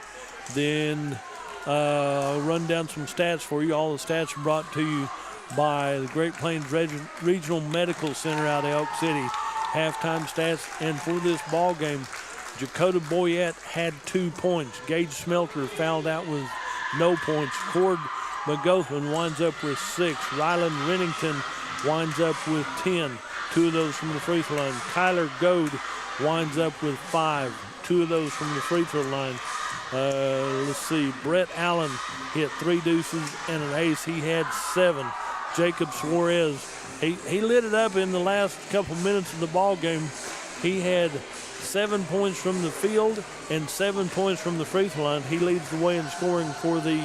Then I'll run down some stats for you. All the stats are brought to you by the Great Plains Regional Medical Center out of Elk City. Halftime stats, and for this ball game, Jakota Boyette had 2 points. Gage Smelter fouled out with no points. Cord McGothman winds up with 6. Ryland Rennington winds up with 10. 2 of those from the free throw line. Kyler Goad winds up with 5. 2 of those from the free throw line. Let's see. Brett Allen hit 3 deuces and an ace. He had 7. Jacob Suarez, he lit it up in the last couple minutes of the ball game. He had 7 points from the field and 7 points from the free throw line. He leads the way in scoring for the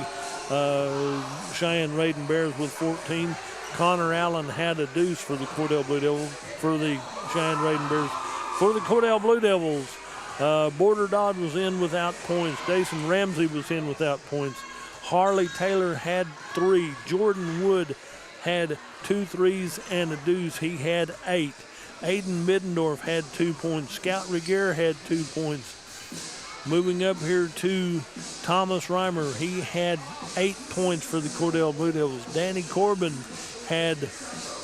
Cheyenne Radin Bears with 14. Connor Allen had a deuce for the Cordell Blue Devils, for the Cheyenne Radin Bears. For the Cordell Blue Devils, Border Dodd was in without points. Jason Ramsey was in without points. Harley Taylor had 3. Jordan Wood had 2 threes and a deuce. He had 8. Aiden Middendorf had 2 points. Scout Regier had 2 points. Moving up here to Thomas Reimer, he had 8 points for the Cordell Blue Devils. Danny Corbin had,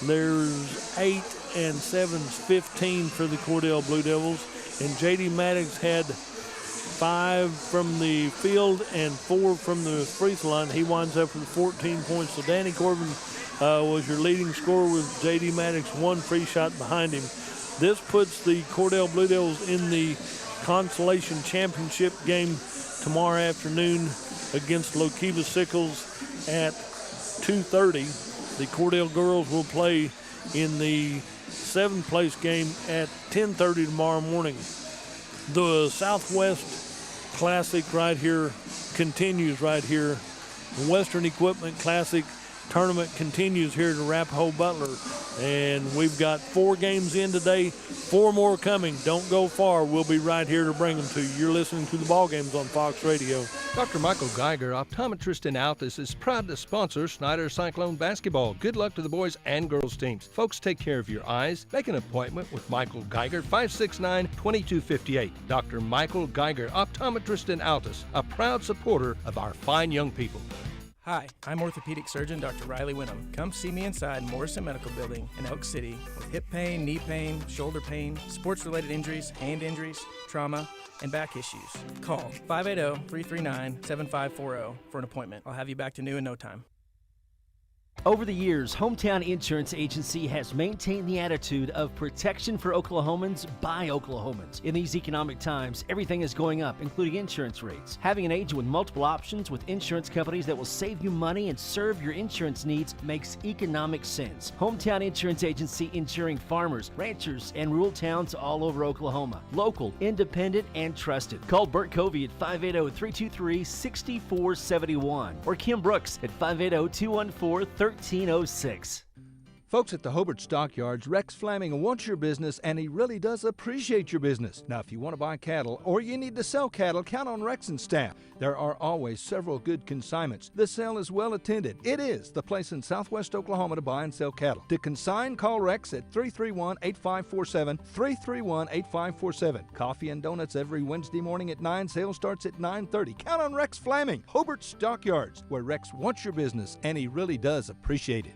there's 8 and 7's 15 for the Cordell Blue Devils. And J.D. Maddox had 5 from the field and 4 from the free throw line. He winds up with 14 points. So Danny Corbin was your leading scorer with J.D. Maddox 1 free shot behind him. This puts the Cordell Blue Devils in the Consolation Championship game tomorrow afternoon against Lokiba Sickles at 2:30. The Cordell girls will play in the 7th place game at 10:30 tomorrow morning. The Southwest Classic right here continues right here. The Western Equipment Classic tournament continues here at Arapaho Butler, and we've got 4 games in today, 4 more coming. Don't go far. We'll be right here to bring them to you. You're listening to the ball games on Fox Radio. Dr. Michael Geiger, optometrist in Altus, is proud to sponsor Snyder Cyclone basketball. Good luck to the boys and girls teams. Folks, take care of your eyes. Make an appointment with Michael Geiger, 569-2258. Dr. Michael Geiger, optometrist in Altus, a proud supporter of our fine young people. Hi, I'm orthopedic surgeon Dr. Riley Winham. Come see me inside Morrison Medical Building in Elk City with hip pain, knee pain, shoulder pain, sports-related injuries, hand injuries, trauma, and back issues. Call 580-339-7540 for an appointment. I'll have you back to new in no time. Over the years, Hometown Insurance Agency has maintained the attitude of protection for Oklahomans by Oklahomans. In these economic times, everything is going up, including insurance rates. Having an agent with multiple options with insurance companies that will save you money and serve your insurance needs makes economic sense. Hometown Insurance Agency, insuring farmers, ranchers, and rural towns all over Oklahoma. Local, independent, and trusted. Call Bert Covey at 580-323-6471 or Kim Brooks at 580-214-1306. Folks at the Hobart Stockyards, Rex Fleming wants your business, and he really does appreciate your business. Now, if you want to buy cattle or you need to sell cattle, count on Rex and staff. There are always several good consignments. The sale is well attended. It is the place in southwest Oklahoma to buy and sell cattle. To consign, call Rex at 331-8547, 331-8547. Coffee and donuts every Wednesday morning at 9. Sale starts at 9:30. Count on Rex Fleming, Hobart Stockyards, where Rex wants your business, and he really does appreciate it.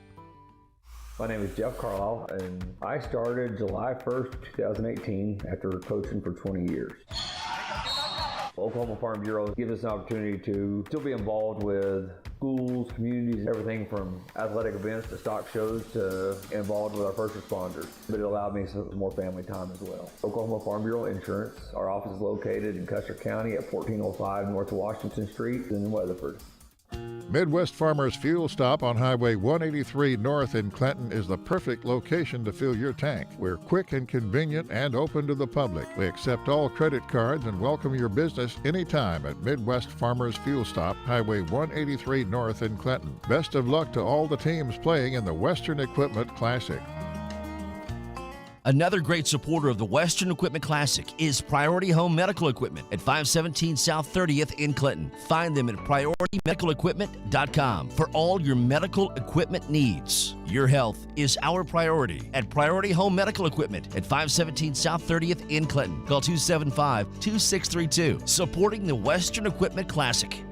My name is Jeff Carlisle, and I started July 1st, 2018 after coaching for 20 years. Oklahoma Farm Bureau gives us an opportunity to still be involved with schools, communities, everything from athletic events to stock shows to involved with our first responders. But it allowed me some more family time as well. Oklahoma Farm Bureau Insurance, our office is located in Custer County at 1405 North Washington Street in Weatherford. Midwest Farmers Fuel Stop on Highway 183 North in Clinton is the perfect location to fill your tank. We're quick and convenient and open to the public. We accept all credit cards and welcome your business anytime at Midwest Farmers Fuel Stop, Highway 183 North in Clinton. Best of luck to all the teams playing in the Western Equipment Classic. Another great supporter of the Western Equipment Classic is Priority Home Medical Equipment at 517 South 30th in Clinton. Find them at PriorityMedicalEquipment.com for all your medical equipment needs. Your health is our priority at Priority Home Medical Equipment at 517 South 30th in Clinton. Call 275-2632. Supporting the Western Equipment Classic.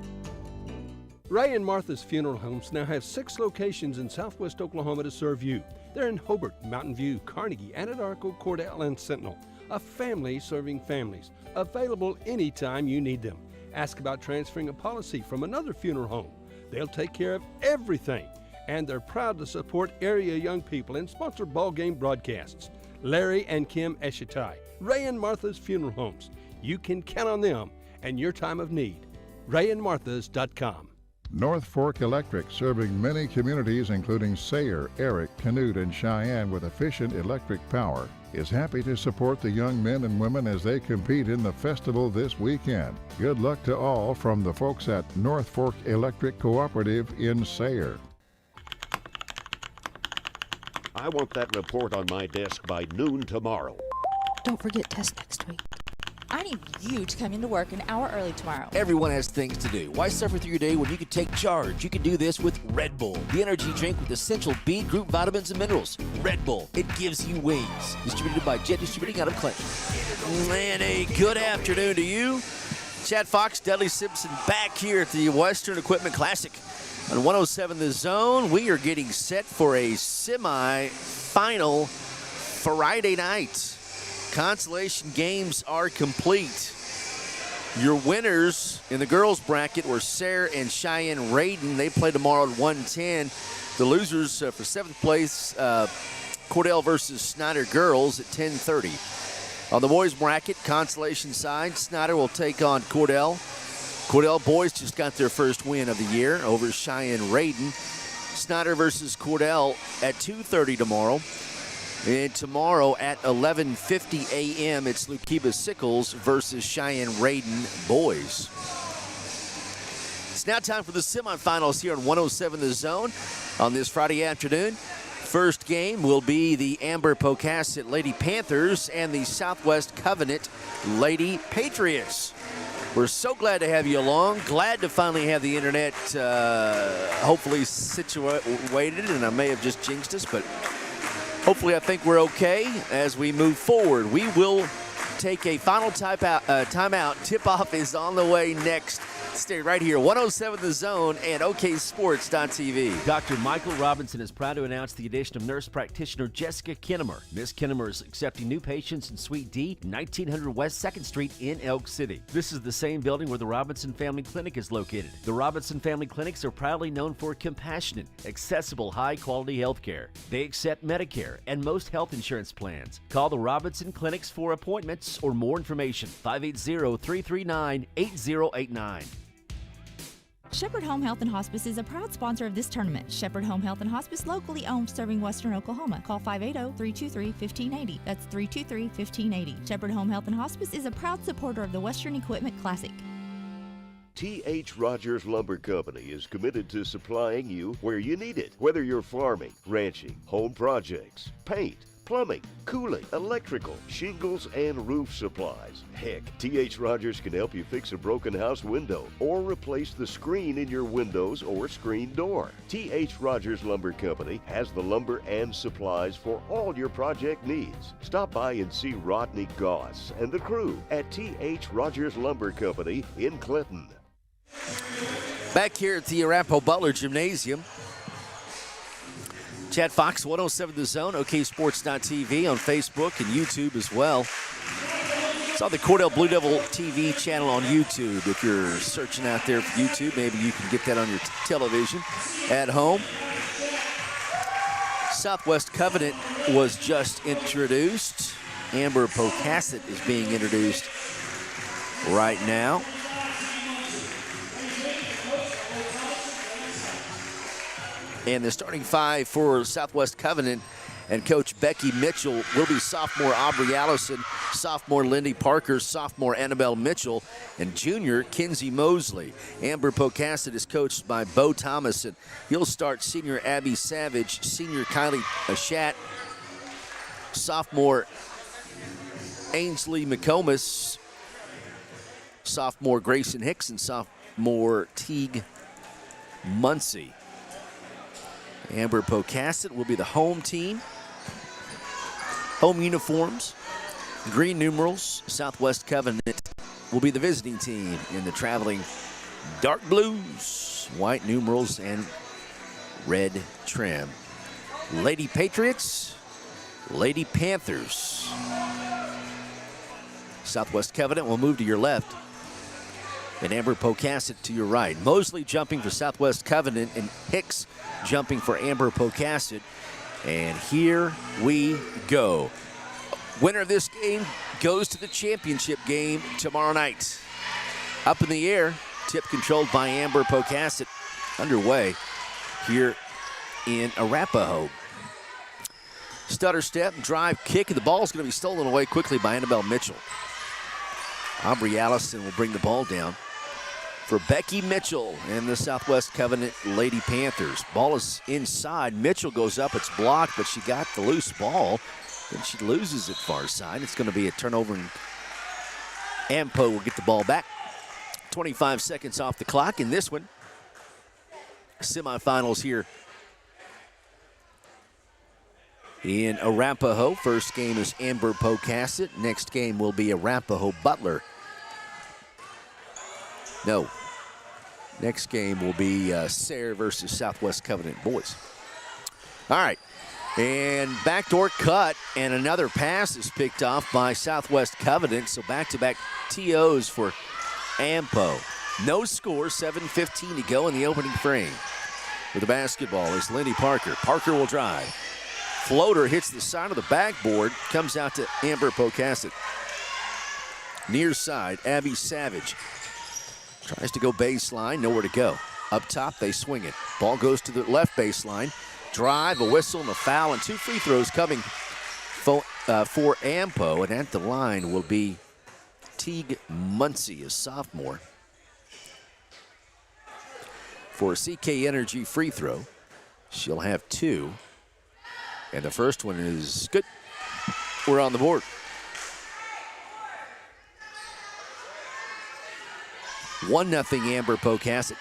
Ray and Martha's Funeral Homes now have 6 locations in southwest Oklahoma to serve you. They're in Hobart, Mountain View, Carnegie, Anadarko, Cordell, and Sentinel. A family serving families. Available anytime you need them. Ask about transferring a policy from another funeral home. They'll take care of everything. And they're proud to support area young people and sponsor ball game broadcasts. Larry and Kim Eshitai, Ray and Martha's Funeral Homes. You can count on them and your time of need. RayandMarthas.com. North Fork Electric, serving many communities including Sayre, Eric, Canute, and Cheyenne with efficient electric power, is happy to support the young men and women as they compete in the festival this weekend. Good luck to all from the folks at North Fork Electric Cooperative in Sayre. I want that report on my desk by noon tomorrow. Don't forget test next week. I need you to come into work an hour early tomorrow. Everyone has things to do. Why suffer through your day when you can take charge? You can do this with Red Bull, the energy drink with essential B group vitamins and minerals. Red Bull, it gives you wings. Distributed by Jet Distributing out of Clinton. And a good afternoon to you. Chad Fox, Dudley Simpson back here at the Western Equipment Classic. On 107 The Zone, we are getting set for a semi-final Friday night. Consolation games are complete. Your winners in the girls bracket were Sayre and Cheyenne Raiden. They play tomorrow at 1:10. The losers for 7th place, Cordell versus Snyder girls at 10:30. On the boys bracket, consolation side, Snyder will take on Cordell. Cordell boys just got their first win of the year over Cheyenne Raiden. Snyder versus Cordell at 2:30 tomorrow. And tomorrow at 11:50 a.m., it's Lukiba Sickles versus Cheyenne Raiden boys. It's now time for the semifinals here on 107 The Zone on this Friday afternoon. First game will be the Amber Pocasset Lady Panthers and the Southwest Covenant Lady Patriots. We're so glad to have you along. Glad to finally have the internet hopefully situated, and I may have just jinxed us, but hopefully I think we're okay as we move forward. We will take a final timeout. Tip-off is on the way next. Stay right here, 107 The Zone and OKSports.tv. Dr. Michael Robinson is proud to announce the addition of nurse practitioner Jessica Kinnemer. Miss Kinnemer is accepting new patients in Suite D, 1900 West 2nd Street in Elk City. This is the same building where the Robinson Family Clinic is located. The Robinson Family Clinics are proudly known for compassionate, accessible, high-quality health care. They accept Medicare and most health insurance plans. Call the Robinson Clinics for appointments or more information, 580-339-8089. Shepherd Home Health and Hospice is a proud sponsor of this tournament. Shepherd Home Health and Hospice, locally owned, serving Western Oklahoma. Call 580-323-1580. That's 323-1580. Shepherd Home Health and Hospice is a proud supporter of the Western Equipment Classic. T.H. Rogers Lumber Company is committed to supplying you where you need it, whether you're farming, ranching, home projects, paint, plumbing, cooling, electrical, shingles, and roof supplies. Heck, T.H. Rogers can help you fix a broken house window or replace the screen in your windows or screen door. T.H. Rogers Lumber Company has the lumber and supplies for all your project needs. Stop by and see Rodney Goss and the crew at T.H. Rogers Lumber Company in Clinton. Back here at the Arapaho Butler Gymnasium, Chad Fox, 107 The Zone, OKSports.tv on Facebook and YouTube as well. It's on the Cordell Blue Devil TV channel on YouTube. If you're searching out there for YouTube, maybe you can get that on your television at home. Southwest Covenant was just introduced. Amber Pocasset is being introduced right now. And the starting five for Southwest Covenant and Coach Becky Mitchell will be sophomore Aubrey Allison, sophomore Lindy Parker, sophomore Annabelle Mitchell, and junior Kinsey Mosley. Amber Pocasset is coached by Bo Thomas, and he'll start senior Abby Savage, senior Kylie Ashat, sophomore Ainsley McComas, sophomore Grayson Hicks, and sophomore Teague Muncie. Amber Pocasset will be the home team. Home uniforms, green numerals. Southwest Covenant will be the visiting team in the traveling dark blues, white numerals, and red trim. Lady Patriots, Lady Panthers. Southwest Covenant will move to your left, and Amber Pocasset to your right. Mosley jumping for Southwest Covenant, and Hicks jumping for Amber Pocasset. And here we go. Winner of this game goes to the championship game tomorrow night. Up in the air, tip controlled by Amber Pocasset, underway here in Arapaho. Stutter step, drive, kick, and the ball is going to be stolen away quickly by Annabelle Mitchell. Aubrey Allison will bring the ball down for Becky Mitchell and the Southwest Covenant Lady Panthers. Ball is inside. Mitchell goes up. It's blocked, but she got the loose ball. Then she loses it far side. It's going to be a turnover, and Ampo will get the ball back. 25 seconds off the clock in this one. Semifinals here in Arapaho. First game is Amber Pocasset. Next game will be Arapaho Butler. No. Next game will be Sayre versus Southwest Covenant boys. All right. And backdoor cut, and another pass is picked off by Southwest Covenant. So back-to-back TOs for Ampo. No score, 7:15 to go in the opening frame. With the basketball is Lindy Parker. Parker will drive. Floater hits the side of the backboard, comes out to Amber Pocasset. Near side, Abby Savage. Tries to go baseline, nowhere to go. Up top, they swing it. Ball goes to the left baseline. Drive, a whistle, and a foul, and two free throws coming for Ampo. And at the line will be Teague Muncie, a sophomore. For a CK Energy free throw, she'll have two. And the first one is good. We're on the board. 1-0 Amber Pocasset.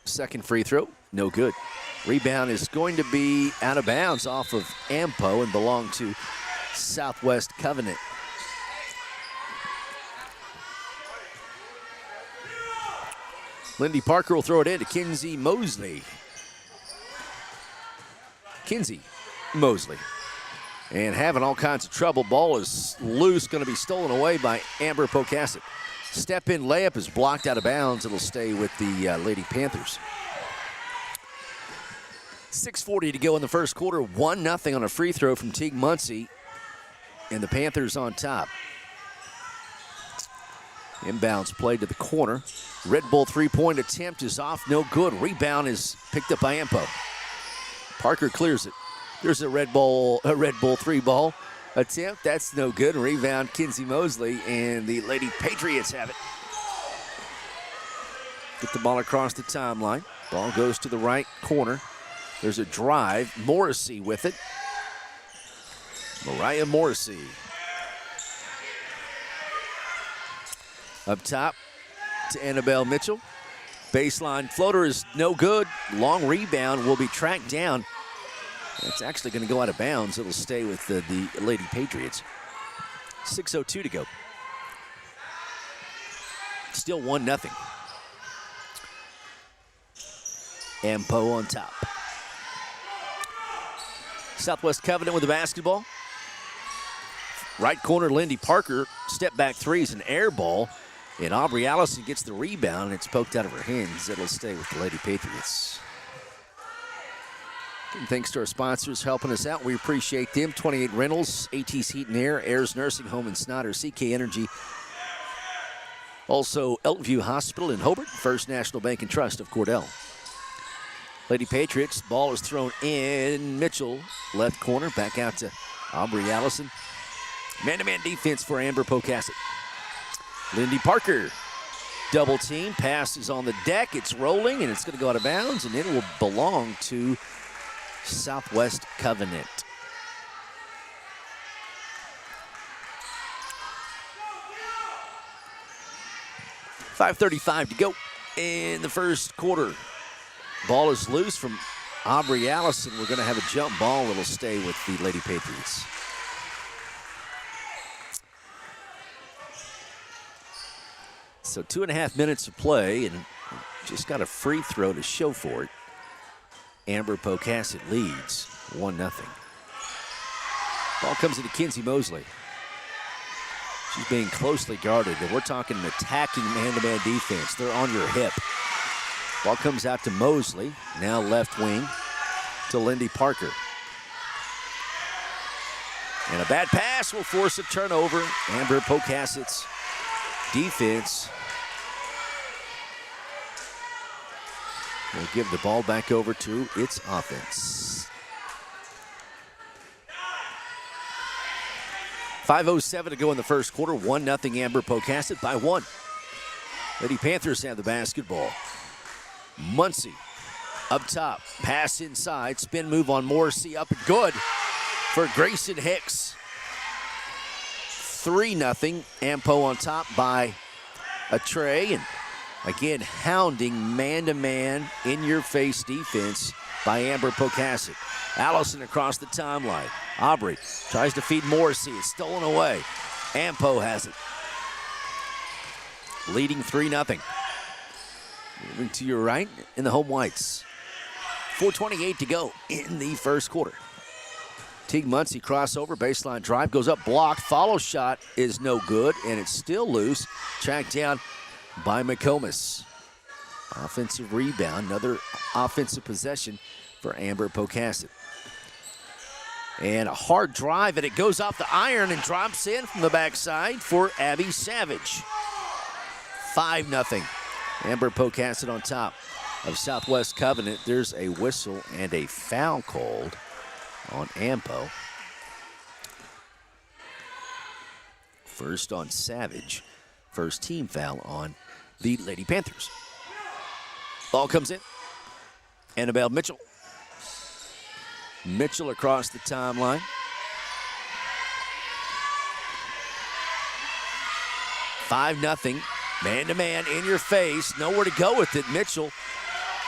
Second free throw, no good. Rebound is going to be out of bounds off of Ampo and belong to Southwest Covenant. Lindy Parker will throw it in to Kinsey Mosley. Kinsey Mosley. And having all kinds of trouble. Ball is loose, going to be stolen away by Amber Pocasset. Step-in layup is blocked out of bounds. It'll stay with the Lady Panthers. 6:40 to go in the first quarter. 1-0 on a free throw from Teague Muncie. And the Panthers on top. Inbounds played to the corner. Red Bull three-point attempt is off. No good. Rebound is picked up by Ampo. Parker clears it. There's a Red Bull three-ball attempt. That's no good. Rebound, Kinsey Mosley, and the Lady Patriots have it. Get the ball across the timeline. Ball goes to the right corner. There's a drive. Morrissey with it. Mariah Morrissey. Up top to Annabelle Mitchell. Baseline floater is no good. Long rebound will be tracked down. It's actually going to go out of bounds. It'll stay with the Lady Patriots. 6:02 to go. Still 1-0. Ampo on top. Southwest Covenant with the basketball. Right corner, Lindy Parker. Step back three is an air ball. And Aubrey Allison gets the rebound, and it's poked out of her hands. It'll stay with the Lady Patriots. And thanks to our sponsors helping us out. We appreciate them. 28 Rentals, AT's Heat and Air, Ayers Nursing Home in Snyder, CK Energy. Also, Elkview Hospital in Hobart, First National Bank and Trust of Cordell. Lady Patriots, ball is thrown in. Mitchell, left corner, back out to Aubrey Allison. Man-to-man defense for Amber Pocasset. Lindy Parker, double team, pass is on the deck. It's rolling, and it's going to go out of bounds, and it will belong to Southwest Covenant. .5:35 to go in the first quarter. Ball is loose from Aubrey Allison. We're going to have a jump ball that'll stay with the Lady Patriots. So 2.5 minutes of play, and just got a free throw to show for it. Amber Pocasset leads 1-0. Ball comes into Kinsey Mosley. She's being closely guarded, and we're talking an attacking man-to-man defense. They're on your hip. Ball comes out to Mosley, now left wing to Lindy Parker. And a bad pass will force a turnover. Amber Pocasset's defense will give the ball back over to its offense. 5:07 to go in the first quarter. 1-0 Amber Pocasset by 1. Lady Panthers have the basketball. Muncie up top. Pass inside. Spin move on Morrissey. Up and good for Grayson Hicks. 3-0. Ampo on top by a tray. And again, hounding man-to-man, in-your-face defense by Amber Pocasset. Allison across the timeline. Aubrey tries to feed Morrissey. It's stolen away. Ampo has it. Leading 3-0. Moving to your right in the home whites. 4:28 to go in the first quarter. Teague Muncie crossover, baseline drive, goes up, blocked. Follow shot is no good, and it's still loose. Tracked down by McComas. Offensive rebound, another offensive possession for Amber Pocasset. And a hard drive, and it goes off the iron and drops in from the backside for Abby Savage. 5-0. Amber Pocasset on top of Southwest Covenant. There's a whistle and a foul called on Ampo. First on Savage. First team foul on the Lady Panthers. Ball comes in. Annabelle Mitchell. Mitchell across the timeline. 5-0. Man-to-man in your face. Nowhere to go with it. Mitchell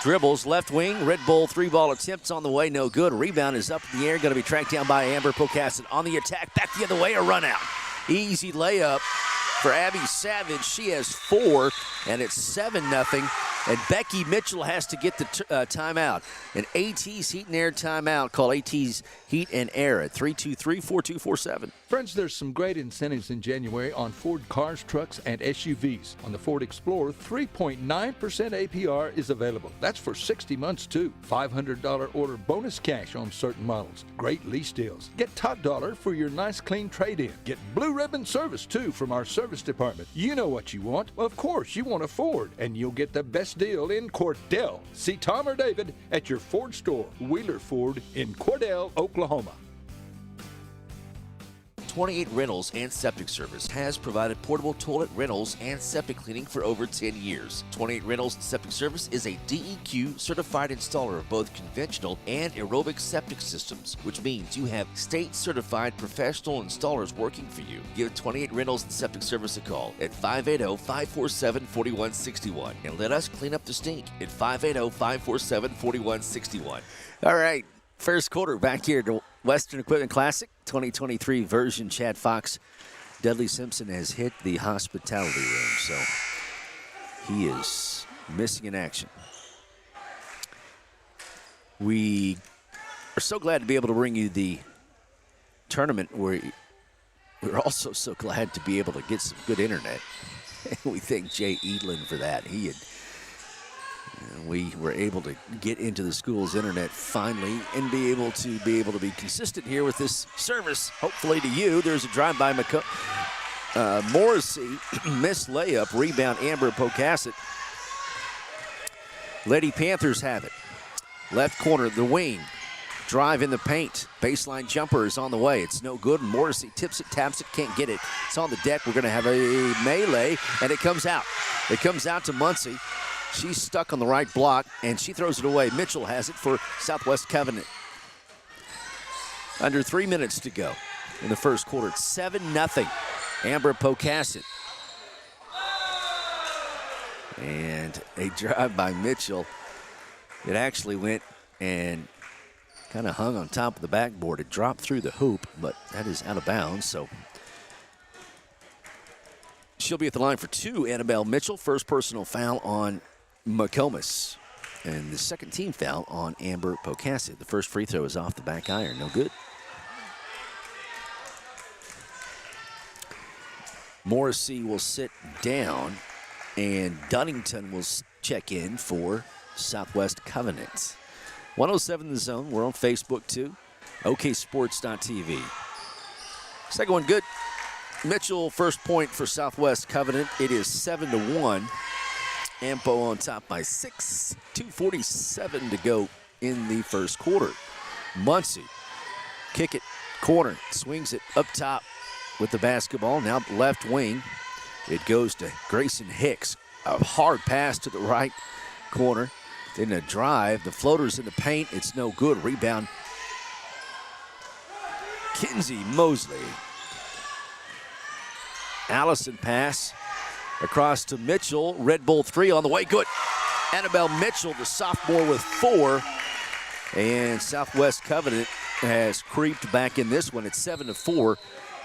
dribbles left wing. Red Bull 3-ball attempts on the way. No good. Rebound is up in the air. Going to be tracked down by Amber Pocasset. On the attack. Back the other way. A run out. Easy layup for Abby Savage. She has 4, and it's 7-0. And Becky Mitchell has to get the timeout. An AT's Heat and Air timeout. Call AT's Heat and Air at 323-4247. Friends, there's some great incentives in January on Ford cars, trucks, and SUVs. On the Ford Explorer, 3.9% APR is available. That's for 60 months, too. $500 order bonus cash on certain models. Great lease deals. Get top dollar for your nice, clean trade-in. Get Blue Ribbon service, too, from our service department. You know what you want. Well, of course, you want a Ford, and you'll get the best deal in Cordell. See Tom or David at your Ford store, Wheeler Ford in Cordell, Oklahoma. 28 Rentals and Septic Service has provided portable toilet rentals and septic cleaning for over 10 years. 28 Rentals and Septic Service is a DEQ certified installer of both conventional and aerobic septic systems, which means you have state certified professional installers working for you. Give 28 Rentals and Septic Service a call at 580-547-4161 and let us clean up the stink at 580-547-4161. All right, first quarter back here to Western Equipment Classic 2023 version. Chad Fox, Dudley Simpson has hit the hospitality room, so he is missing in action. We are so glad to be able to bring you the tournament. We're also so glad to be able to get some good internet. We thank Jay Edlin for that. We were able to get into the school's internet finally and be able to be consistent here with this service. Hopefully to you. There's a drive by Morrissey, missed layup, rebound Amber Pocasset. Lady Panthers have it. Left corner, the wing. Drive in the paint. Baseline jumper is on the way. It's no good. Morrissey tips it, taps it, can't get it. It's on the deck. We're going to have a melee, and it comes out. It comes out to Muncie. She's stuck on the right block, and she throws it away. Mitchell has it for Southwest Covenant. Under 3 minutes to go in the first quarter. It's 7-0. Amber Pocasset. And a drive by Mitchell. It actually went and kind of hung on top of the backboard. It dropped through the hoop, but that is out of bounds, so she'll be at the line for two. Annabelle Mitchell, first personal foul on McComas, and the second team foul on Amber Pocasset. The first free throw is off the back iron, no good. Morrissey will sit down, and Dunnington will check in for Southwest Covenant. 107 The Zone. We're on Facebook too. OKSports.tv. Second one good. Mitchell, first point for Southwest Covenant. It is 7-1. Ampo on top by 6. 2:47 to go in the first quarter. Muncie, kick it, corner, swings it up top with the basketball. Now left wing. It goes to Grayson Hicks. A hard pass to the right corner. Then a drive. The floater's in the paint. It's no good. Rebound. Kinsey Mosley. Allison pass across to Mitchell. Red Bull 3 on the way. Good. Annabelle Mitchell, the sophomore, with 4. And Southwest Covenant has creeped back in this one. It's 7-4.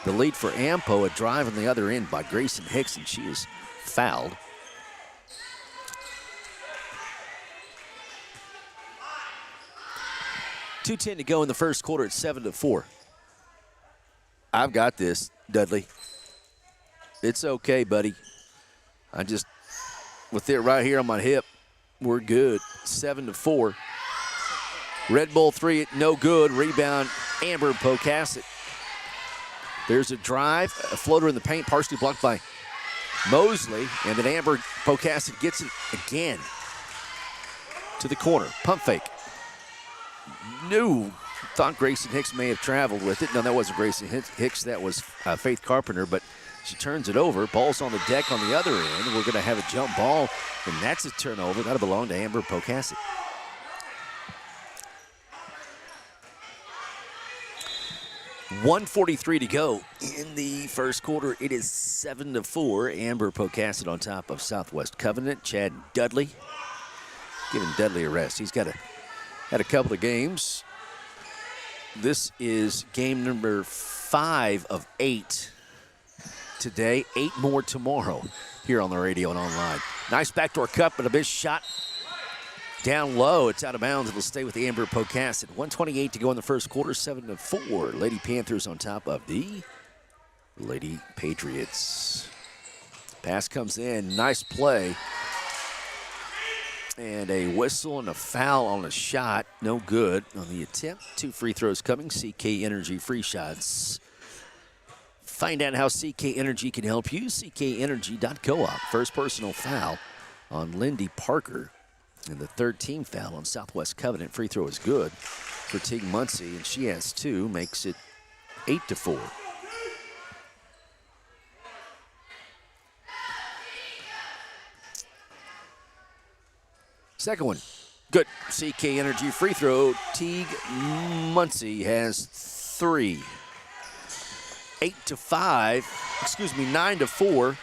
The lead for Ampo. A drive on the other end by Grayson Hicks, and she is fouled. .210 to go in the first quarter. It's 7-4. I've got this, Dudley. It's okay, buddy. I just, with it right here on my hip, we're good. 7-4. Red Bull 3, no good. Rebound, Amber Pocasset. There's a drive, a floater in the paint, partially blocked by Mosley, and then Amber Pocasset gets it again to the corner. Pump fake. No, thought Grayson Hicks may have traveled with it. No, that wasn't Grayson Hicks. That was Faith Carpenter, but she turns it over. Ball's on the deck on the other end. We're going to have a jump ball, and that's a turnover. That'll belong to Amber Pocasset. .143 to go in the first quarter. It is 7-4. Amber Pocasset on top of Southwest Covenant. Chad Dudley giving Dudley a rest. He's had a couple of games. This is game number 5 of 8 today. 8 more tomorrow here on the radio and online. Nice backdoor cut, but a big shot down low. It's out of bounds. It'll stay with Amber Pocasset. 1:28 to go in the first quarter. 7-4. Lady Panthers on top of the Lady Patriots. Pass comes in. Nice play. And a whistle and a foul on a shot. No good on the attempt. 2 free throws coming. CK Energy free shots. Find out how CK Energy can help you. CKEnergy.coop. First personal foul on Lindy Parker. And the third team foul on Southwest Covenant. Free throw is good for Teague Muncie, and she has 2. Makes it 8-4. Second one. Good. CK Energy free throw. Teague Muncie has 3. 9-4.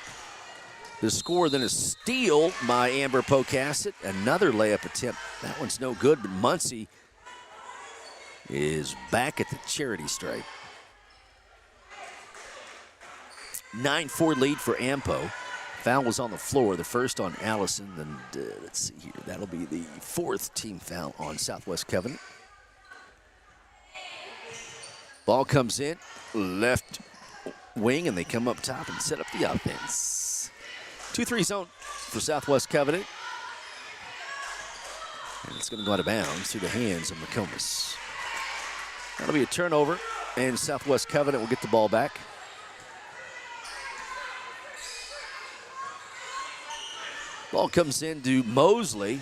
The score, then a steal by Amber Pocasset. Another layup attempt. That one's no good, but Muncie is back at the charity stripe. 9-4 lead for Ampo. Foul was on the floor, the first on Allison. Then let's see here. That'll be the 4th team foul on Southwest Covenant. Ball comes in, left wing, and they come up top and set up the offense. 2-3 zone for Southwest Covenant. And it's going to go out of bounds through the hands of McComas. That'll be a turnover, and Southwest Covenant will get the ball back. Ball comes in to Mosley.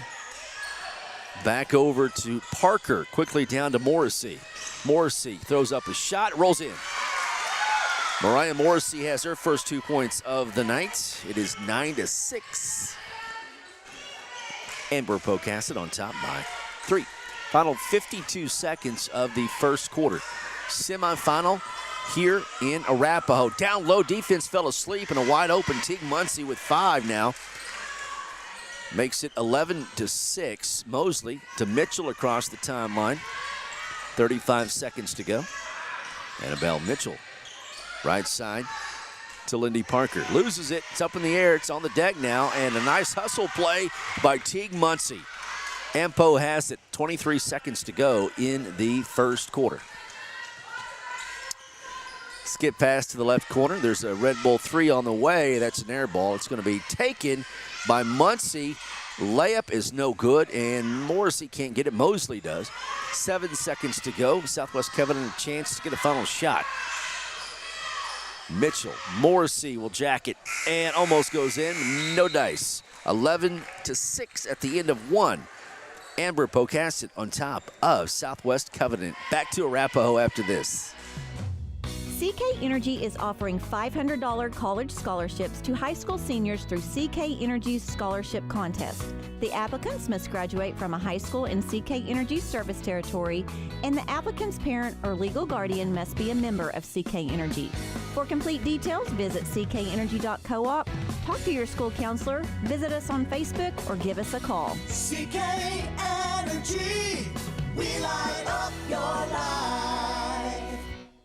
Back over to Parker. Quickly down to Morrissey. Morrissey throws up a shot, rolls in. Mariah Morrissey has her first 2 points of the night. It is 9-6. Amber Pocasset on top by 3. Final 52 seconds of the first quarter. Semifinal here in Arapaho. Down low, defense fell asleep, and a wide open Teague Muncie with 5 now. Makes it 11-6. Mosley to Mitchell across the timeline. 35 seconds to go. Annabelle Mitchell, right side to Lindy Parker. Loses it. It's up in the air. It's on the deck now. And a nice hustle play by Teague Muncie. Ampo has it. 23 seconds to go in the first quarter. Skip pass to the left corner. There's a Red Bull 3 on the way. That's an air ball. It's going to be taken by Muncie. Layup is no good, and Morrissey can't get it. Mosley does. 7 seconds to go. Southwest Covenant a chance to get a final shot. Mitchell, Morrissey will jack it, and almost goes in. No dice. 11-6 at the end of 1. Amber Pocasset on top of Southwest Covenant. Back to Arapaho after this. CK Energy is offering $500 college scholarships to high school seniors through CK Energy's scholarship contest. The applicants must graduate from a high school in CK Energy's service territory, and the applicant's parent or legal guardian must be a member of CK Energy. For complete details, visit ckenergy.coop, talk to your school counselor, visit us on Facebook, or give us a call. CK Energy, we light up your life.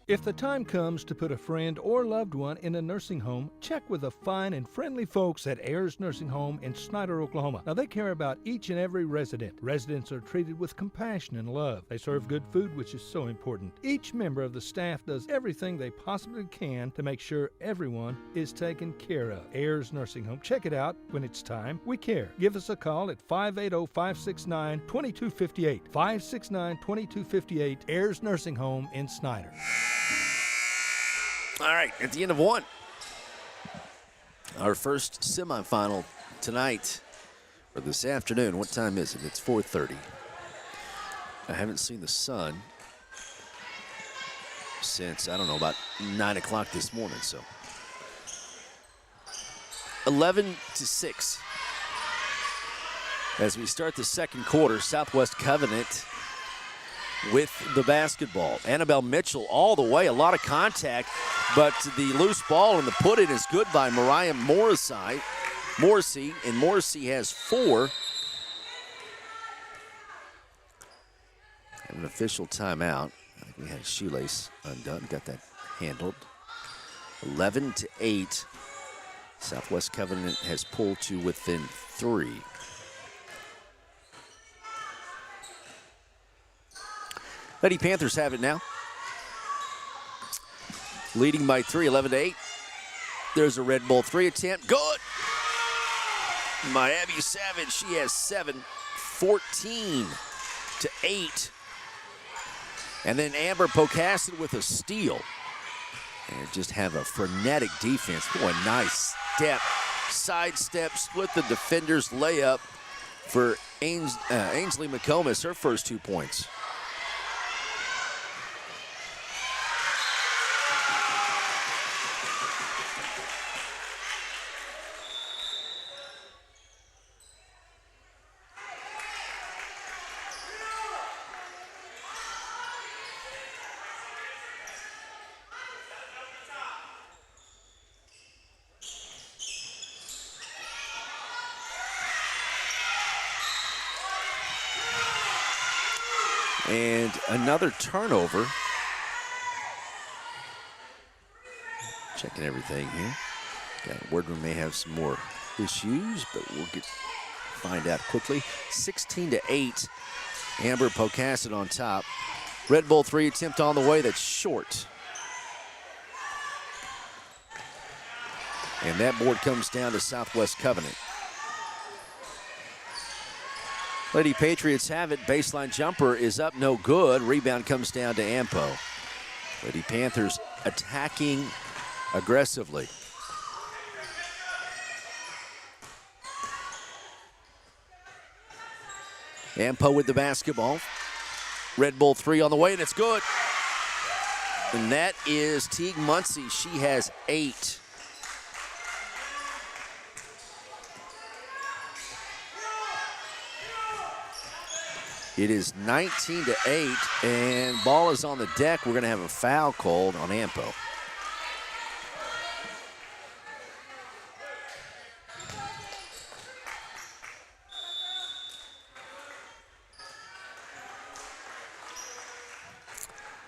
If the time comes to put a friend or loved one in a nursing home, check with the fine and friendly folks at Ayers Nursing Home in Snyder, Oklahoma. Now, they care about each and every resident. Residents are treated with compassion and love. They serve good food, which is so important. Each member of the staff does everything they possibly can to make sure everyone is taken care of. Ayers Nursing Home. Check it out when it's time. We care. Give us a call at 580-569-2258. 569-2258, Ayers Nursing Home in Snyder. All right, at the end of 1. Our first semifinal tonight, or this afternoon. What time is it? It's 4:30. I haven't seen the sun since, I don't know, about 9 o'clock this morning, so. 11-6. As we start the second quarter, Southwest Covenant with the basketball. Annabelle Mitchell all the way, a lot of contact, but the loose ball and the put-in is good by Mariah Morrissey, and Morrissey has 4. And an official timeout. I think we had a shoelace undone, got that handled. 11-8. Southwest Covenant has pulled to within 3. Lady Panthers have it now. Leading by 3, 11-8. There's a Red Bull 3 attempt. Good. Miami Savage, she has 7, 14-8. And then Amber Pocasset with a steal. And just have a frenetic defense. Boy, nice step. Sidestep, split the defender's layup for Ainsley McComas, her first 2 points. And another turnover. Checking everything here. Got word we may have some more issues, but we'll find out quickly. 16-8. Amber Pocasset on top. Red Bull 3 attempt on the way, that's short. And that board comes down to Southwest Covenant. Lady Patriots have it. Baseline jumper is up, no good. Rebound comes down to Ampo. Lady Panthers attacking aggressively. Ampo with the basketball. Red Bull 3 on the way, and it's good. And that is Teague Muncie. She has 8. It is 19-8, and ball is on the deck. We're going to have a foul called on Ampo.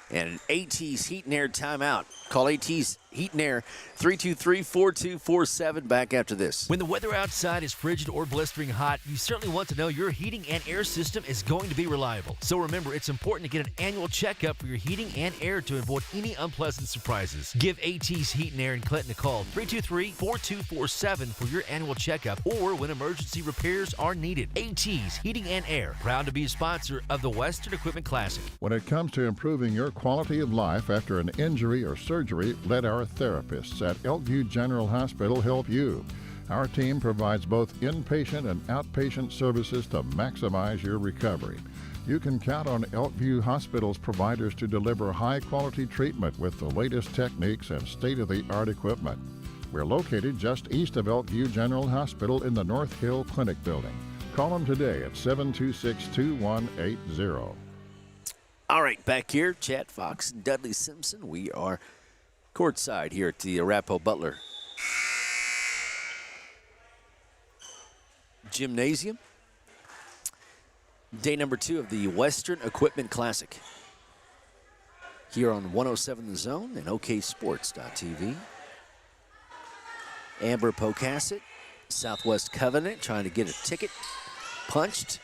And an AT's Heat and Air timeout. Call AT's Heat and Air 323-4247 back after this. When the weather outside is frigid or blistering hot, you certainly want to know your heating and air system is going to be reliable. So remember, it's important to get an annual checkup for your heating and air to avoid any unpleasant surprises. Give AT's Heat and Air in Clinton a call, 323-4247 for your annual checkup or when emergency repairs are needed. AT's Heating and Air, proud to be a sponsor of the Western Equipment Classic. When it comes to improving your quality of life after an injury or surgery, let our therapists at Elkview General Hospital help you. Our team provides both inpatient and outpatient services to maximize your recovery. You can count on Elkview Hospital's providers to deliver high-quality treatment with the latest techniques and state-of-the-art equipment. We're located just east of Elkview General Hospital in the North Hill Clinic building. Call them today at 726-2180. All right, back here, Chad Fox and Dudley Simpson. We are courtside here at the Arapaho Butler Gymnasium. Day number 2 of the Western Equipment Classic. Here on 107 The Zone and OKSports.tv. Amber Pocasset, Southwest Covenant, trying to get a ticket punched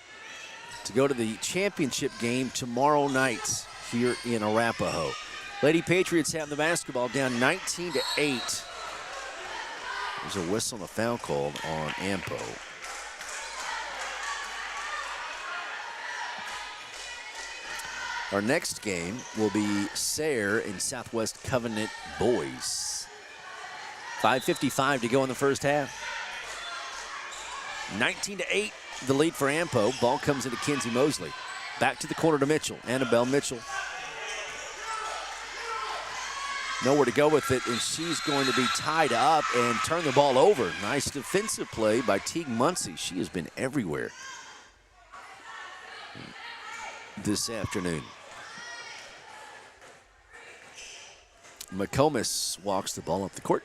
to go to the championship game tomorrow night here in Arapaho. Lady Patriots have the basketball down 19-8. There's a whistle and a foul called on Ampo. Our next game will be Sayre and Southwest Covenant boys. 5:55 to go in the first half. 19-8. The lead for Ampo. Ball comes into Kinsey Mosley. Back to the corner to Mitchell. Annabelle Mitchell. Nowhere to go with it, and she's going to be tied up and turn the ball over. Nice defensive play by Teague Muncie. She has been everywhere this afternoon. McComas walks the ball up the court.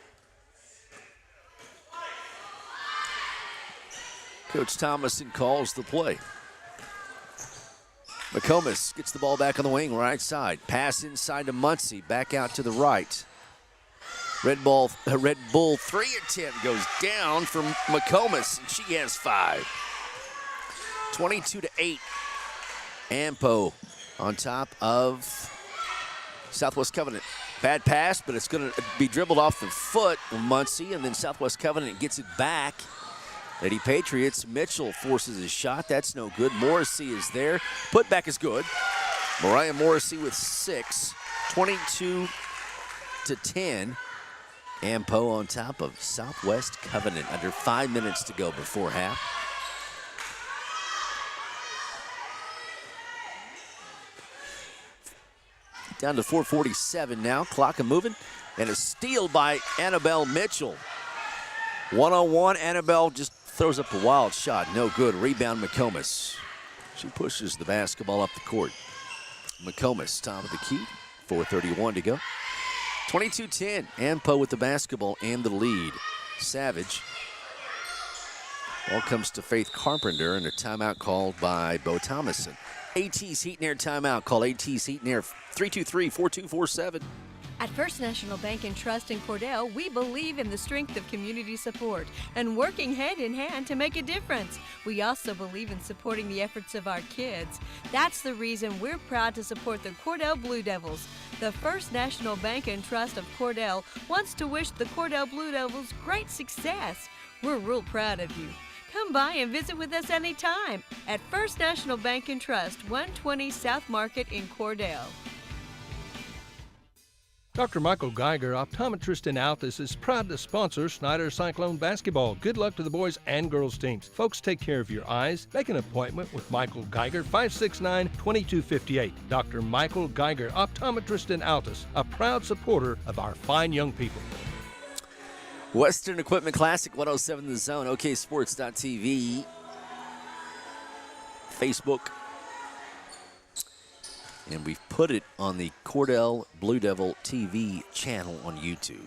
Coach Thomason calls the play. McComas gets the ball back on the wing, right side. Pass inside to Muncie, back out to the right. Red Bull 3 attempt goes down from McComas, and she has 5. 22-8. Ampo on top of Southwest Covenant. Bad pass, but it's going to be dribbled off the foot of Muncie, and then Southwest Covenant gets it back. Lady Patriots, Mitchell forces his shot. That's no good. Morrissey is there. Putback is good. Mariah Morrissey with 6. 22-10. Ampo on top of Southwest Covenant. Under 5 minutes to go before half. Down to 4:47 now. Clock moving. And a steal by Annabelle Mitchell. 1-on-1. Annabelle just throws up a wild shot. No good. Rebound McComas. She pushes the basketball up the court. McComas, top of the key. 4:31 to go. 22-10. Ampo with the basketball and the lead. Savage. Ball comes to Faith Carpenter and a timeout called by Bo Thomason. AT's Heat and Air timeout. Call AT's Heat and Air 323-4247. At First National Bank and Trust in Cordell, we believe in the strength of community support and working hand in hand to make a difference. We also believe in supporting the efforts of our kids. That's the reason we're proud to support the Cordell Blue Devils. The First National Bank and Trust of Cordell wants to wish the Cordell Blue Devils great success. We're real proud of you. Come by and visit with us anytime at First National Bank and Trust, 120 South Market in Cordell. Dr. Michael Geiger, optometrist in Altus, is proud to sponsor Snyder Cyclone basketball. Good luck to the boys and girls teams. Folks, take care of your eyes. Make an appointment with Michael Geiger, 569-2258. Dr. Michael Geiger, optometrist in Altus, a proud supporter of our fine young people. Western Equipment Classic, 107 The Zone, oksports.tv, Facebook. And we've put it on the Cordell Blue Devil TV channel on YouTube.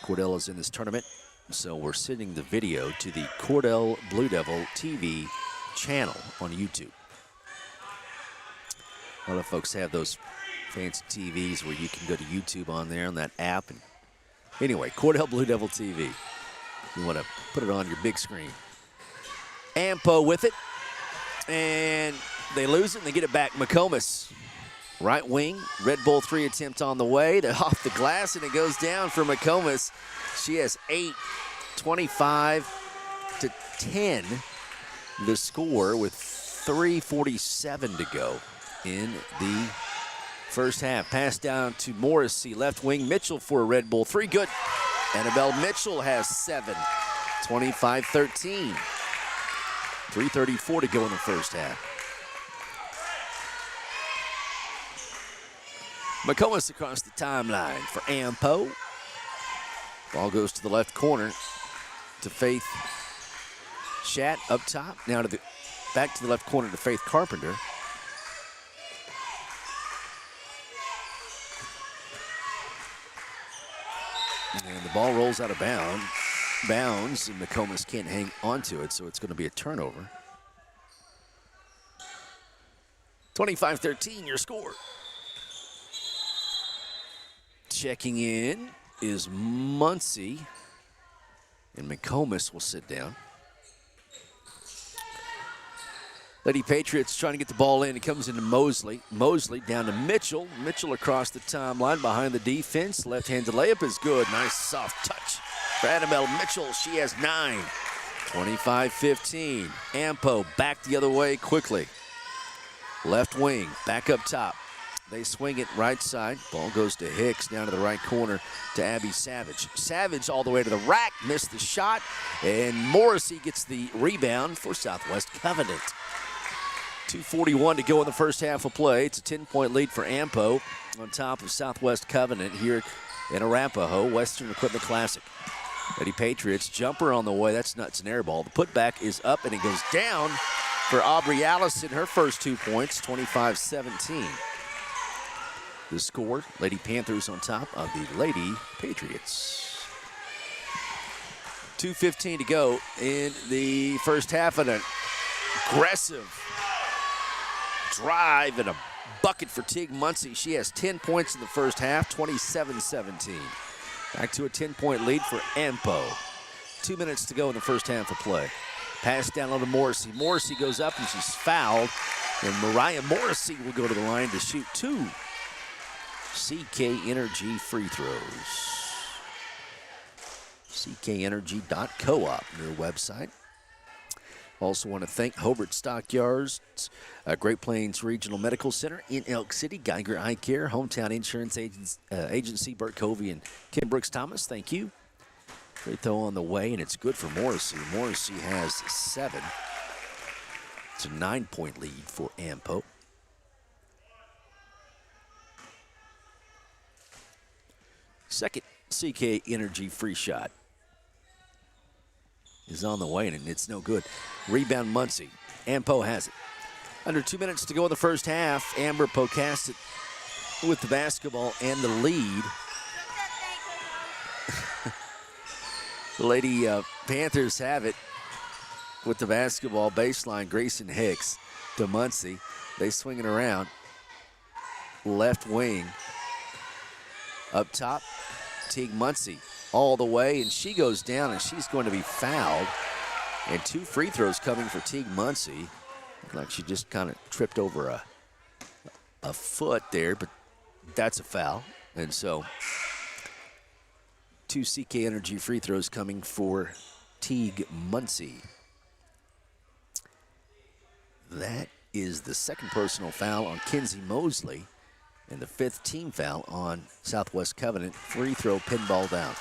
Cordell is in this tournament, so we're sending the video to the Cordell Blue Devil TV channel on YouTube. A lot of folks have those fancy TVs where you can go to YouTube on there on that app. And anyway, Cordell Blue Devil TV. You want to put it on your big screen. Ampo with it. And they lose it and they get it back. McComas, right wing, Red Bull 3 attempt on the way. They're off the glass and it goes down for McComas. She has 8, 25-10 the score with 3:47 to go in the first half. Pass down to Morrissey, left wing. Mitchell for a Red Bull 3, good. Annabelle Mitchell has 7, 25-13. 3:34 to go in the first half. McComas across the timeline for Ampo. Ball goes to the left corner to Faith Schatt up top. Now to back to the left corner to Faith Carpenter. And the ball rolls out of bounds, and McComas can't hang onto it, so it's going to be a turnover. 25-13, your score. Checking in is Muncie, and McComas will sit down. Lady Patriots trying to get the ball in. It comes into Mosley. Mosley down to Mitchell. Mitchell across the timeline behind the defense. Left-handed layup is good. Nice soft touch for Annabelle Mitchell. She has 9. 25-15. Ampo back the other way quickly. Left wing, back up top. They swing it right side. Ball goes to Hicks, down to the right corner to Abby Savage. Savage all the way to the rack, missed the shot, and Morrissey gets the rebound for Southwest Covenant. 2:41 to go in the first half of play. It's a 10-point lead for Ampo on top of Southwest Covenant here in Arapaho, Western Equipment Classic. Lady Patriots, jumper on the way. That's nuts, an air ball. The putback is up, and it goes down for Aubrey Allison, her first 2 points, 25-17. The score, Lady Panthers on top of the Lady Patriots. 2:15 to go in the first half, and an aggressive drive and a bucket for Tig Muncie. She has 10 points in the first half, 27-17. Back to a 10-point lead for Ampo. 2 minutes to go in the first half of play. Pass down low to Morrissey. Morrissey goes up and she's fouled, and Mariah Morrissey will go to the line to shoot 2 CK Energy free throws. CKEnergy.coop, their website. Also want to thank Hobart Stockyards, Great Plains Regional Medical Center in Elk City, Geiger Eye Care, Hometown Insurance Agency, Burt Covey and Ken Brooks Thomas. Thank you. Great throw on the way, and it's good for Morrissey. Morrissey has 7. It's a 9-point lead for Ampo. Second CK Energy free shot is on the way, and it's no good. Rebound Muncie. Ampo has it. Under 2 minutes to go in the first half. Amber Pocasset with the basketball and the lead. The Lady Panthers have it with the basketball baseline. Grayson Hicks to Muncie. They swing it around. Left wing. Up top, Teague Muncie all the way, and she goes down, and she's going to be fouled. And 2 free throws coming for Teague Muncie. Looked like she just kind of tripped over a foot there, but that's a foul. And so 2 CK Energy free throws coming for Teague Muncie. That is the second personal foul on Kinsey Mosley and the 5th team foul on Southwest Covenant. Free throw pinball down.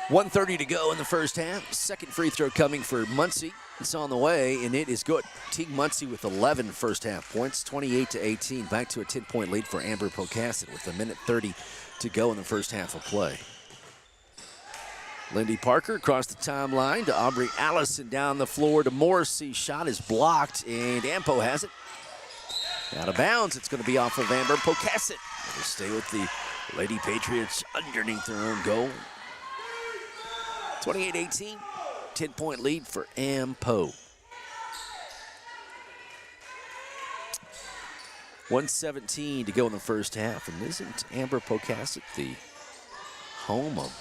.130 to go in the first half. Second free throw coming for Muncie. It's on the way, and it is good. Teague Muncie with 11 first half points, 28-18. Back to a 10-point lead for Amber Pocasset with 1:30 to go in the first half of play. Lindy Parker across the timeline to Aubrey Allison down the floor to Morrissey. Shot is blocked, and Ampo has it. Out of bounds. It's going to be off of Amber Pocasset. It'll stay with the Lady Patriots underneath their own goal. 28-18, 10-point lead for Ampo. 1:17 to go in the first half, and isn't Amber Pocasset the home of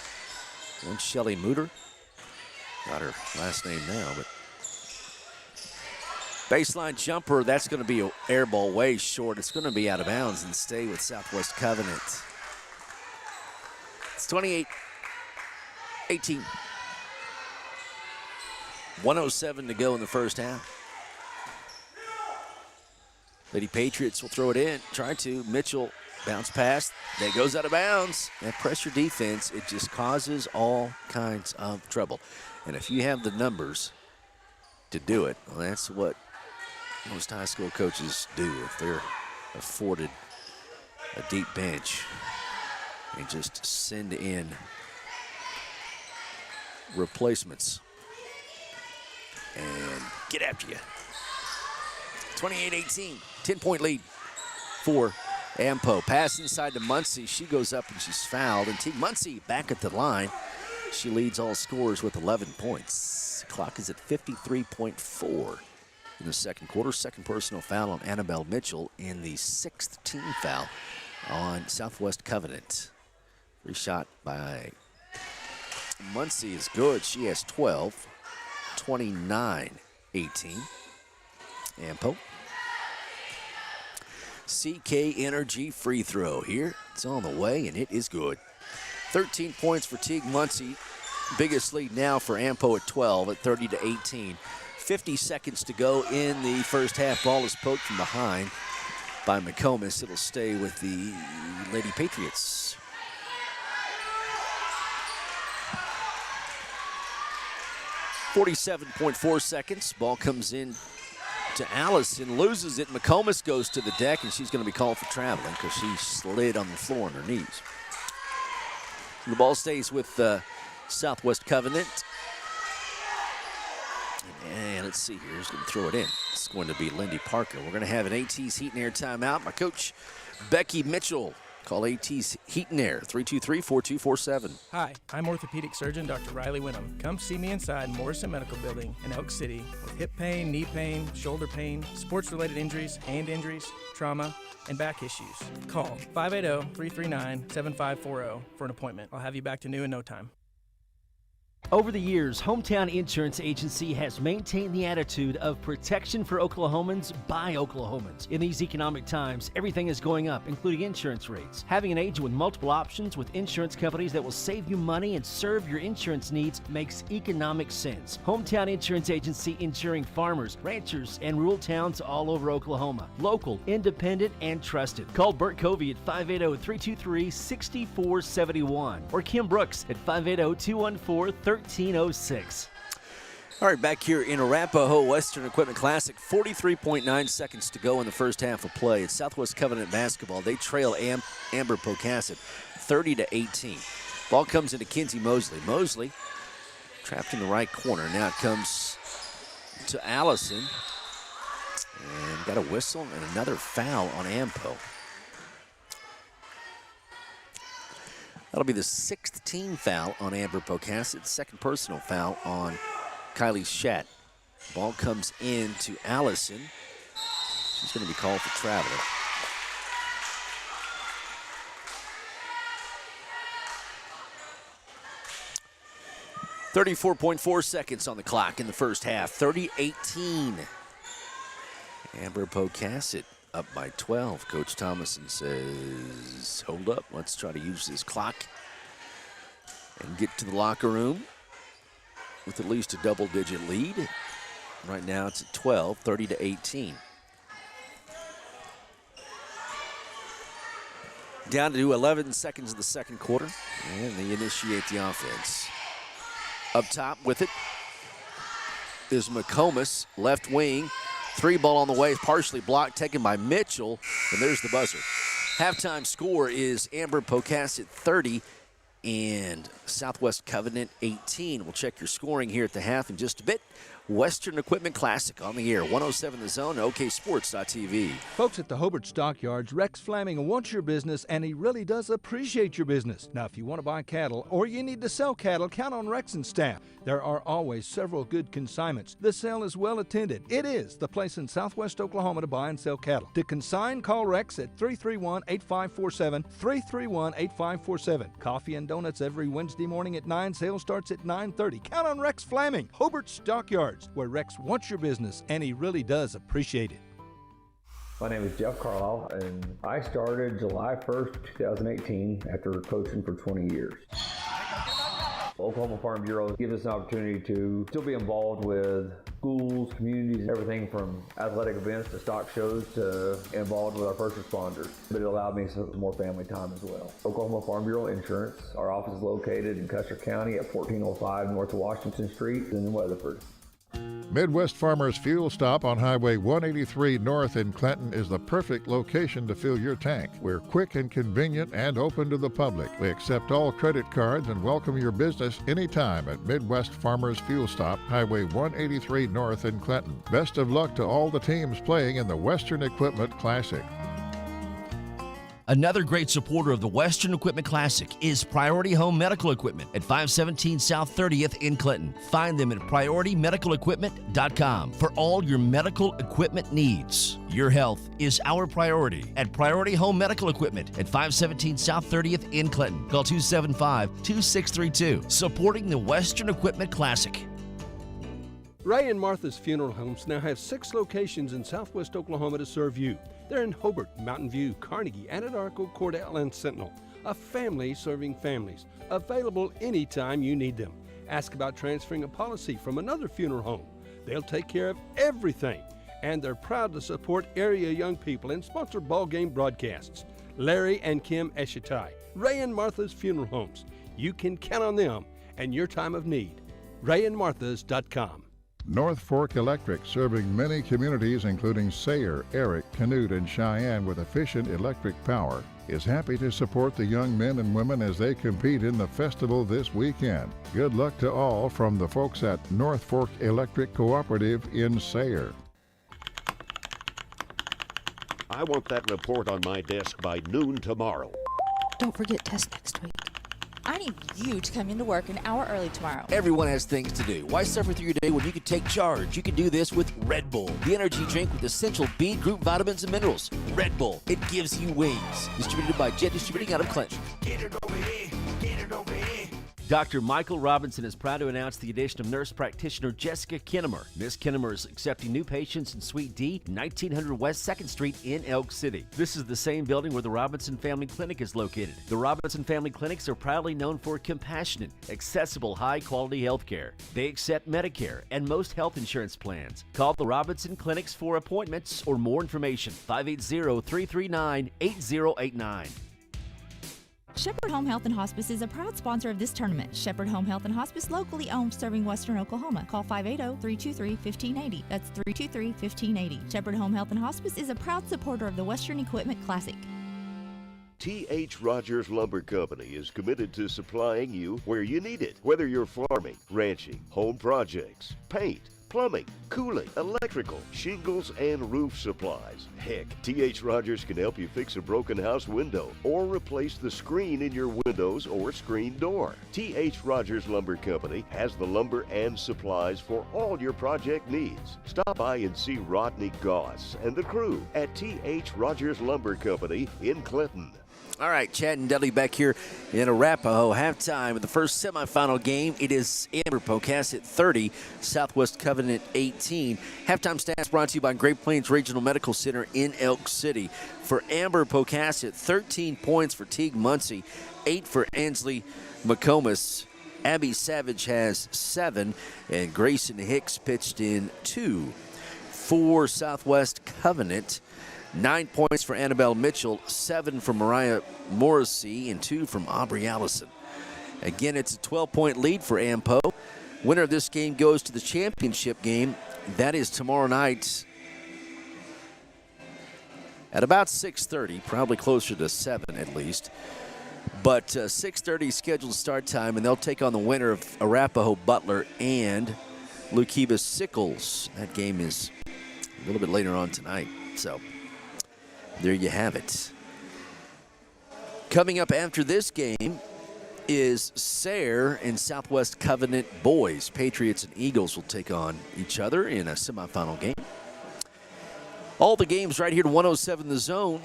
one Shelly Mooter? Got her last name now, but baseline jumper, that's going to be an air ball way short. It's going to be out of bounds and stay with Southwest Covenant. It's 28-18. 1:07 to go in the first half. Lady Patriots will throw it in. Try to. Mitchell bounce pass. That goes out of bounds. That pressure defense, it just causes all kinds of trouble. And if you have the numbers to do it, well, that's what most high school coaches do if they're afforded a deep bench and just send in replacements and get after you. 28-18, 10-point lead for Ampo. Pass inside to Muncie. She goes up and she's fouled. And Teague Muncie back at the line. She leads all scorers with 11 points. The clock is at 53.4 in the second quarter. Second personal foul on Annabelle Mitchell in the 6th team foul on Southwest Covenant. Free shot by Muncie is good. She has 12. 29-18. Ampo. CK Energy free throw here. It's on the way, and it is good. 13 points for Teague Muncie. Biggest lead now for Ampo at 12 at 30-18. 50 seconds to go in the first half. Ball is poked from behind by McComas. It'll stay with the Lady Patriots. .47 seconds. Ball comes in to Allison, loses it. McComas goes to the deck, and she's going to be called for traveling because she slid on the floor on her knees. The ball stays with Southwest Covenant. And let's see here, who's going to throw it in? It's going to be Lindy Parker. We're going to have an AT's Heat and Air timeout. My coach, Becky Mitchell. Call AT's Heat and Air, 323-4247. Hi, I'm orthopedic surgeon Dr. Riley Winham. Come see me inside Morrison Medical Building in Elk City with hip pain, knee pain, shoulder pain, sports-related injuries, hand injuries, trauma, and back issues. Call 580-339-7540 for an appointment. I'll have you back to new in no time. Over the years, Hometown Insurance Agency has maintained the attitude of protection for Oklahomans by Oklahomans. In these economic times, everything is going up, including insurance rates. Having an agent with multiple options with insurance companies that will save you money and serve your insurance needs makes economic sense. Hometown Insurance Agency, insuring farmers, ranchers, and rural towns all over Oklahoma. Local, independent, and trusted. Call Bert Covey at 580-323-6471 or Kim Brooks at 580-214-1306. All right, back here in Arapaho Western Equipment Classic, 43.9 seconds to go in the first half of play. It's Southwest Covenant basketball. They trail Amber Pocasset 30-18. Ball comes into Kinsey Mosley. Mosley trapped in the right corner. Now it comes to Allison. And got a whistle and another foul on Ampo. That'll be the 6th team foul on Amber Pocasset, second personal foul on Kylie Schatt. Ball comes in to Allison. She's going to be called for traveling. .4 seconds on the clock in the first half. 30-18. Amber Pocasset up by 12. Coach Thomason says, hold up, let's try to use this clock and get to the locker room with at least a double-digit lead. Right now it's at 12, 30-18. Down to 11 seconds of the second quarter, and they initiate the offense. Up top with it is McComas, left wing. 3 ball on the way, partially blocked, taken by Mitchell, and there's the buzzer. Halftime score is Amber Pocasset 30 and Southwest Covenant 18. We'll check your scoring here at the half in just a bit. Western Equipment Classic on the air, 107 The Zone, OKSports.tv. Folks at the Hobart Stockyards, Rex Flaming wants your business, and he really does appreciate your business. Now, if you want to buy cattle or you need to sell cattle, count on Rex and staff. There are always several good consignments. The sale is well attended. It is the place in Southwest Oklahoma to buy and sell cattle. To consign, call Rex at 331-8547, 331-8547. Coffee and donuts every Wednesday morning at 9. Sale starts at 9:30. Count on Rex Flaming, Hobart Stockyards, where Rex wants your business, and he really does appreciate it. My name is Jeff Carlisle, and I started July 1st, 2018 after coaching for 20 years. Oklahoma Farm Bureau gives us an opportunity to still be involved with schools, communities, everything from athletic events to stock shows to involved with our first responders. But it allowed me some more family time as well. Oklahoma Farm Bureau Insurance, our office is located in Custer County at 1405 North Washington Street in Weatherford. Midwest Farmers Fuel Stop on Highway 183 North in Clinton is the perfect location to fill your tank. We're quick and convenient and open to the public. We accept all credit cards and welcome your business anytime at Midwest Farmers Fuel Stop, Highway 183 North in Clinton. Best of luck to all the teams playing in the Western Equipment Classic. Another great supporter of the Western Equipment Classic is Priority Home Medical Equipment at 517 South 30th in Clinton. Find them at PriorityMedicalEquipment.com for all your medical equipment needs. Your health is our priority at Priority Home Medical Equipment at 517 South 30th in Clinton. Call 275-2632. Supporting the Western Equipment Classic. Ray and Martha's Funeral Homes now have 6 locations in Southwest Oklahoma to serve you. They're in Hobart, Mountain View, Carnegie, Anadarko, Cordell, and Sentinel. A family serving families. Available anytime you need them. Ask about transferring a policy from another funeral home. They'll take care of everything. And they're proud to support area young people and sponsor ball game broadcasts. Larry and Kim Eshitai, Ray and Martha's Funeral Homes. You can count on them and your time of need. RayandMarthas.com. North Fork Electric, serving many communities including Sayre, Eric, Canute, and Cheyenne with efficient electric power, is happy to support the young men and women as they compete in the festival this weekend. Good luck to all from the folks at North Fork Electric Cooperative in Sayre. I want that report on my desk by noon tomorrow. Don't forget test next week. I need you to come into work an hour early tomorrow. Everyone has things to do. Why suffer through your day when you can take charge? You can do this with Red Bull, the energy drink with essential B group vitamins and minerals. Red Bull, it gives you wings. Distributed by Jet Distributing out of Clinton. Get it over here, get it over here. Dr. Michael Robinson is proud to announce the addition of nurse practitioner Jessica Kinnemer. Miss Kinnemer is accepting new patients in Suite D, 1900 West 2nd Street in Elk City. This is the same building where the Robinson Family Clinic is located. The Robinson Family Clinics are proudly known for compassionate, accessible, high-quality health care. They accept Medicare and most health insurance plans. Call the Robinson Clinics for appointments or more information, 580-339-8089. Shepherd Home Health and Hospice is a proud sponsor of this tournament. Shepherd Home Health and Hospice, locally owned, serving Western Oklahoma. Call 580-323-1580. That's 323-1580. Shepherd Home Health and Hospice is a proud supporter of the Western Equipment Classic. T.H. Rogers Lumber Company is committed to supplying you where you need it, whether you're farming, ranching, home projects, paint, plumbing, cooling, electrical, shingles, and roof supplies. Heck, T.H. Rogers can help you fix a broken house window or replace the screen in your windows or screen door. T.H. Rogers Lumber Company has the lumber and supplies for all your project needs. Stop by and see Rodney Goss and the crew at T.H. Rogers Lumber Company in Clinton. All right, Chad and Dudley back here in Arapaho. Halftime of the first semifinal game. It is Amber Pocasset 30, Southwest Covenant 18. Halftime stats brought to you by Great Plains Regional Medical Center in Elk City. For Amber Pocasset, 13 points for Teague Muncie, 8 for Ansley McComas. Abby Savage has 7, and Grayson Hicks pitched in 2. For Southwest Covenant, 9 points for Annabelle Mitchell, 7 from Mariah Morrissey, and 2 from Aubrey Allison. Again, it's a 12-point lead for AMPO. Winner of this game goes to the championship game. That is tomorrow night at about 6:30, probably closer to 7 at least. But 6:30 scheduled start time, and they'll take on the winner of Arapaho Butler and Lukeba Sickles. That game is a little bit later on tonight, so there you have it. Coming up after this game is Sayre and Southwest Covenant boys. Patriots and Eagles will take on each other in a semifinal game. All the games right here to 107 The Zone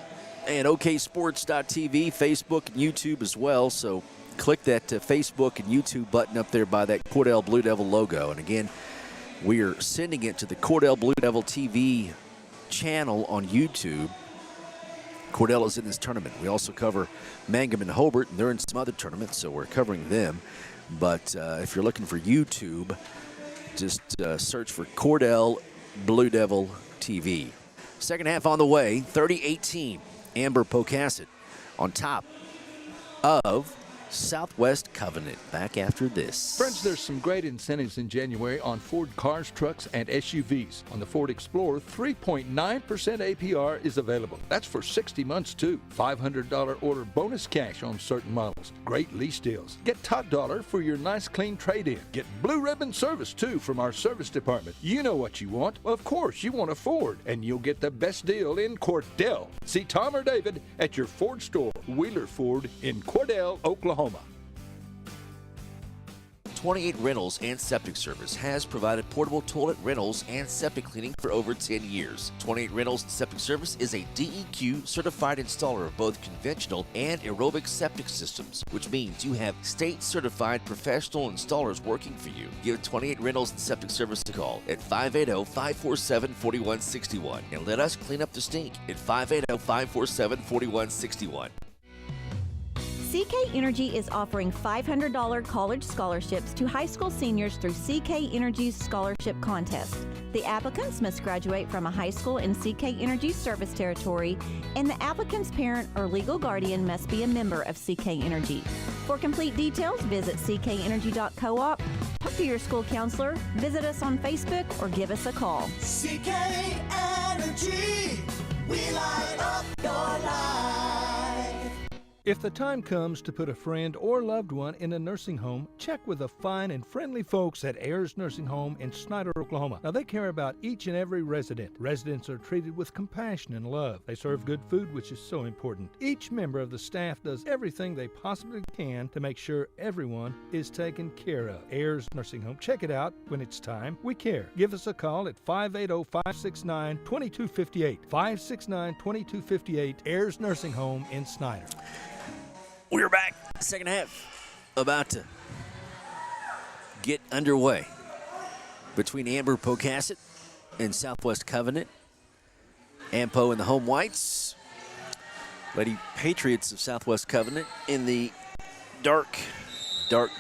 and oksports.tv, Facebook, and YouTube as well. So click that Facebook and YouTube button up there by that Cordell Blue Devil logo. And again, we are sending it to the Cordell Blue Devil TV channel on YouTube. Cordell is in this tournament. We also cover Mangum and Hobart, and they're in some other tournaments, so we're covering them. But if you're looking for YouTube, just search for Cordell Blue Devil TV. Second half on the way, 30-18. Amber Pocasset on top of Southwest Covenant. Back after this. Friends, there's some great incentives in January on Ford cars, trucks, and SUVs. On the Ford Explorer, 3.9% APR is available. That's for 60 months, too. $500 order bonus cash on certain models. Great lease deals. Get top dollar for your nice, clean trade-in. Get blue ribbon service, too, from our service department. You know what you want. Well, of course, you want a Ford, and you'll get the best deal in Cordell. See Tom or David at your Ford store, Wheeler Ford in Cordell, Oklahoma. 28 Rentals and Septic Service has provided portable toilet rentals and septic cleaning for over 10 years. 28 Rentals and Septic Service is a DEQ certified installer of both conventional and aerobic septic systems, which means you have state certified professional installers working for you. Give 28 Rentals and Septic Service a call at 580-547-4161 and let us clean up the stink at 580-547-4161. CK Energy is offering $500 college scholarships to high school seniors through CK Energy's scholarship contest. The applicants must graduate from a high school in CK Energy's service territory, and the applicant's parent or legal guardian must be a member of CK Energy. For complete details, visit ckenergy.coop, talk to your school counselor, visit us on Facebook, or give us a call. CK Energy, we light up your life. If the time comes to put a friend or loved one in a nursing home, check with the fine and friendly folks at Ayers Nursing Home in Snyder, Oklahoma. Now, they care about each and every resident. Residents are treated with compassion and love. They serve good food, which is so important. Each member of the staff does everything they possibly can to make sure everyone is taken care of. Ayers Nursing Home. Check it out when it's time. We care. Give us a call at 580-569-2258. 569-2258, Ayers Nursing Home in Snyder. We're back. Second half about to get underway between Amber Pocasset and Southwest Covenant. Ampo in the home whites. Lady Patriots of Southwest Covenant in the dark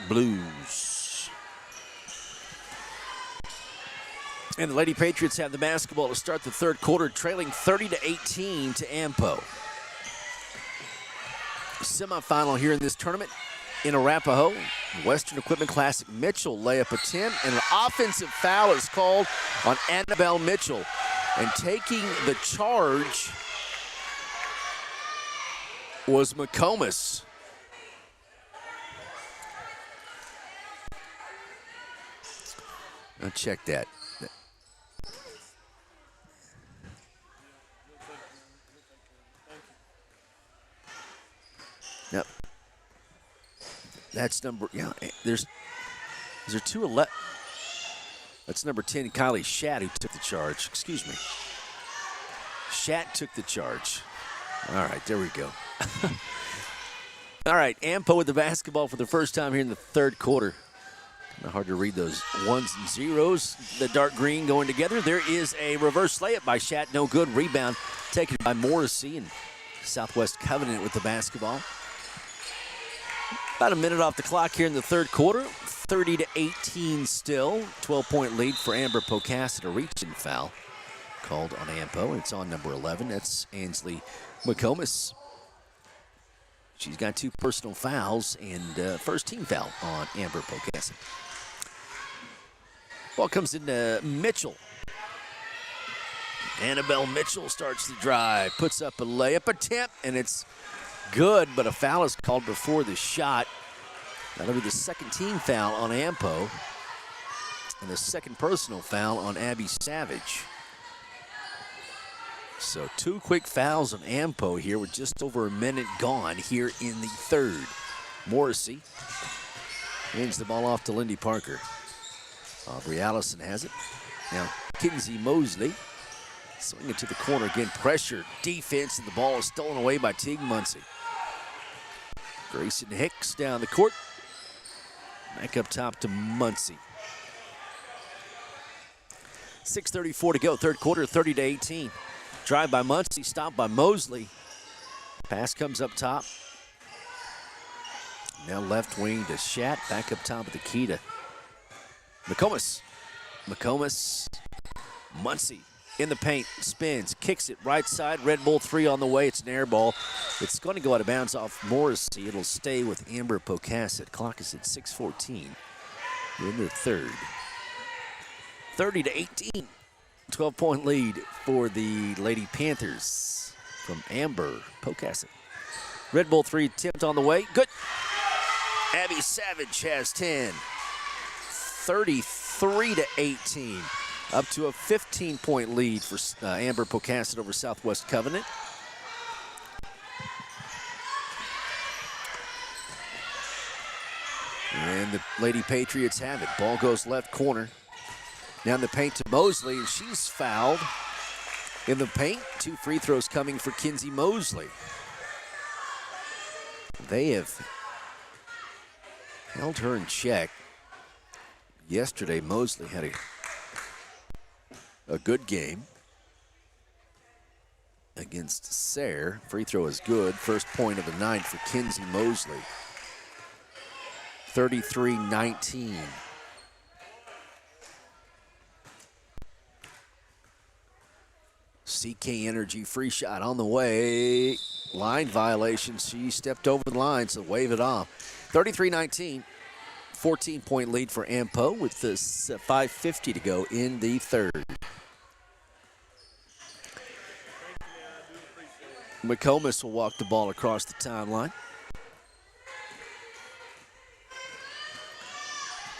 blues. And the Lady Patriots have the basketball to start the third quarter, trailing 30-18 to Ampo. Semifinal here in this tournament in Arapaho. Western Equipment Classic. Mitchell layup attempt, and an offensive foul is called on Annabelle Mitchell. And taking the charge was McComas. Now check that. That's number, yeah, is there 2-11? That's number 10, Kylie Shatt, who took the charge. Excuse me. Shatt took the charge. All right, there we go. All right, Ampo with the basketball for the first time here in the third quarter. Kind of hard to read those ones and zeros. The dark green going together. There is a reverse layup by Shatt. No good. Rebound taken by Morrissey, and Southwest Covenant with the basketball. About a minute off the clock here in the third quarter. 30-18 still. 12-point lead for Amber Pocasset. A reach-in foul called on Ampo. It's on number 11. That's Ansley McComas. She's got 2 personal fouls and first team foul on Amber Pocasset. Ball comes into Mitchell. Annabelle Mitchell starts the drive, puts up a layup attempt, and it's good, but a foul is called before the shot. That'll be the second team foul on Ampo and the second personal foul on Abby Savage. So 2 quick fouls on Ampo here with just over a minute gone here in the third. Morrissey hands the ball off to Lindy Parker. Aubrey Allison has it. Now Kinsey Mosley swinging to the corner again. Pressure, defense, and the ball is stolen away by Teague Muncie. Grayson Hicks down the court. Back up top to Muncie. 6:34 to go. Third quarter, 30-18. Drive by Muncie, stopped by Mosley. Pass comes up top. Now left wing to Shatt. Back up top of the key to McComas. Muncie in the paint, spins, kicks it right side. Red Bull 3 on the way. It's an air ball. It's going to go out of bounds off Morrissey. It'll stay with Amber Pocasset. Clock is at 6:14 in the third. 30-18. 12-point lead for the Lady Panthers from Amber Pocasset. Red Bull 3 attempt on the way. Good. Abby Savage has 10. 33-18. Up to a 15-point lead for Amber Pocasset over Southwest Covenant. And the Lady Patriots have it. Ball goes left corner. Down the paint to Mosley, and she's fouled in the paint. 2 free throws coming for Kinsey Mosley. They have held her in check. Yesterday, Mosley had a good game against Sayre. Free throw is good. First point of the night for Kinsey Mosley. 33-19. CK Energy free shot on the way. Line violation. She stepped over the line, so wave it off. 33-19. 14-point lead for Ampo with this 5:50 to go in the third. McComas will walk the ball across the timeline.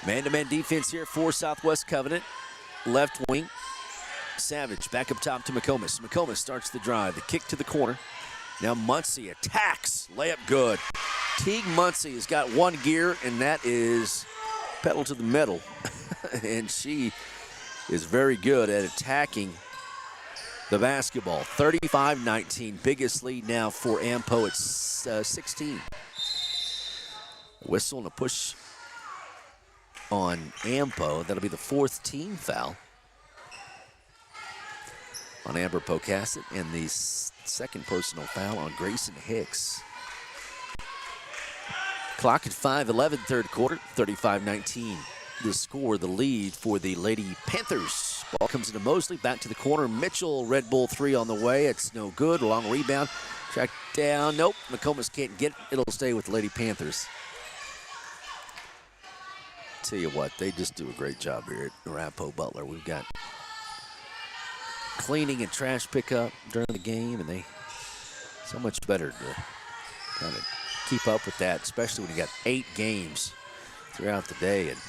Man-to-man defense here for Southwest Covenant. Left wing. Savage back up top to McComas. McComas starts the drive. The kick to the corner. Now Muncie attacks. Layup good. Teague Muncie has got one gear, and that is pedal to the metal. And she is very good at attacking the basketball. 35-19. Biggest lead now for Ampo. It's 16. Whistle and a push on Ampo. That'll be the 4th team foul on Amber Pocasset, and the second personal foul on Grayson Hicks. Clock at 5:11, third quarter, 35-19. The score, the lead for the Lady Panthers. Ball comes into Mosley, back to the corner. Mitchell, Red Bull 3 on the way. It's no good. Long rebound. Tracked down. Nope. McComas can't get it. It'll stay with the Lady Panthers. Tell you what, they just do a great job here at Arapaho Butler. We've got cleaning and trash pickup during the game, and they so much better to kind of keep up with that, especially when you got 8 games throughout the day. And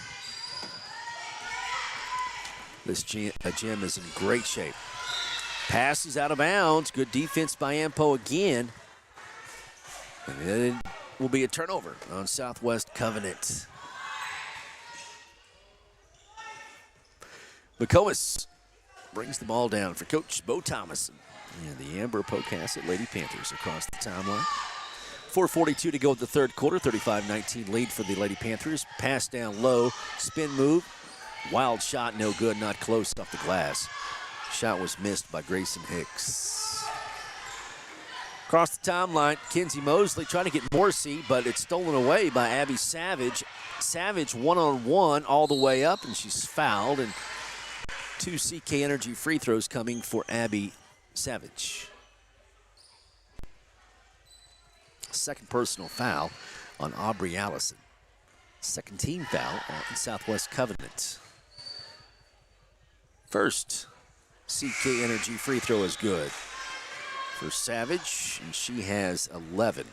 this gym is in great shape. Pass is out of bounds. Good defense by Ampo again. And then will be a turnover on Southwest Covenant. McComas brings the ball down for Coach Bo Thomason. And the Amber Pocasset Lady Panthers across the timeline. 4:42 to go in the third quarter. 35-19 lead for the Lady Panthers. Pass down low, spin move. Wild shot, no good, not close off the glass. Shot was missed by Grayson Hicks. Across the timeline, Kinsey Mosley trying to get Morrissey, but it's stolen away by Abby Savage. Savage one-on-one all the way up, and she's fouled. And 2 CK Energy free throws coming for Abby Savage. Second personal foul on Aubrey Allison. Second team foul on Southwest Covenant. First CK Energy free throw is good for Savage, and she has 11.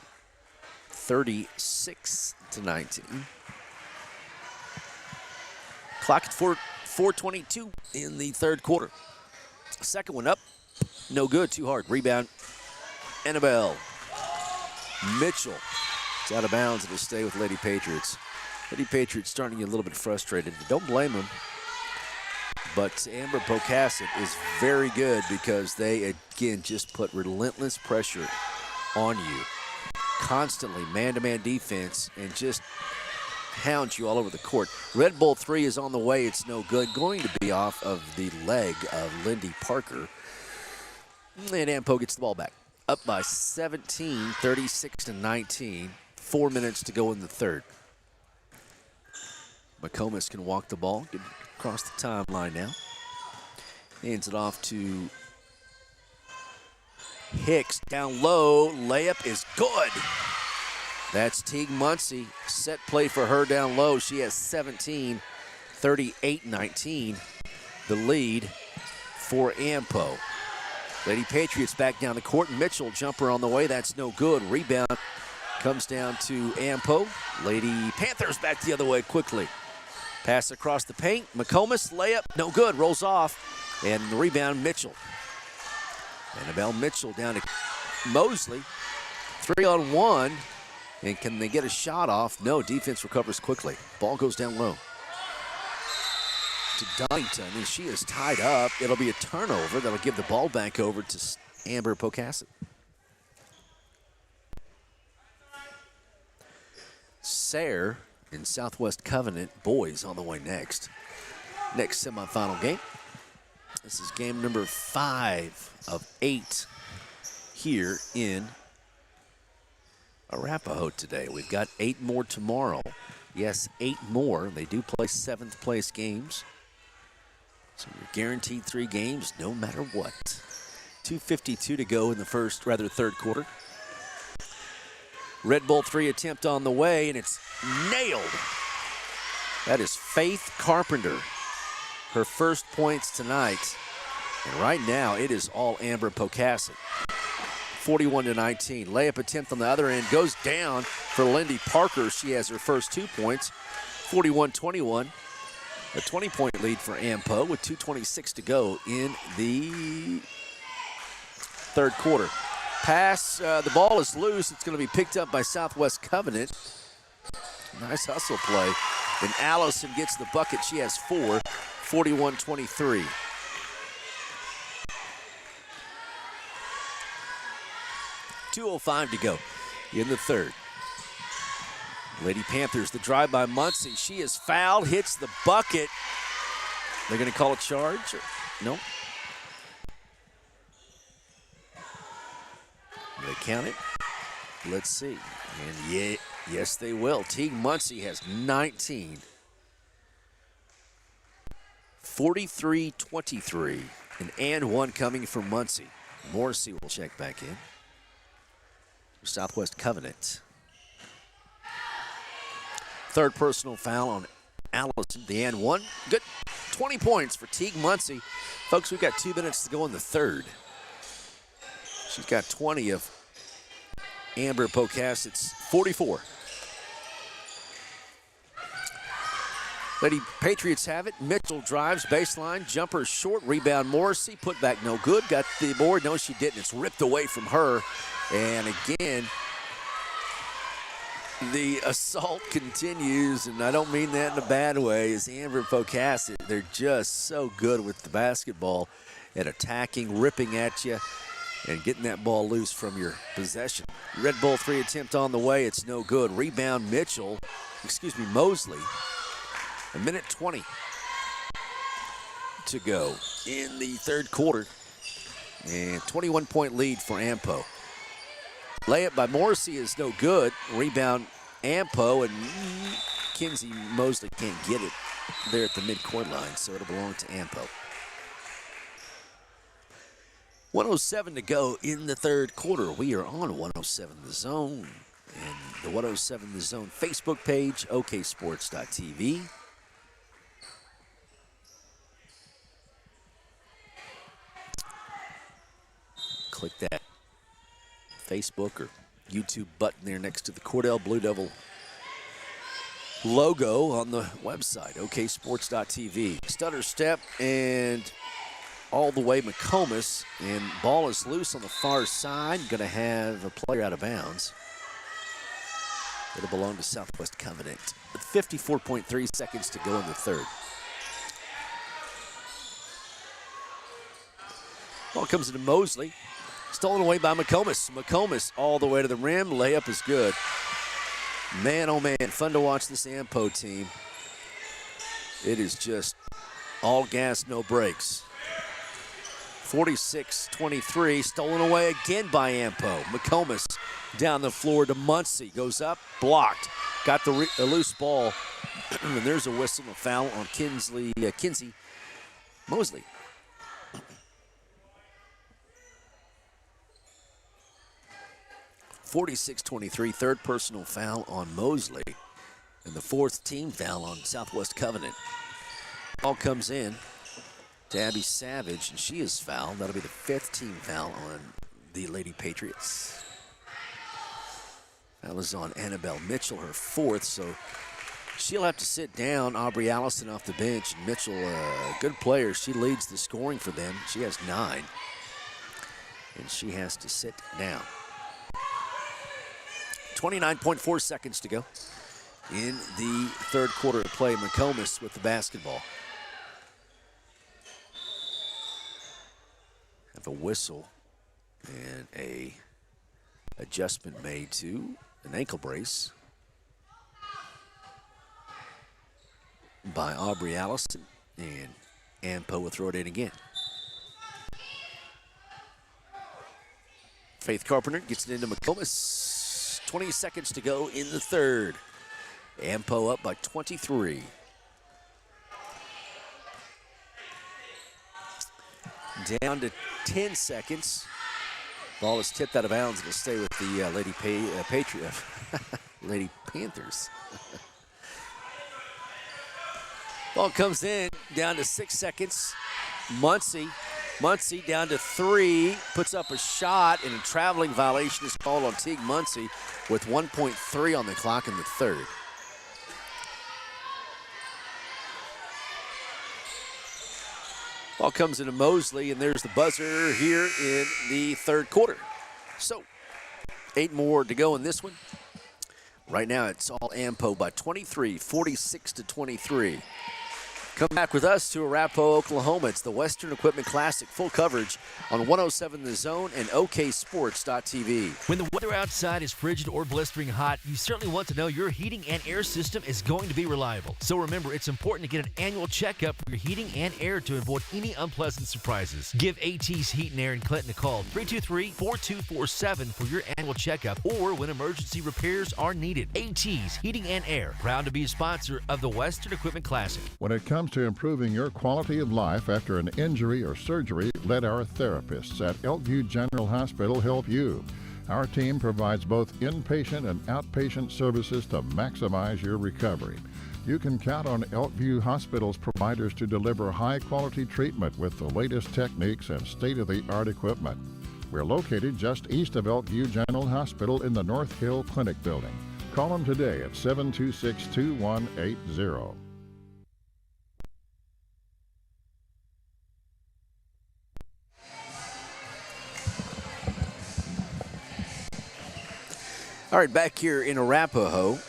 36-19. Clock at 4:22 in the third quarter. Second one up, no good, too hard. Rebound, Annabelle Mitchell. It's out of bounds. It'll stay with Lady Patriots. Lady Patriots starting to get a little bit frustrated. Don't blame them. But Amber Pocasset is very good because they, again, just put relentless pressure on you. Constantly man-to-man defense and just hound you all over the court. Red Bull 3 is on the way. It's no good. Going to be off of the leg of Lindy Parker. And Ampo gets the ball back. Up by 17, 36-19. 4 minutes to go in the third. McComas can walk the ball. Good across the timeline now. Hands it off to Hicks. Down low. Layup is good. That's Teague Muncie. Set play for her down low. She has 17, 38-19. The lead for Ampo. Lady Patriots back down the court. Mitchell jumper on the way. That's no good. Rebound comes down to Ampo. Lady Panthers back the other way quickly. Pass across the paint. McComas layup. No good. Rolls off. And the rebound, Mitchell. Annabelle Mitchell down to Mosley. 3-on-1. And can they get a shot off? No. Defense recovers quickly. Ball goes down low to Dunnington, and she is tied up. It'll be a turnover that'll give the ball back over to Amber Pocasset. Sayre in Southwest Covenant boys on the way next. Next semifinal game. This is game number 5 of 8 here in Arapaho today. We've got 8 more tomorrow. Yes, 8 more. They do play 7th place games. So you're guaranteed 3 games no matter what. 2:52 to go in the third quarter. Red Bull 3 attempt on the way, and it's nailed. That is Faith Carpenter. Her first points tonight. And right now, it is all Amber Pocasset. 41-19. Layup attempt on the other end goes down for Lindy Parker. She has her first 2 points. 41-21. A 20-point lead for Ampo with 2:26 to go in the third quarter. Pass, the ball is loose. It's going to be picked up by Southwest Covenant. Nice hustle play. And Allison gets the bucket. She has 4, 41-23. .205 to go in the third. Lady Panthers, the drive by Muncie. She is fouled, hits the bucket. They're going to call a charge? No. They count it? Let's see. And yes, they will. Teague Muncie has 19. 43-23. And 1 coming from Muncie. Morrissey will check back in. Southwest Covenant. Third personal foul on Allison. The and 1. Good. 20 points for Teague Muncie. Folks, we've got 2 minutes to go in the third. She's got 20 of Amber Pocasset's 44. Lady Patriots have it. Mitchell drives, baseline, jumper short, rebound Morrissey, put back no good. Got the board. No, she didn't. It's ripped away from her. And again, The assault continues, and I don't mean that in a bad way, as Amber and Pocasset, they're just so good with the basketball at attacking, ripping at you, and getting that ball loose from your possession. Red Bull 3 attempt on the way. It's no good. Rebound Mosley. A minute 20 to go in the third quarter. And 21-point lead for Ampo. Layup by Morrissey is no good. Rebound Ampo, and Kinsey Mosley can't get it there at the midcourt line, so it'll belong to Ampo. 1:07 to go in the third quarter. We are on 107 The Zone and the 107 The Zone Facebook page, oksports.tv. Click that Facebook or YouTube button there next to the Cordell Blue Devil logo on the website, oksports.tv. Stutter step and all the way McComas, and ball is loose on the far side. Going to have a player out of bounds. It'll belong to Southwest Covenant. With 54.3 seconds to go in the third. Ball comes into Mosley. Stolen away by McComas. McComas all the way to the rim. Layup is good. Man, oh man, fun to watch this Ampo team. It is just all gas, no brakes. 46-23, stolen away again by Ampo. McComas down the floor to Muncie. Goes up, blocked. Got the loose ball. And there's a whistle, a foul on Kinsey Mosley. 46-23, third personal foul on Mosley, and the fourth team foul on Southwest Covenant. Ball comes in to Abby Savage, and she is fouled. That'll be the fifth team foul on the Lady Patriots. Foul is on Annabelle Mitchell, her fourth, so she'll have to sit down. Aubrey Allison off the bench, and Mitchell, a good player. She leads the scoring for them. She has 9, and she has to sit down. 29.4 seconds to go in the third quarter of play. McComas with the basketball. Have a whistle and a adjustment made to an ankle brace by Aubrey Allison, and Ampo will throw it in again. Faith Carpenter gets it into McComas. 20 seconds to go in the third. Ampo up by 23. Down to 10 seconds. Ball is tipped out of bounds. It'll stay with the Lady Panthers. Ball comes in, down to 6 seconds. Muncie down to 3, puts up a shot, and a traveling violation is called on Teague Muncie with 1.3 on the clock in the third. Ball comes into Mosley, and there's the buzzer here in the third quarter. So, 8 more to go in this one. Right now, it's all Ampo by 23, 46-23. Come back with us to Arapaho, Oklahoma. It's the Western Equipment Classic. Full coverage on 107 The Zone and oksports.tv. When the weather outside is frigid or blistering hot, you certainly want to know your heating and air system is going to be reliable. So remember, it's important to get an annual checkup for your heating and air to avoid any unpleasant surprises. Give AT's Heat and Air in Clinton a call, 323-4247 for your annual checkup or when emergency repairs are needed. AT's Heating and Air, proud to be a sponsor of the Western Equipment Classic. When it comes to improving your quality of life after an injury or surgery, let our therapists at Elkview General Hospital help you. Our team provides both inpatient and outpatient services to maximize your recovery. You can count on Elkview Hospital's providers to deliver high-quality treatment with the latest techniques and state-of-the-art equipment. We're located just east of Elkview General Hospital in the North Hill Clinic building. Call them today at 726-2180. All right, back here in Arapaho.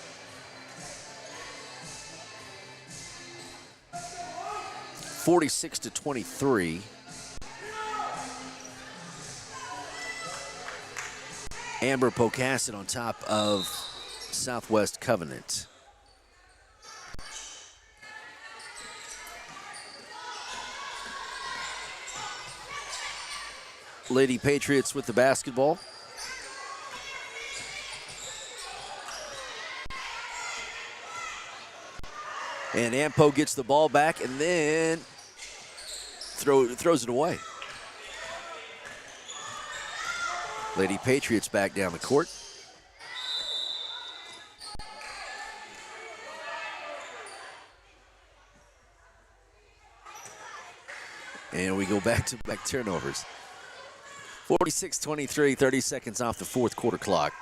(46-23). Amber Pocasset on top of Southwest Covenant. Lady Patriots with the basketball. And Ampo gets the ball back and then throws it away. Lady Patriots back down the court. And we go back to back turnovers. 46-23, 30 seconds off the fourth quarter clock.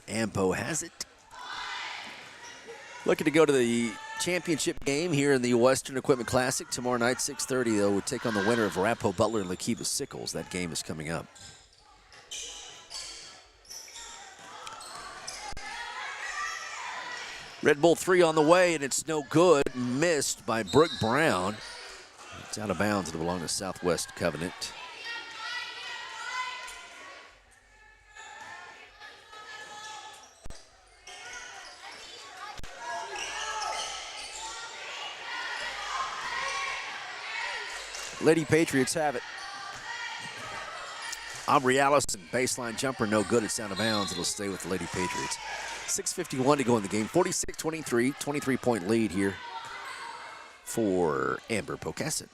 Ampo has it. Looking to go to the championship game here in the Western Equipment Classic. Tomorrow night, 6:30, they'll take on the winner of Arapaho Butler and Lakiva Sickles. That game is coming up. Red Bull 3 on the way, and it's no good. Missed by Brooke Brown. It's out of bounds. It'll belong to Southwest Covenant. Lady Patriots have it. Aubrey Allison, baseline jumper, no good. It's out of bounds. It'll stay with the Lady Patriots. 6:51 to go in the game. 46-23, 23-point lead here for Amber Pocasset.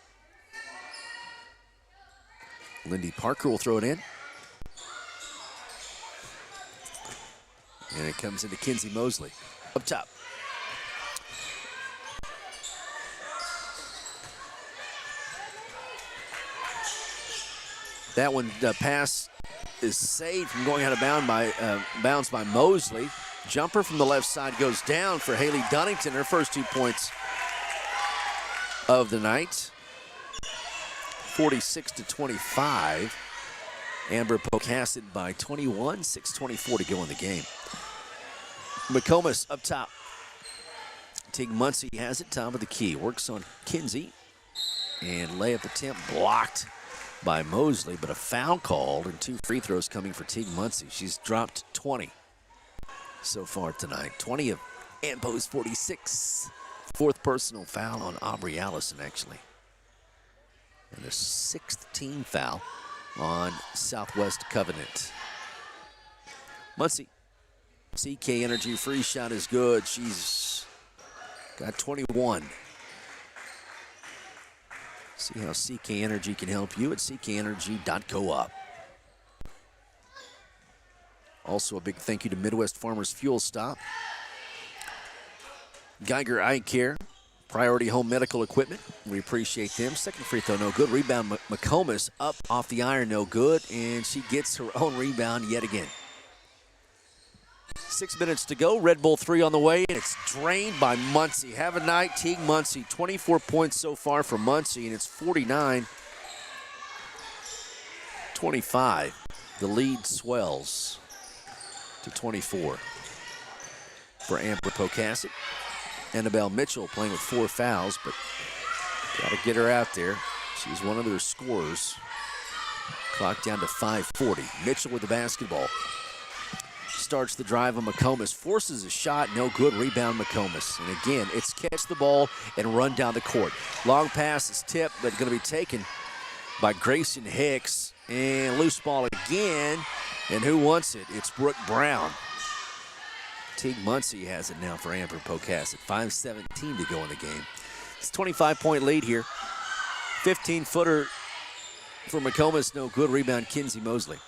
Lindy Parker will throw it in. And it comes into Kinsey Mosley. Up top. That one, the pass is saved from going out of bounds by Mosley. Jumper from the left side goes down for Haley Dunnington, her first 2 points of the night. 46-25. Amber Pocasset by 21, 6:24 to go in the game. McComas up top. Teague Muncie has it, top of the key. Works on Kinsey. And layup attempt blocked by Mosley, but a foul called and 2 free throws coming for Teague Muncie. She's dropped 20 so far tonight. 20 of Ampo's 46. Fourth personal foul on Aubrey Allison, actually. And the 6th team foul on Southwest Covenant. Muncie, CK Energy free shot is good. She's got 21. See how CK Energy can help you at ckenergy.coop. Also, a big thank you to Midwest Farmers Fuel Stop, Geiger Eye Care, Priority Home Medical Equipment. We appreciate them. Second free throw, no good. Rebound, McComas up off the iron, no good. And she gets her own rebound yet again. 6 minutes to go. Red Bull 3 on the way, and it's drained by Muncie. Have a night, Teague Muncie. 24 points so far for Muncie, and it's 49-25. The lead swells to 24 for Amber Pocasset. Annabelle Mitchell playing with 4 fouls, but got to get her out there. She's one of their scorers. Clock down to 5:40. Mitchell with the basketball. Starts the drive on McComas, forces a shot, no good. Rebound McComas. And again, it's catch the ball and run down the court. Long pass is tipped, but going to be taken by Grayson Hicks. And loose ball again. And who wants it? It's Brooke Brown. Teague Muncie has it now for Amber Pocasset. 5:17 to go in the game. It's a 25-point lead here. 15-footer for McComas, no good. Rebound Kinsey Mosley.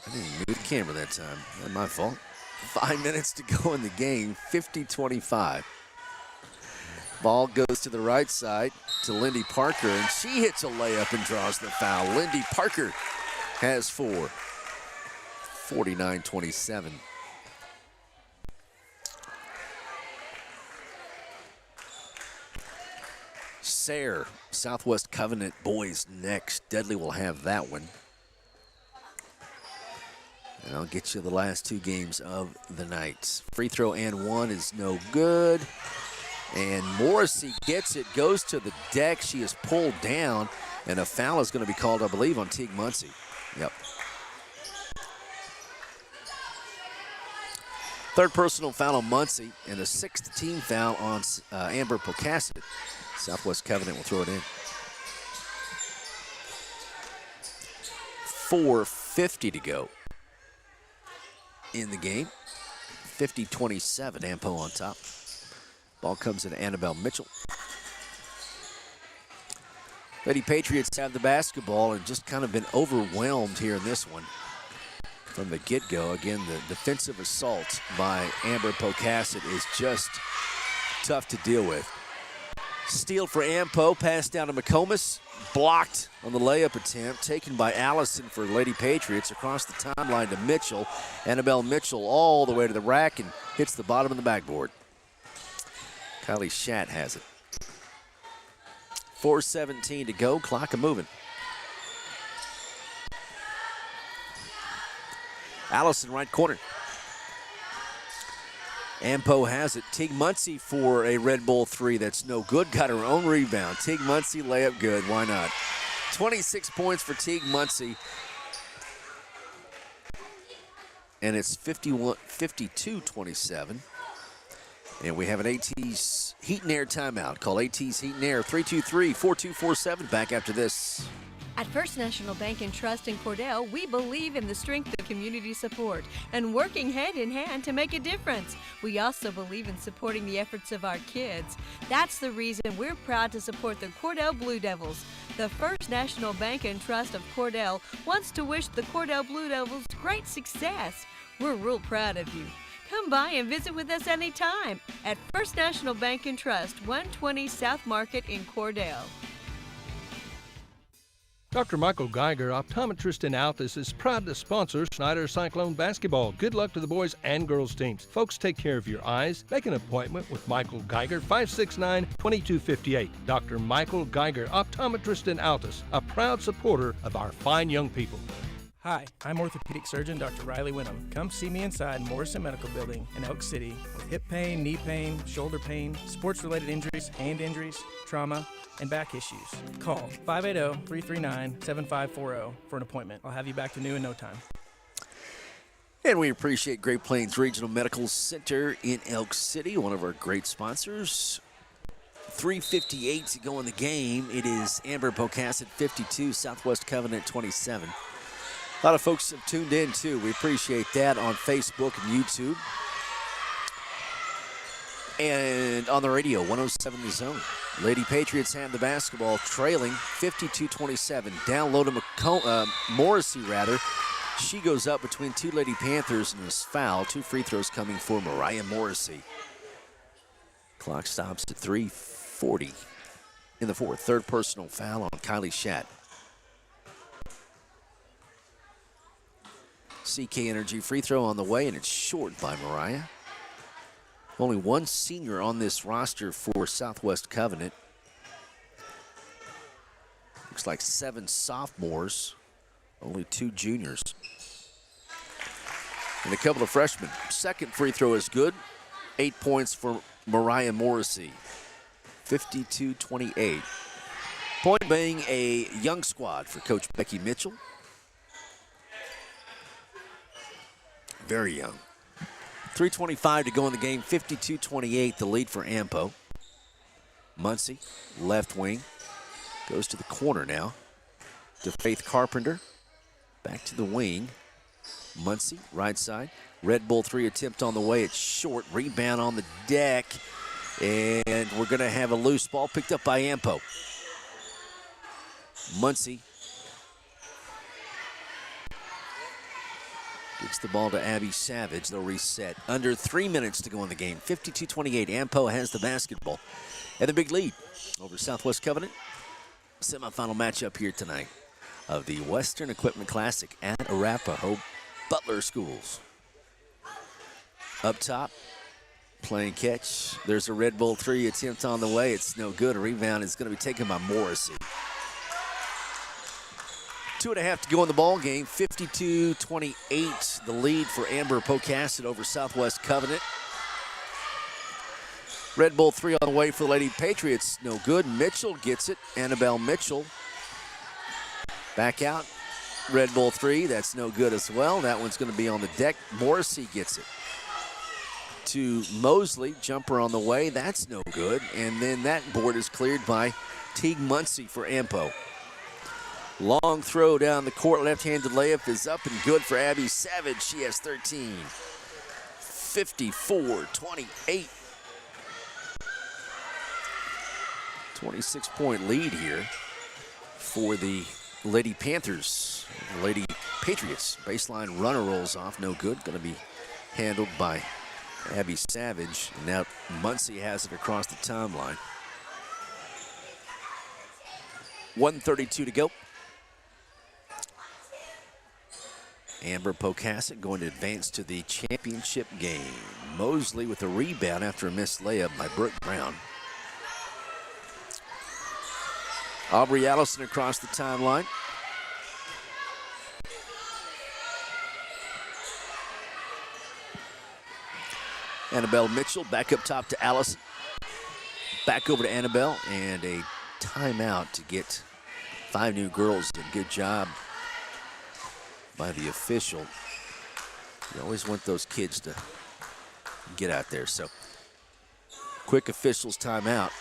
I didn't move the camera that time. Not my fault. 5 minutes to go in the game. 50-25. Ball goes to the right side to Lindy Parker, and she hits a layup and draws the foul. Lindy Parker has 4. 49-27. Sayre, Southwest Covenant boys next. Deadly will have that one. And I'll get you the last two games of the night. Free throw and one is no good. And Morrissey gets it, goes to the deck. She is pulled down, and a foul is going to be called, I believe, on Teague Muncie. Yep. Third personal foul on Muncie, and a sixth team foul on Amber Pocasset. Southwest Covenant will throw it in. 4:50 to go in the game. 50-27, Ampo on top. Ball comes in Annabelle Mitchell. Lady Patriots have the basketball and just kind of been overwhelmed here in this one from the get-go. Again, the defensive assault by Amber Pocasset is just tough to deal with. Steal for Ampo, pass down to McComas, blocked on the layup attempt, taken by Allison for Lady Patriots across the timeline to Mitchell. Annabelle Mitchell all the way to the rack and hits the bottom of the backboard. Kylie Schatt has it. 4:17 to go, clock a-moving. Allison, right corner. Ampo has it. Teague Muncie for a Red Bull three. That's no good. Got her own rebound. Teague Muncie layup good. Why not? 26 points for Teague Muncie. And it's 52-27. And we have an AT's Heat and Air timeout. Call AT's Heat and Air 323-4247. Back after this. At First National Bank and Trust in Cordell, we believe in the strength of community support and working hand in hand to make a difference. We also believe in supporting the efforts of our kids. That's the reason we're proud to support the Cordell Blue Devils. The First National Bank and Trust of Cordell wants to wish the Cordell Blue Devils great success. We're real proud of you. Come by and visit with us anytime at First National Bank and Trust, 120 South Market in Cordell. Dr. Michael Geiger, optometrist in Altus, is proud to sponsor Snyder Cyclone basketball. Good luck to the boys and girls teams. Folks, take care of your eyes. Make an appointment with Michael Geiger, 569-2258. Dr. Michael Geiger, optometrist in Altus, a proud supporter of our fine young people. Hi, I'm orthopedic surgeon Dr. Riley Winham. Come see me inside Morrison Medical Building in Elk City with hip pain, knee pain, shoulder pain, sports-related injuries, hand injuries, trauma, and back issues. Call 580-339-7540 for an appointment. I'll have you back to new in no time. And we appreciate Great Plains Regional Medical Center in Elk City, one of our great sponsors. 3:58 to go in the game. It is Amber Pocasset 52, Southwest Covenant 27. A lot of folks have tuned in, too. We appreciate that on Facebook and YouTube. And on the radio, 107 The Zone. Lady Patriots have the basketball, trailing 52-27. Down low to Morrissey, rather. She goes up between two Lady Panthers and is fouled. Two free throws coming for Mariah Morrissey. Clock stops at 3:40 in the fourth. Third personal foul on Kylie Schatt. CK Energy free throw on the way, and it's short by Mariah. Only one senior on this roster for Southwest Covenant. Looks like 7 sophomores, only 2 juniors. And a couple of freshmen. Second free throw is good. 8 points for Mariah Morrissey. 52-28. Point being a young squad for Coach Becky Mitchell. Very young. 3:25 to go in the game. 52-28, the lead for Ampo. Muncie, left wing, goes to the corner now to Faith Carpenter. Back to the wing. Muncie, right side. Red Bull 3 attempt on the way. It's short. Rebound on the deck. And we're going to have a loose ball picked up by Ampo. Muncie gets the ball to Abby Savage. They'll reset. Under 3 minutes to go in the game. 52-28. Ampo has the basketball. And the big lead over Southwest Covenant. Semifinal matchup here tonight of the Western Equipment Classic at Arapaho Butler Schools. Up top, Playing catch. There's a Red Bull 3 attempt on the way. It's no good. A rebound is going to be taken by Morrissey. 2.5 to go in the ball game. 52-28, the lead for Amber Pocasset over Southwest Covenant. Red Bull 3 on the way for the Lady Patriots. No good. Mitchell gets it. Annabelle Mitchell. Back out. Red Bull 3. That's no good as well. That one's going to be on the deck. Morrissey gets it to Mosley. Jumper on the way. That's no good. And then that board is cleared by Teague Muncie for Ampo. Long throw down the court. Left-handed layup is up and good for Abby Savage. She has 13. 54-28. 26-point lead here for the Lady Panthers. The Lady Patriots. Baseline runner rolls off. No good. Going to be handled by Abby Savage. And now Muncie has it across the timeline. 1:32 to go. Amber Pocasset going to advance to the championship game. Mosley with a rebound after a missed layup by Brooke Brown. Aubrey Allison across the timeline. Annabelle Mitchell back up top to Allison. Back over to Annabelle, and a timeout to get 5 new girls in. Good job by the official. You always want those kids to get out there. So quick officials timeout.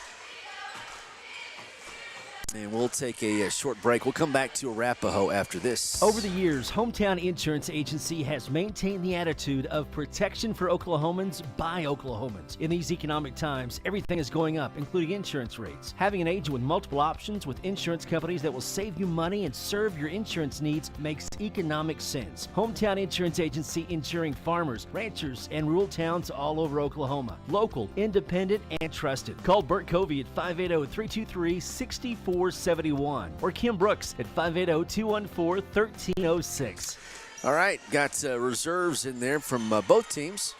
And we'll take a short break. We'll come back to Arapaho after this. Over the years, Hometown Insurance Agency has maintained the attitude of protection for Oklahomans by Oklahomans. In these economic times, everything is going up, including insurance rates. Having an agent with multiple options with insurance companies that will save you money and serve your insurance needs makes economic sense. Hometown Insurance Agency, insuring farmers, ranchers, and rural towns all over Oklahoma. Local, independent, and trusted. Call Bert Covey at 580-323-6471 or Kim Brooks at 580-214-1306. All right, got reserves in there from both teams.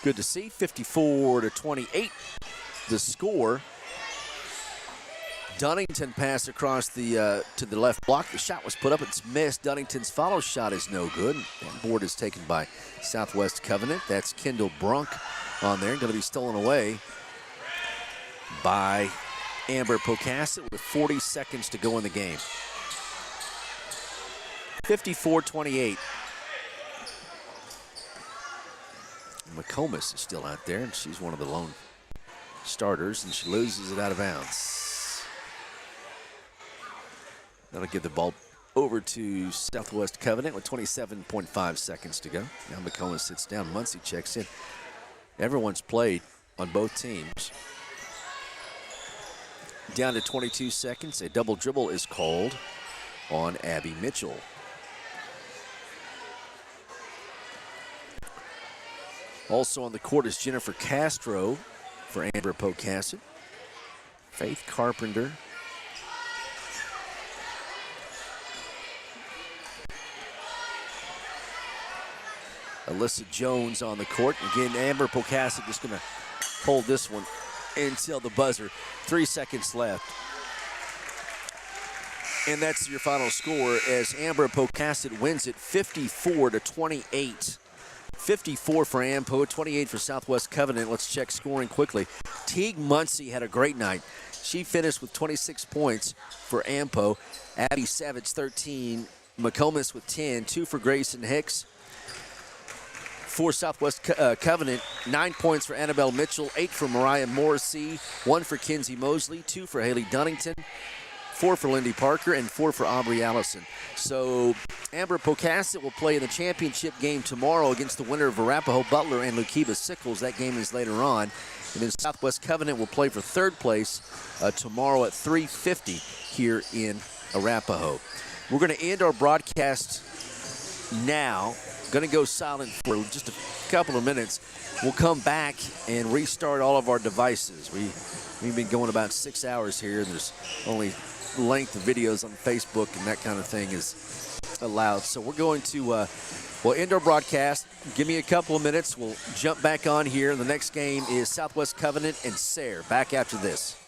Good to see. 54-28 the score. Dunnington pass across the to the left block. The shot was put up. It's missed. Dunnington's follow shot is no good. That board is taken by Southwest Covenant. That's Kendall Brunk on there. Going to be stolen away by Amber Pocasset with 40 seconds to go in the game. 54-28. McComas is still out there, and she's one of the lone starters, and she loses it out of bounds. That'll give the ball over to Southwest Covenant with 27.5 seconds to go. Now McComas sits down. Muncie checks in. Everyone's played on both teams. Down to 22 seconds. A double dribble is called on Abby Mitchell. Also on the court is Jennifer Castro for Amber Pocasset. Faith Carpenter. Alyssa Jones on the court. Again, Amber Pocasset just going to hold this one until the buzzer. 3 seconds left. And that's your final score as Amber Pocasset wins it 54-28. 54 for Ampo, 28 for Southwest Covenant. Let's check scoring quickly. Teague Muncie had a great night. She finished with 26 points for Ampo. Abby Savage 13. McComas with 10. 2 for Grayson Hicks. For Southwest Covenant, 9 points for Annabelle Mitchell, 8 for Mariah Morrissey, 1 for Kinsey Mosley, 2 for Haley Dunnington, 4 for Lindy Parker, and 4 for Aubrey Allison. So Amber Pocasset will play in the championship game tomorrow against the winner of Arapaho Butler and Lukiba Sickles. That game is later on. And then Southwest Covenant will play for third place tomorrow at 3:50 here in Arapaho. We're going to end our broadcast now. Going to go silent for just a couple of minutes. We'll come back and restart all of our devices. We've been going about 6 hours here, and there's only length of videos on Facebook and that kind of thing is allowed. So we're going to we'll end our broadcast. Give me a couple of minutes. We'll jump back on here. The next game is Southwest Covenant and Sayre. Back after this.